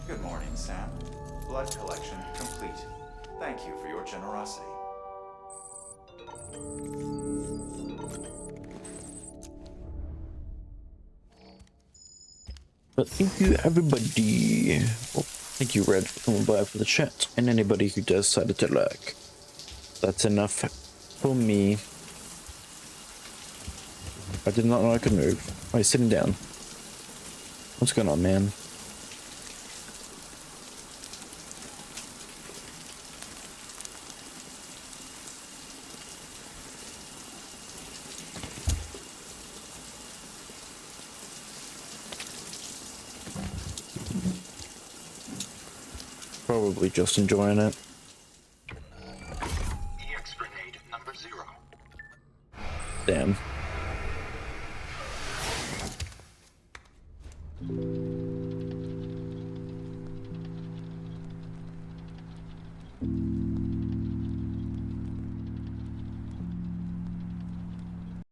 Speaker 2: Good morning, Sam. Blood collection complete. Thank you for your generosity.
Speaker 1: But thank you, everybody. Well, thank you, Red, for coming by for the chat, and anybody who decided to like. That's enough for me. I did not know I could move. Oh, he's sitting down. What's going on, man? Probably just enjoying it.
Speaker 13: EX grenade number 0.
Speaker 1: Damn.